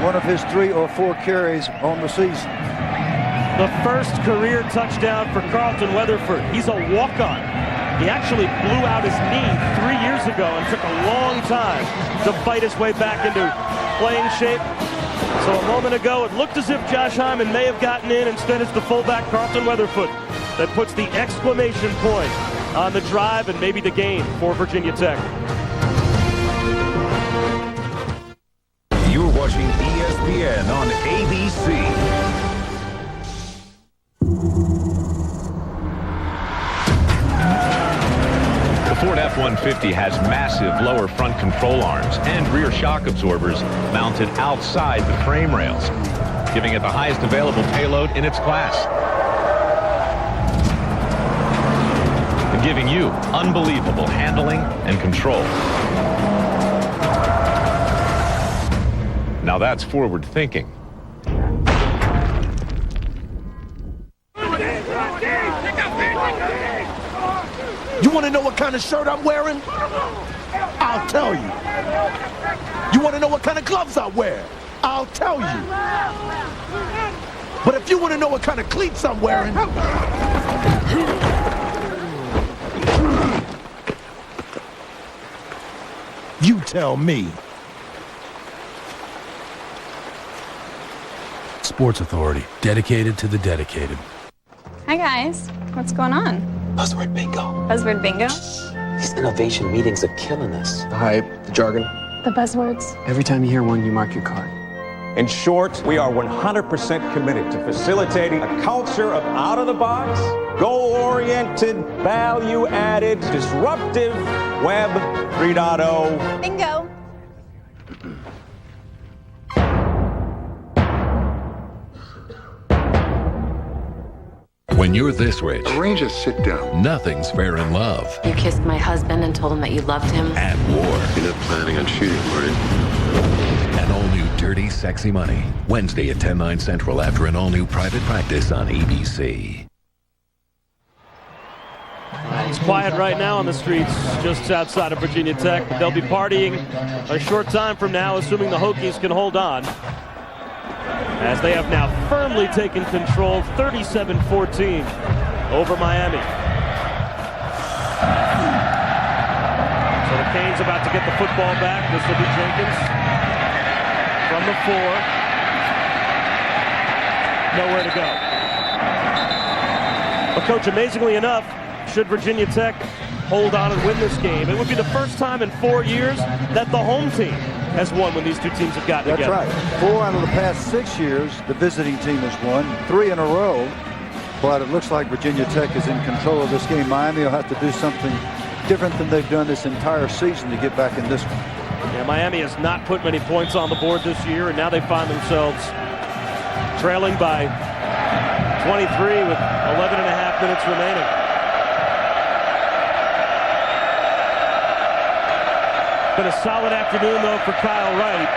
one of his 3 or 4 carries on the season. The first career touchdown for Carlton Weatherford. He's a walk-on. He actually blew out his knee 3 years ago and took a long time to fight his way back into playing shape. So a moment ago, it looked as if Josh Hyman may have gotten in. Instead, it's the fullback, Carlton Weatherford, that puts the exclamation point on the drive and maybe the game for Virginia Tech. You're watching ESPN on ABC. The Ford F-150 has massive lower front control arms and rear shock absorbers mounted outside the frame rails, giving it the highest available payload in its class, and giving you unbelievable handling and control. Now that's forward thinking. You want to know what kind of shirt I'm wearing? I'll tell you. You want to know what kind of gloves I wear? I'll tell you. But if you want to know what kind of cleats I'm wearing, you tell me. Sports Authority, dedicated to the dedicated. Hi guys, what's going on? Buzzword bingo. Buzzword bingo? These innovation meetings are killing us. The hype, the jargon. The buzzwords. Every time you hear one, you mark your card. In short, we are 100% committed to facilitating a culture of out-of-the-box, goal-oriented, value-added, disruptive Web 3.0. Bingo. When you're this rich, arrange a sit down. Nothing's fair in love. You kissed my husband and told him that you loved him. At war. You're not planning on shooting, are you? An all-new Dirty Sexy Money. Wednesday at 10/9 Central after an all-new Private Practice on ABC. It's quiet right now on the streets just outside of Virginia Tech. They'll be partying a short time from now, assuming the Hokies can hold on, as they have now firmly taken control, 37-14 over Miami. So the Canes about to get the football back. This will be Jenkins from the 4. Nowhere to go. But Coach, amazingly enough, should Virginia Tech hold on and win this game, it would be the first time in 4 years that the home team has won when these two teams have gotten together. That's right. 4 out of the past 6 years, the visiting team has won. 3 in a row. But it looks like Virginia Tech is in control of this game. Miami will have to do something different than they've done this entire season to get back in this one. Yeah, Miami has not put many points on the board this year, and now they find themselves trailing by 23 with 11.5 minutes remaining. Been a solid afternoon, though, for Kyle Wright.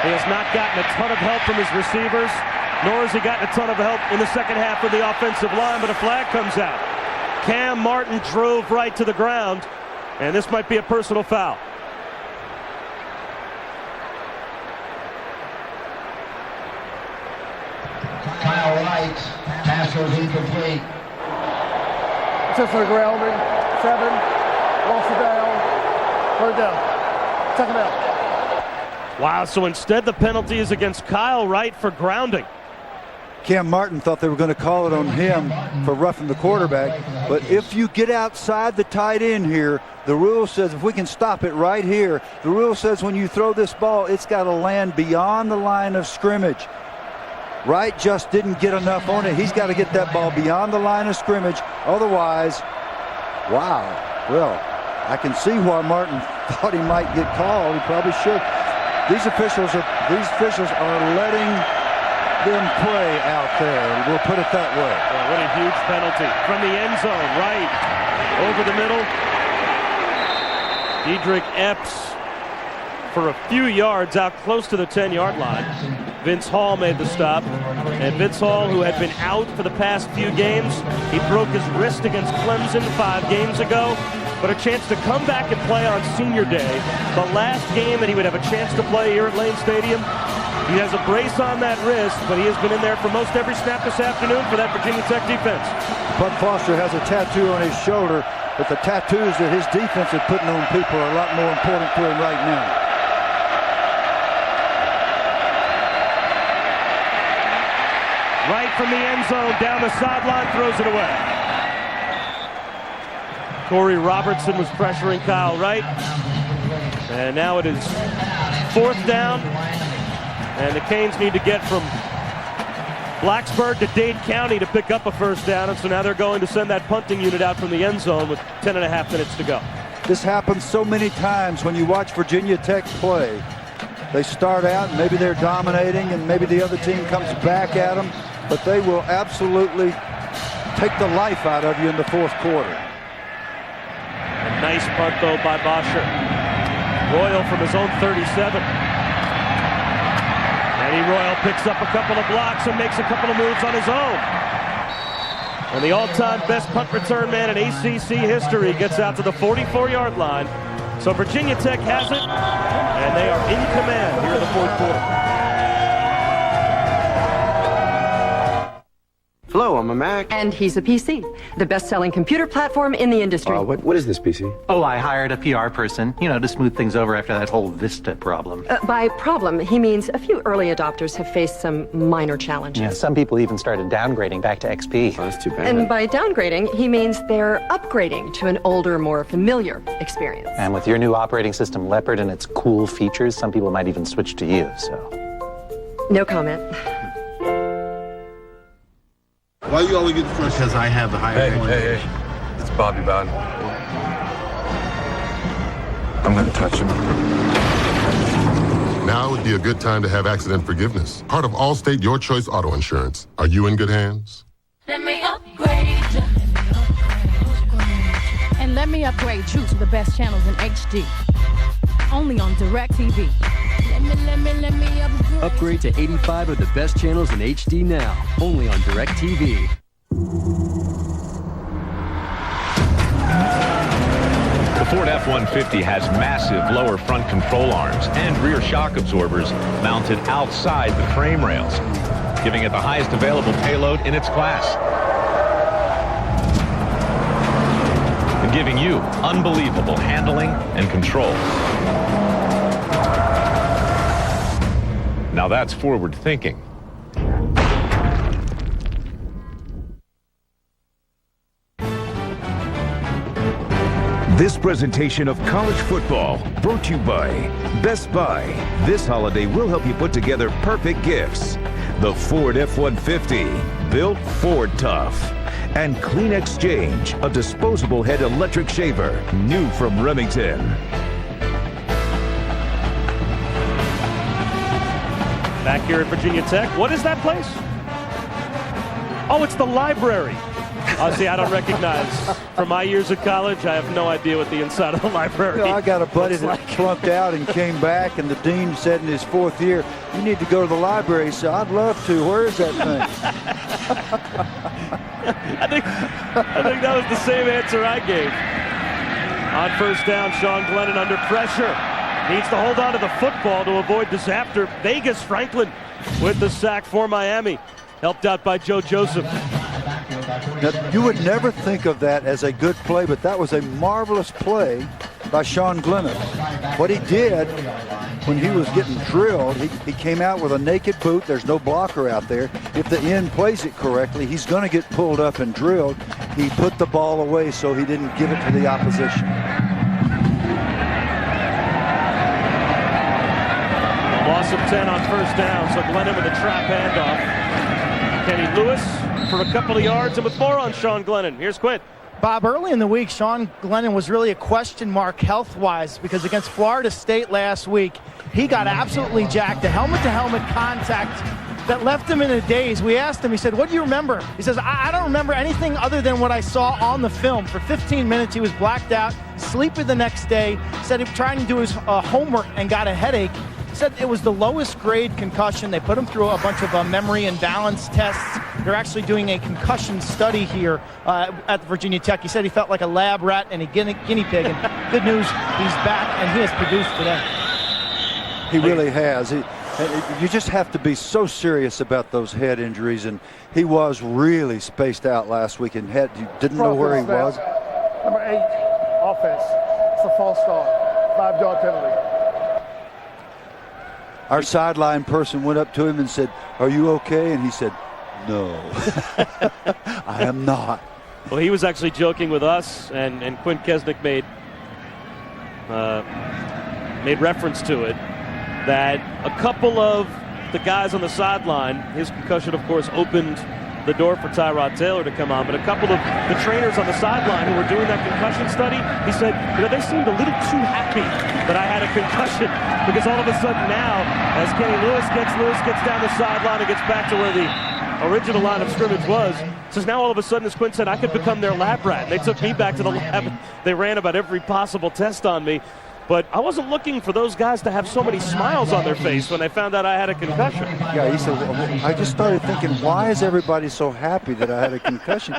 He has not gotten a ton of help from his receivers, nor has he gotten a ton of help in the second half of the offensive line, but a flag comes out. Cam Martin drove Wright to the ground, and this might be a personal foul. Kyle Wright, pass goes incomplete. Just for grounding, 7, lost it down, 3rd down. Second out. Wow, so instead the penalty is against Kyle Wright for grounding. Cam Martin thought they were going to call it on him for roughing the quarterback. But if you get outside the tight end here, the rule says if we can stop it right here, the rule says when you throw this ball, it's got to land beyond the line of scrimmage. Wright just didn't get enough on it. He's got to get that ball beyond the line of scrimmage. Otherwise, wow. Well, I can see why Martin thought he might get called. He probably should. These officials are letting them play out there. We'll put it that way. Well, what a huge penalty. From the end zone, right over the middle. Diedrich Epps for a few yards out close to the 10-yard line. Vince Hall made the stop. And Vince Hall, who had been out for the past few games, he broke his wrist against Clemson 5 games ago. But a chance to come back and play on Senior Day, the last game that he would have a chance to play here at Lane Stadium. He has a brace on that wrist, but he has been in there for most every snap this afternoon for that Virginia Tech defense. Bud Foster has a tattoo on his shoulder, but the tattoos that his defense is putting on people are a lot more important to him right now. Right from the end zone, down the sideline, throws it away. Corey Robertson was pressuring Kyle Wright. And now it is 4th down. And the Canes need to get from Blacksburg to Dade County to pick up a first down. And so now they're going to send that punting unit out from the end zone with 10.5 minutes to go. This happens so many times when you watch Virginia Tech play. They start out, maybe they're dominating, and maybe the other team comes back at them. But they will absolutely take the life out of you in the 4th quarter. A nice punt, though, by Bosher. Royal from his own 37. Eddie Royal picks up a couple of blocks and makes a couple of moves on his own. And the all-time best punt return man in ACC history gets out to the 44-yard line. So Virginia Tech has it, and they are in command here in the 4th quarter. Hello, I'm a Mac. And he's a PC, the best-selling computer platform in the industry. What is this PC? Oh, I hired a PR person, to smooth things over after that whole Vista problem. By problem, he means a few early adopters have faced some minor challenges. Yeah, some people even started downgrading back to XP. Oh, that's too bad. And by downgrading, he means they're upgrading to an older, more familiar experience. And with your new operating system, Leopard, and its cool features, some people might even switch to you, so. No comment. Why you always get fresh? Because I have the higher one. Hey. It's Bobby Bowden. I'm going to touch him. Now would be a good time to have accident forgiveness. Part of Allstate Your Choice Auto Insurance. Are you in good hands? Let me upgrade you. And let me upgrade you to the best channels in HD. Only on DirecTV. Let me upgrade. Upgrade to 85 of the best channels in HD now. Only on DirecTV. The Ford F-150 has massive lower front control arms and rear shock absorbers mounted outside the frame rails, giving it the highest available payload in its class. And giving you unbelievable handling and control. Now that's forward thinking. This presentation of college football brought to you by Best Buy. This holiday will help you put together perfect gifts. The Ford F-150, built Ford tough. And Clean Exchange, a disposable head electric shaver, new from Remington. Back here at Virginia Tech. What is that place? Oh, it's the library. See, I don't recognize. From my years at college, I have no idea what the inside of the library I got a buddy that like. flunked out and came back, and the dean said in his 4th year, you need to go to the library. He said, I'd love to. Where is that thing? I think that was the same answer I gave. On first down, Sean Glennon under pressure. Needs to hold on to the football to avoid disaster. Vegas Franklin with the sack for Miami. Helped out by Joe Joseph. Now, you would never think of that as a good play, but that was a marvelous play by Sean Glennon. What he did when he was getting drilled, he came out with a naked boot. There's no blocker out there. If the end plays it correctly, he's going to get pulled up and drilled. He put the ball away so he didn't give it to the opposition. Loss of 10 on first down, so Glennon with a trap handoff. Kenny Lewis for a couple of yards, and with more on Sean Glennon. Here's Quint. Bob, early in the week, Sean Glennon was really a question mark health-wise because against Florida State last week, he got absolutely jacked. The helmet-to-helmet contact that left him in a daze. We asked him, he said, what do you remember? He says, I don't remember anything other than what I saw on the film. For 15 minutes, he was blacked out, sleepy the next day, said he was trying to do his homework and got a headache. Said it was the lowest grade concussion. They put him through a bunch of memory and balance tests. They're actually doing a concussion study here at Virginia Tech. He said he felt like a lab rat and a guinea pig. And good news, he's back and he has produced today. He really has. You just have to be so serious about those head injuries, and he was really spaced out last week and didn't know where he was. Number 8, offense. It's a false start. 5-yard penalty. Our sideline person went up to him and said, "Are you okay?" And he said, "No, I am not." Well, he was actually joking with us, and Quint Kesnick made reference to it, that a couple of the guys on the sideline, his concussion, of course, opened the door for Tyrod Taylor to come on, but a couple of the trainers on the sideline who were doing that concussion study, he said, they seemed a little too happy that I had a concussion, because all of a sudden now, as Kenny Lewis gets down the sideline and gets back to where the original line of scrimmage was, says now all of a sudden, as Quint said, I could become their lab rat. And they took me back to the lab. They ran about every possible test on me. But I wasn't looking for those guys to have so many smiles on their face when they found out I had a concussion. Yeah, he said, I just started thinking, why is everybody so happy that I had a concussion?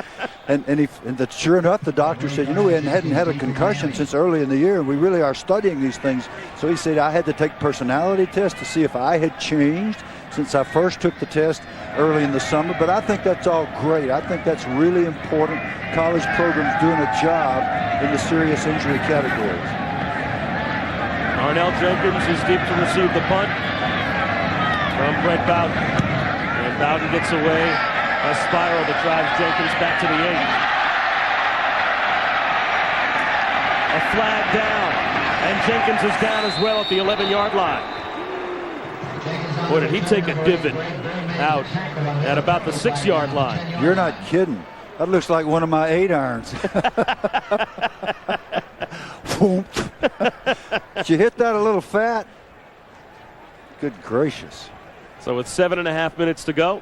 And sure enough, the doctor said, we hadn't had a concussion since early in the year, and we really are studying these things. So he said I had to take personality tests to see if I had changed since I first took the test early in the summer. But I think that's all great. I think that's really important. College programs doing a job in the serious injury categories. Arnell Jenkins is deep to receive the punt from Brett Bowden. And Bowden gets away. A spiral that drives Jenkins back to the 8. A flag down. And Jenkins is down as well at the 11-yard line. Boy, did he take a divot out at about the 6-yard line. You're not kidding. That looks like one of my 8-irons. Did you hit that a little fat? Good gracious. So with 7.5 minutes to go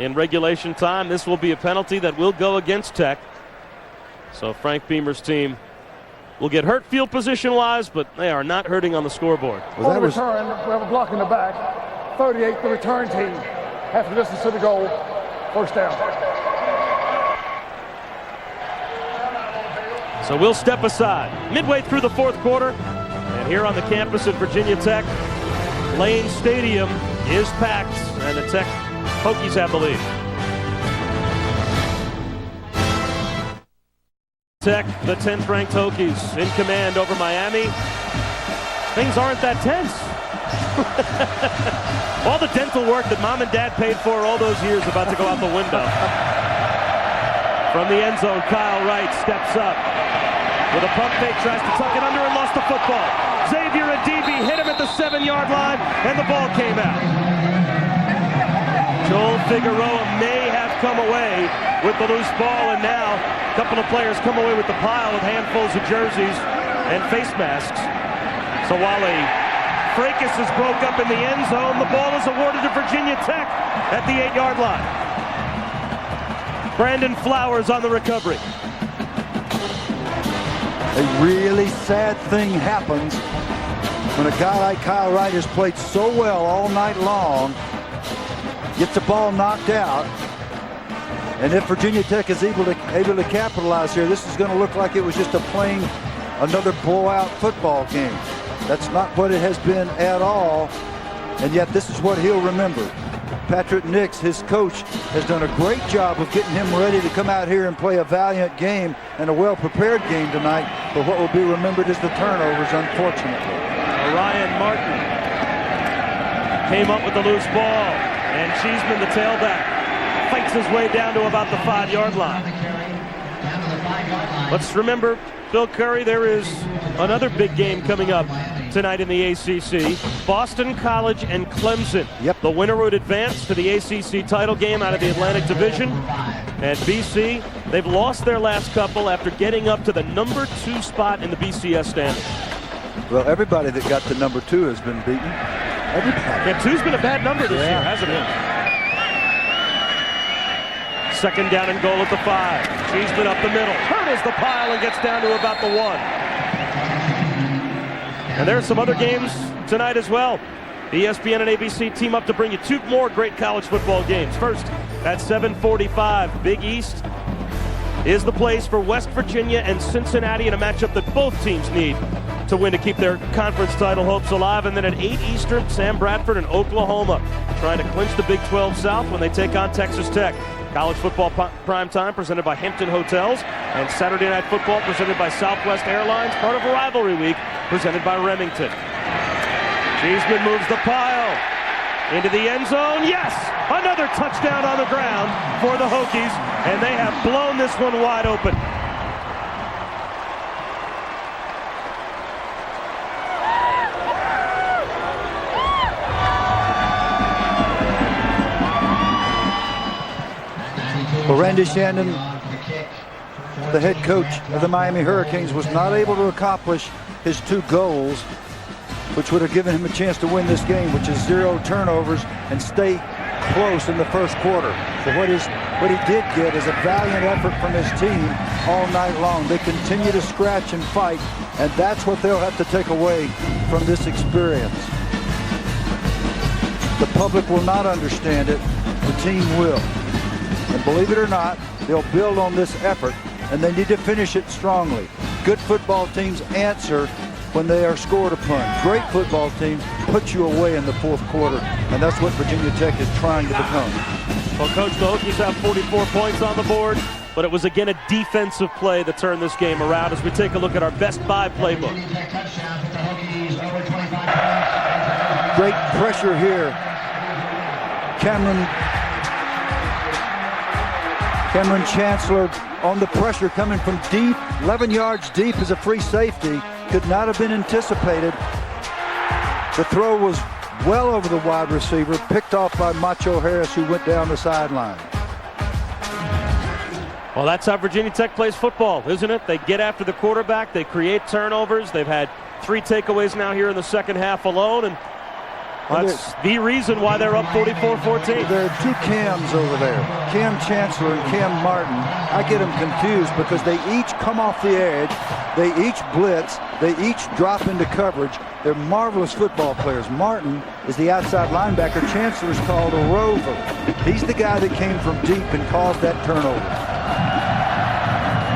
in regulation time, this will be a penalty that will go against Tech. So Frank Beamer's team will get hurt field position-wise, but they are not hurting on the scoreboard. On the return, we have a block in the back. 38, the return team. Half the distance to the goal. First down. So we'll step aside midway through the fourth quarter. And here on the campus at Virginia Tech, Lane Stadium is packed, and the Tech Hokies have the lead. Tech, the 10th-ranked Hokies, in command over Miami. Things aren't that tense. All the dental work that mom and dad paid for all those years about to go out the window. From the end zone, Kyle Wright steps up. With a pump fake, tries to tuck it under and lost the football. Xavier Adibi hit him at the 7-yard line, and the ball came out. Joel Figueroa may have come away with the loose ball, and now a couple of players come away with the pile with handfuls of jerseys and face masks. So while a fracas is broke up in the end zone, the ball is awarded to Virginia Tech at the 8-yard line. Brandon Flowers on the recovery. A really sad thing happens when a guy like Kyle Wright has played so well all night long, gets the ball knocked out, and if Virginia Tech is able to capitalize here, this is going to look like it was just another blowout football game. That's not what it has been at all, and yet this is what he'll remember. Patrick Nix, his coach, has done a great job of getting him ready to come out here and play a valiant game and a well-prepared game tonight. But what will be remembered is the turnovers, unfortunately. Ryan Martin came up with the loose ball, and Cheeseman, the tailback, fights his way down to about the 5-yard line. Let's remember, Bill Curry, there is another big game coming up tonight in the ACC. Boston College and Clemson. Yep. The winner would advance to the ACC title game out of the Atlantic Division. And BC, they've lost their last couple after getting up to the number 2 spot in the BCS standings. Well, everybody that got to number 2 has been beaten. Everybody. Yeah, 2's been a bad number this year, hasn't it? second down and goal at the 5. Cheeseman up the middle, hurdles the pile and gets down to about the 1. And there's some other games tonight as well. ESPN and ABC team up to bring you 2 more great college football games. First, at 7:45, Big East is the place for West Virginia and Cincinnati in a matchup that both teams need to win to keep their conference title hopes alive. And then at 8 Eastern, Sam Bradford and Oklahoma trying to clinch the Big 12 South when they take on Texas Tech. College football prime time presented by Hampton Hotels, and Saturday Night Football presented by Southwest Airlines, part of a rivalry week presented by Remington. Cheeseman moves the pile into the end zone. Yes! Another touchdown on the ground for the Hokies, and they have blown this one wide open. Well, Randy Shannon, the head coach of the Miami Hurricanes, was not able to accomplish his 2 goals, which would have given him a chance to win this game, which is 0 turnovers and stay close in the first quarter. But what he did get is a valiant effort from his team all night long. They continue to scratch and fight, and that's what they'll have to take away from this experience. The public will not understand it. The team will. And believe it or not, they'll build on this effort, and they need to finish it strongly. Good football teams answer when they are scored upon. Great football teams put you away in the fourth quarter, and that's what Virginia Tech is trying to become. Well, Coach, the Hokies have 44 points on the board, but it was again a defensive play that turned this game around as we take a look at our Best Buy playbook. Great pressure here. Cameron Chancellor on the pressure coming from deep, 11 yards deep as a free safety. Could not have been anticipated. The throw was well over the wide receiver, picked off by Macho Harris, who went down the sideline. Well, that's how Virginia Tech plays football, isn't it? They get after the quarterback, they create turnovers. They've had 3 takeaways now here in the second half alone, and that's the reason why they're up 44-14. There are 2 Cams over there, Cam Chancellor and Cam Martin. I get them confused because they each come off the edge, they each blitz, they each drop into coverage. They're marvelous football players. Martin is the outside linebacker. Chancellor is called a rover. He's the guy that came from deep and caused that turnover.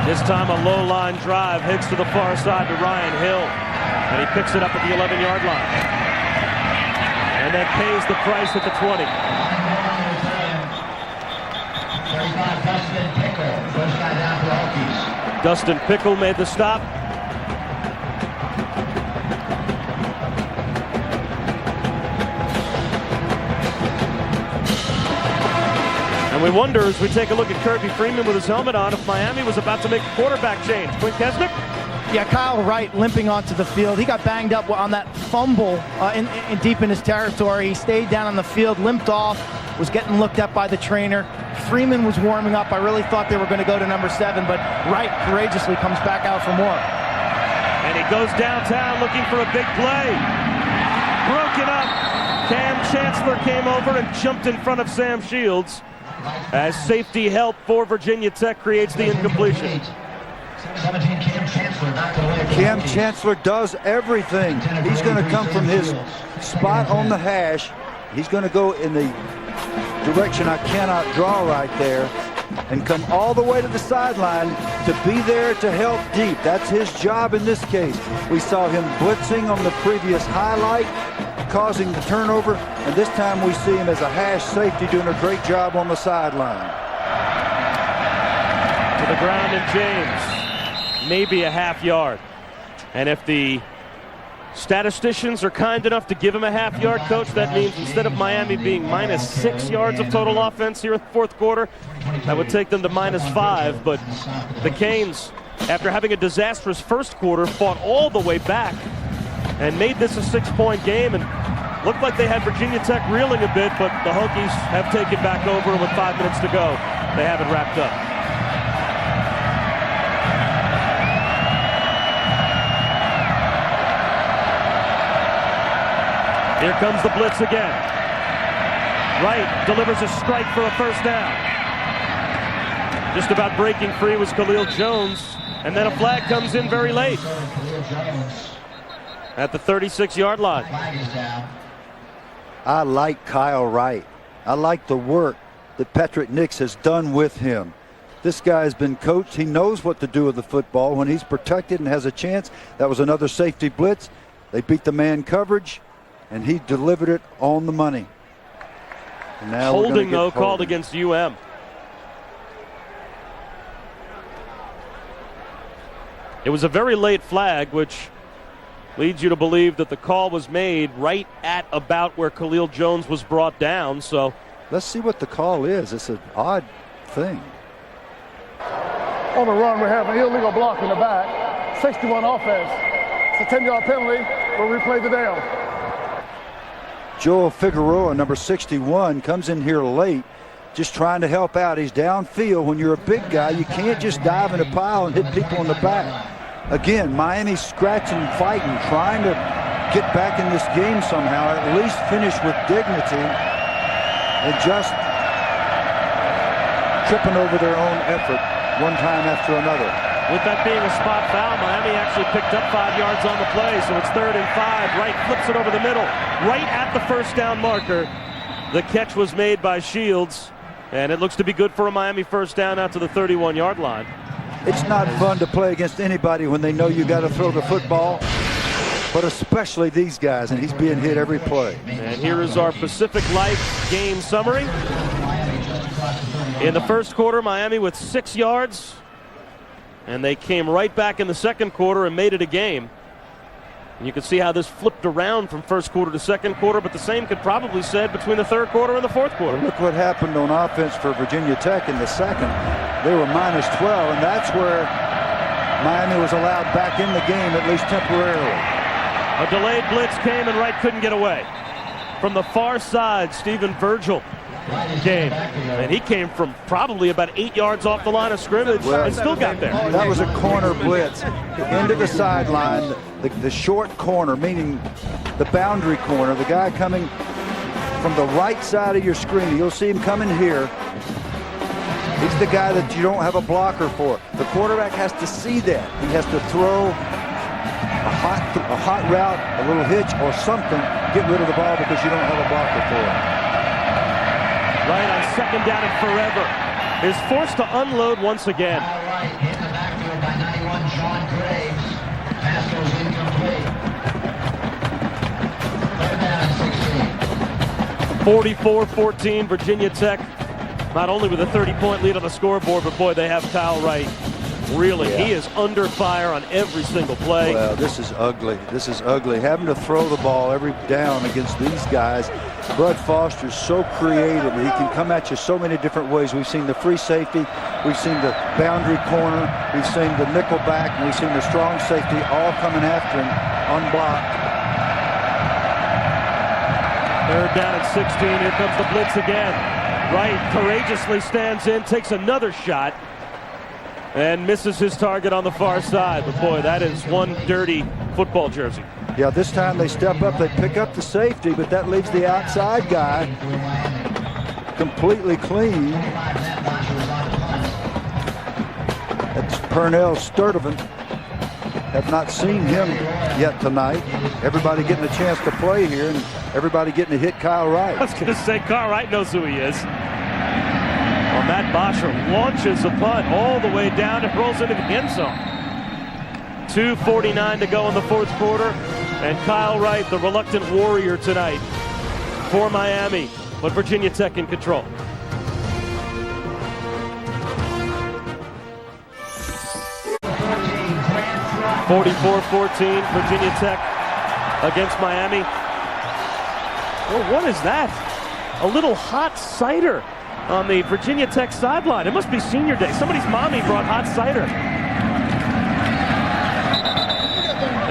This time a low line drive heads to the far side to Ryan Hill, and he picks it up at the 11-yard line. And then pays the price at the 20. 35, Dustin Pickle. First guy down for the Hokies. Dustin Pickle made the stop. And we wonder, as we take a look at Kirby Freeman with his helmet on, if Miami was about to make a quarterback change. Quinn Kesnick? Yeah, Kyle Wright limping onto the field. He got banged up on that fumble in deep in his territory. He stayed down on the field, limped off, was getting looked at by the trainer. Freeman was warming up. I really thought they were going to go to number 7, but Wright courageously comes back out for more. And he goes downtown looking for a big play. Broken up. Cam Chancellor came over and jumped in front of Sam Shields as safety help for Virginia Tech creates the incompletion. 17, Cam Chancellor knocked away. Cam Chancellor does everything. He's going to come from his spot on the hash. He's going to go in the direction I cannot draw right there and come all the way to the sideline to be there to help deep. That's his job in this case. We saw him blitzing on the previous highlight, causing the turnover, and this time we see him as a hash safety doing a great job on the sideline. To the ground and James. Maybe a half yard. And if the statisticians are kind enough to give him a half yard, Coach, that means instead of Miami being minus 6 yards of total offense here in the fourth quarter, that would take them to minus 5. But the Canes, after having a disastrous first quarter, fought all the way back and made this a 6-point game, and looked like they had Virginia Tech reeling a bit, but the Hokies have taken back over with 5 minutes to go. They haven't wrapped up. Here comes the blitz again. Wright delivers a strike for a first down. Just about breaking free was Khalil Jones, and then a flag comes in very late at the 36-yard line. I like Kyle Wright. I like the work that Patrick Nix has done with him. This guy has been coached. He knows what to do with the football when he's protected and has a chance. That was another safety blitz. They beat the man coverage, and he delivered it on the money. And now holding, though, called against UM. It was a very late flag, which leads you to believe that the call was made right at about where Khalil Jones was brought down. So let's see what the call is. It's an odd thing. On the run, we have an illegal block in the back. 61 offense. It's a 10-yard penalty. We'll replay the down. Joel Figueroa, number 61, comes in here late, just trying to help out. He's downfield. When you're a big guy, you can't just dive in a pile and hit people in the back. Again, Miami scratching, fighting, trying to get back in this game somehow, at least finish with dignity, and just tripping over their own effort one time after another. With that being a spot foul, Miami actually picked up 5 yards on the play, so it's 3rd and 5. Wright flips it over the middle, right at the first down marker. The catch was made by Shields, and it looks to be good for a Miami first down out to the 31-yard line. It's not fun to play against anybody when they know you got to throw the football, but especially these guys, and he's being hit every play. And here is our Pacific Life game summary. In the first quarter, Miami with 6 yards, and they came right back in the second quarter and made it a game. And you can see how this flipped around from first quarter to second quarter, but the same could probably be said between the third quarter and the fourth quarter. Look what happened on offense for Virginia Tech in the second. They were minus 12, and that's where Miami was allowed back in the game, at least temporarily. A delayed blitz came, and Wright couldn't get away. From the far side, Stephen Virgil came, and he came from probably about 8 yards off the line of scrimmage and still got there. That was a corner blitz into the sideline, the short corner, meaning the boundary corner, the guy coming from the right side of your screen. You'll see him coming here. He's the guy that you don't have a blocker for. The quarterback has to see that. He has to throw a hot route, a little hitch or something, get rid of the ball because you don't have a blocker for it. Right on second down and forever is forced to unload once again. 44-14, Virginia Tech, not only with a 30-point lead on the scoreboard, but boy, they have Kyle Wright. Really, he is under fire on every single play. Well, this is ugly. This is ugly. Having to throw the ball every down against these guys. Bud Foster's so creative. He can come at you so many different ways. We've seen the free safety. We've seen the boundary corner. We've seen the nickel back. And we've seen the strong safety all coming after him unblocked. Third down at 16. Here comes the blitz again. Wright courageously stands in, takes another shot, and misses his target on the far side. But boy, that is one dirty football jersey. Yeah, this time they step up, they pick up the safety, but that leaves the outside guy completely clean. That's Pernell Sturdivant. Have not seen him yet tonight. Everybody getting a chance to play here, and everybody getting to hit Kyle Wright. I was going to say, Kyle Wright knows who he is. Well, Matt Bosher launches a punt all the way down and rolls into the end zone. 2:49 to go in the fourth quarter, and Kyle Wright, the reluctant warrior tonight for Miami, but Virginia Tech in control. (44-14) Virginia Tech against Miami. Well, what is that? A little hot cider on the Virginia Tech sideline. It must be senior day. Somebody's mommy brought hot cider.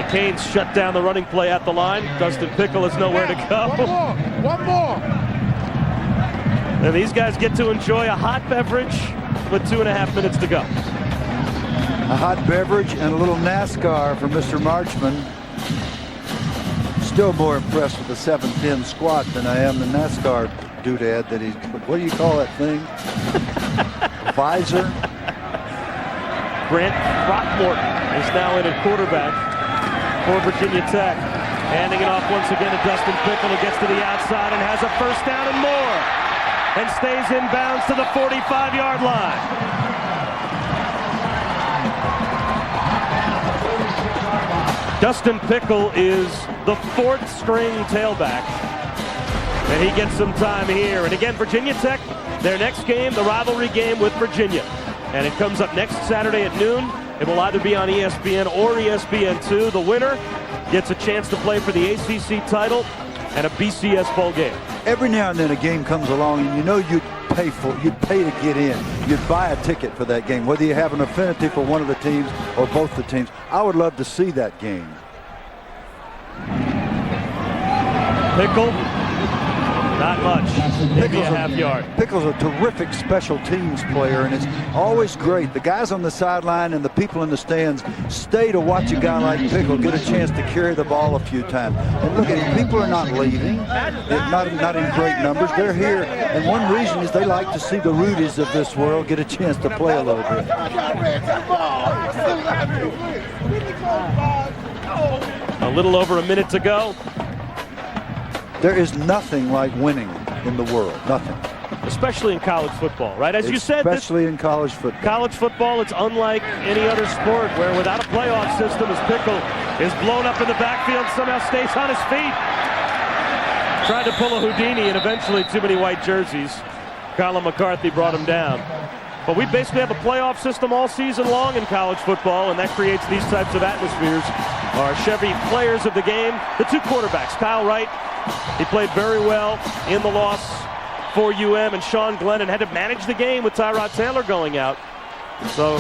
The Canes shut down the running play at the line. Dustin Pickle has nowhere to go. One more. And these guys get to enjoy a hot beverage with 2.5 minutes to go. A hot beverage and a little NASCAR for Mr. Marchman. Still more impressed with the 7'10" squat than I am the NASCAR doodad that he's, what do you call that thing? Visor? Grant Throckmorton is now in at quarterback for Virginia Tech. Handing it off once again to Dustin Pickle, who gets to the outside and has a first down and more. And stays inbounds to the 45-yard line. Dustin Pickle is the 4th string tailback. And he gets some time here. And again, Virginia Tech, their next game, the rivalry game with Virginia. And it comes up next Saturday at noon. It will either be on ESPN or ESPN2. The winner gets a chance to play for the ACC title and a BCS bowl game. Every now and then a game comes along and you know you'd pay to get in. You'd buy a ticket for that game, whether you have an affinity for one of the teams or both the teams. I would love to see that game. Pickle, not much. Maybe a half yard. Pickle's a terrific special teams player, and it's always great. The guys on the sideline and the people in the stands stay to watch a guy like Pickle get a chance to carry the ball a few times. And look at him, people are not leaving. They're not in great numbers. They're here, and one reason is they like to see the Rudies of this world get a chance to play a little bit. A little over a minute to go. There is nothing like winning in the world. Nothing. Especially in college football, right? As you said, especially in college football. College football, it's unlike any other sport where without a playoff system, as Pickle is blown up in the backfield, somehow stays on his feet. Tried to pull a Houdini, and eventually too many white jerseys. Colin McCarthy brought him down. But we basically have a playoff system all season long in college football, and that creates these types of atmospheres. Our Chevy players of the game, the 2 quarterbacks, Kyle Wright. He played very well in the loss for UM, and Sean Glennon had to manage the game with Tyrod Taylor going out. So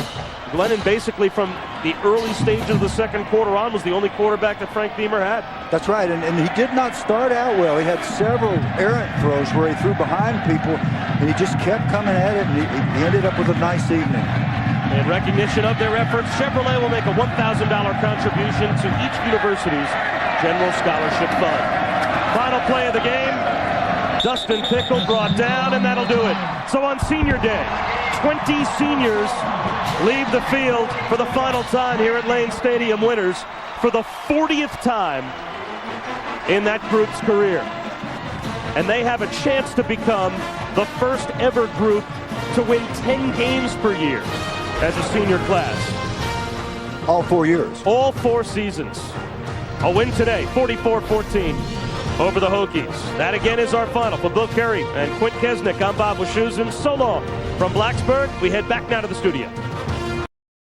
Glennon basically from the early stages of the second quarter on was the only quarterback that Frank Beamer had. That's right, and he did not start out well. He had several errant throws where he threw behind people, and he just kept coming at it, and he ended up with a nice evening. In recognition of their efforts, Chevrolet will make a $1,000 contribution to each university's General Scholarship Fund. Final play of the game, Dustin Pickle brought down, and that'll do it. So on senior day, 20 seniors leave the field for the final time here at Lane Stadium, winners for the 40th time in that group's career. And they have a chance to become the first ever group to win 10 games per year as a senior class. All 4 years. All 4 seasons. A win today, 44-14. Over the Hokies. That again is our final. For Bill Curry and Quint Kesnick, I'm Bob Wischusen. So long from Blacksburg. We head back now to the studio.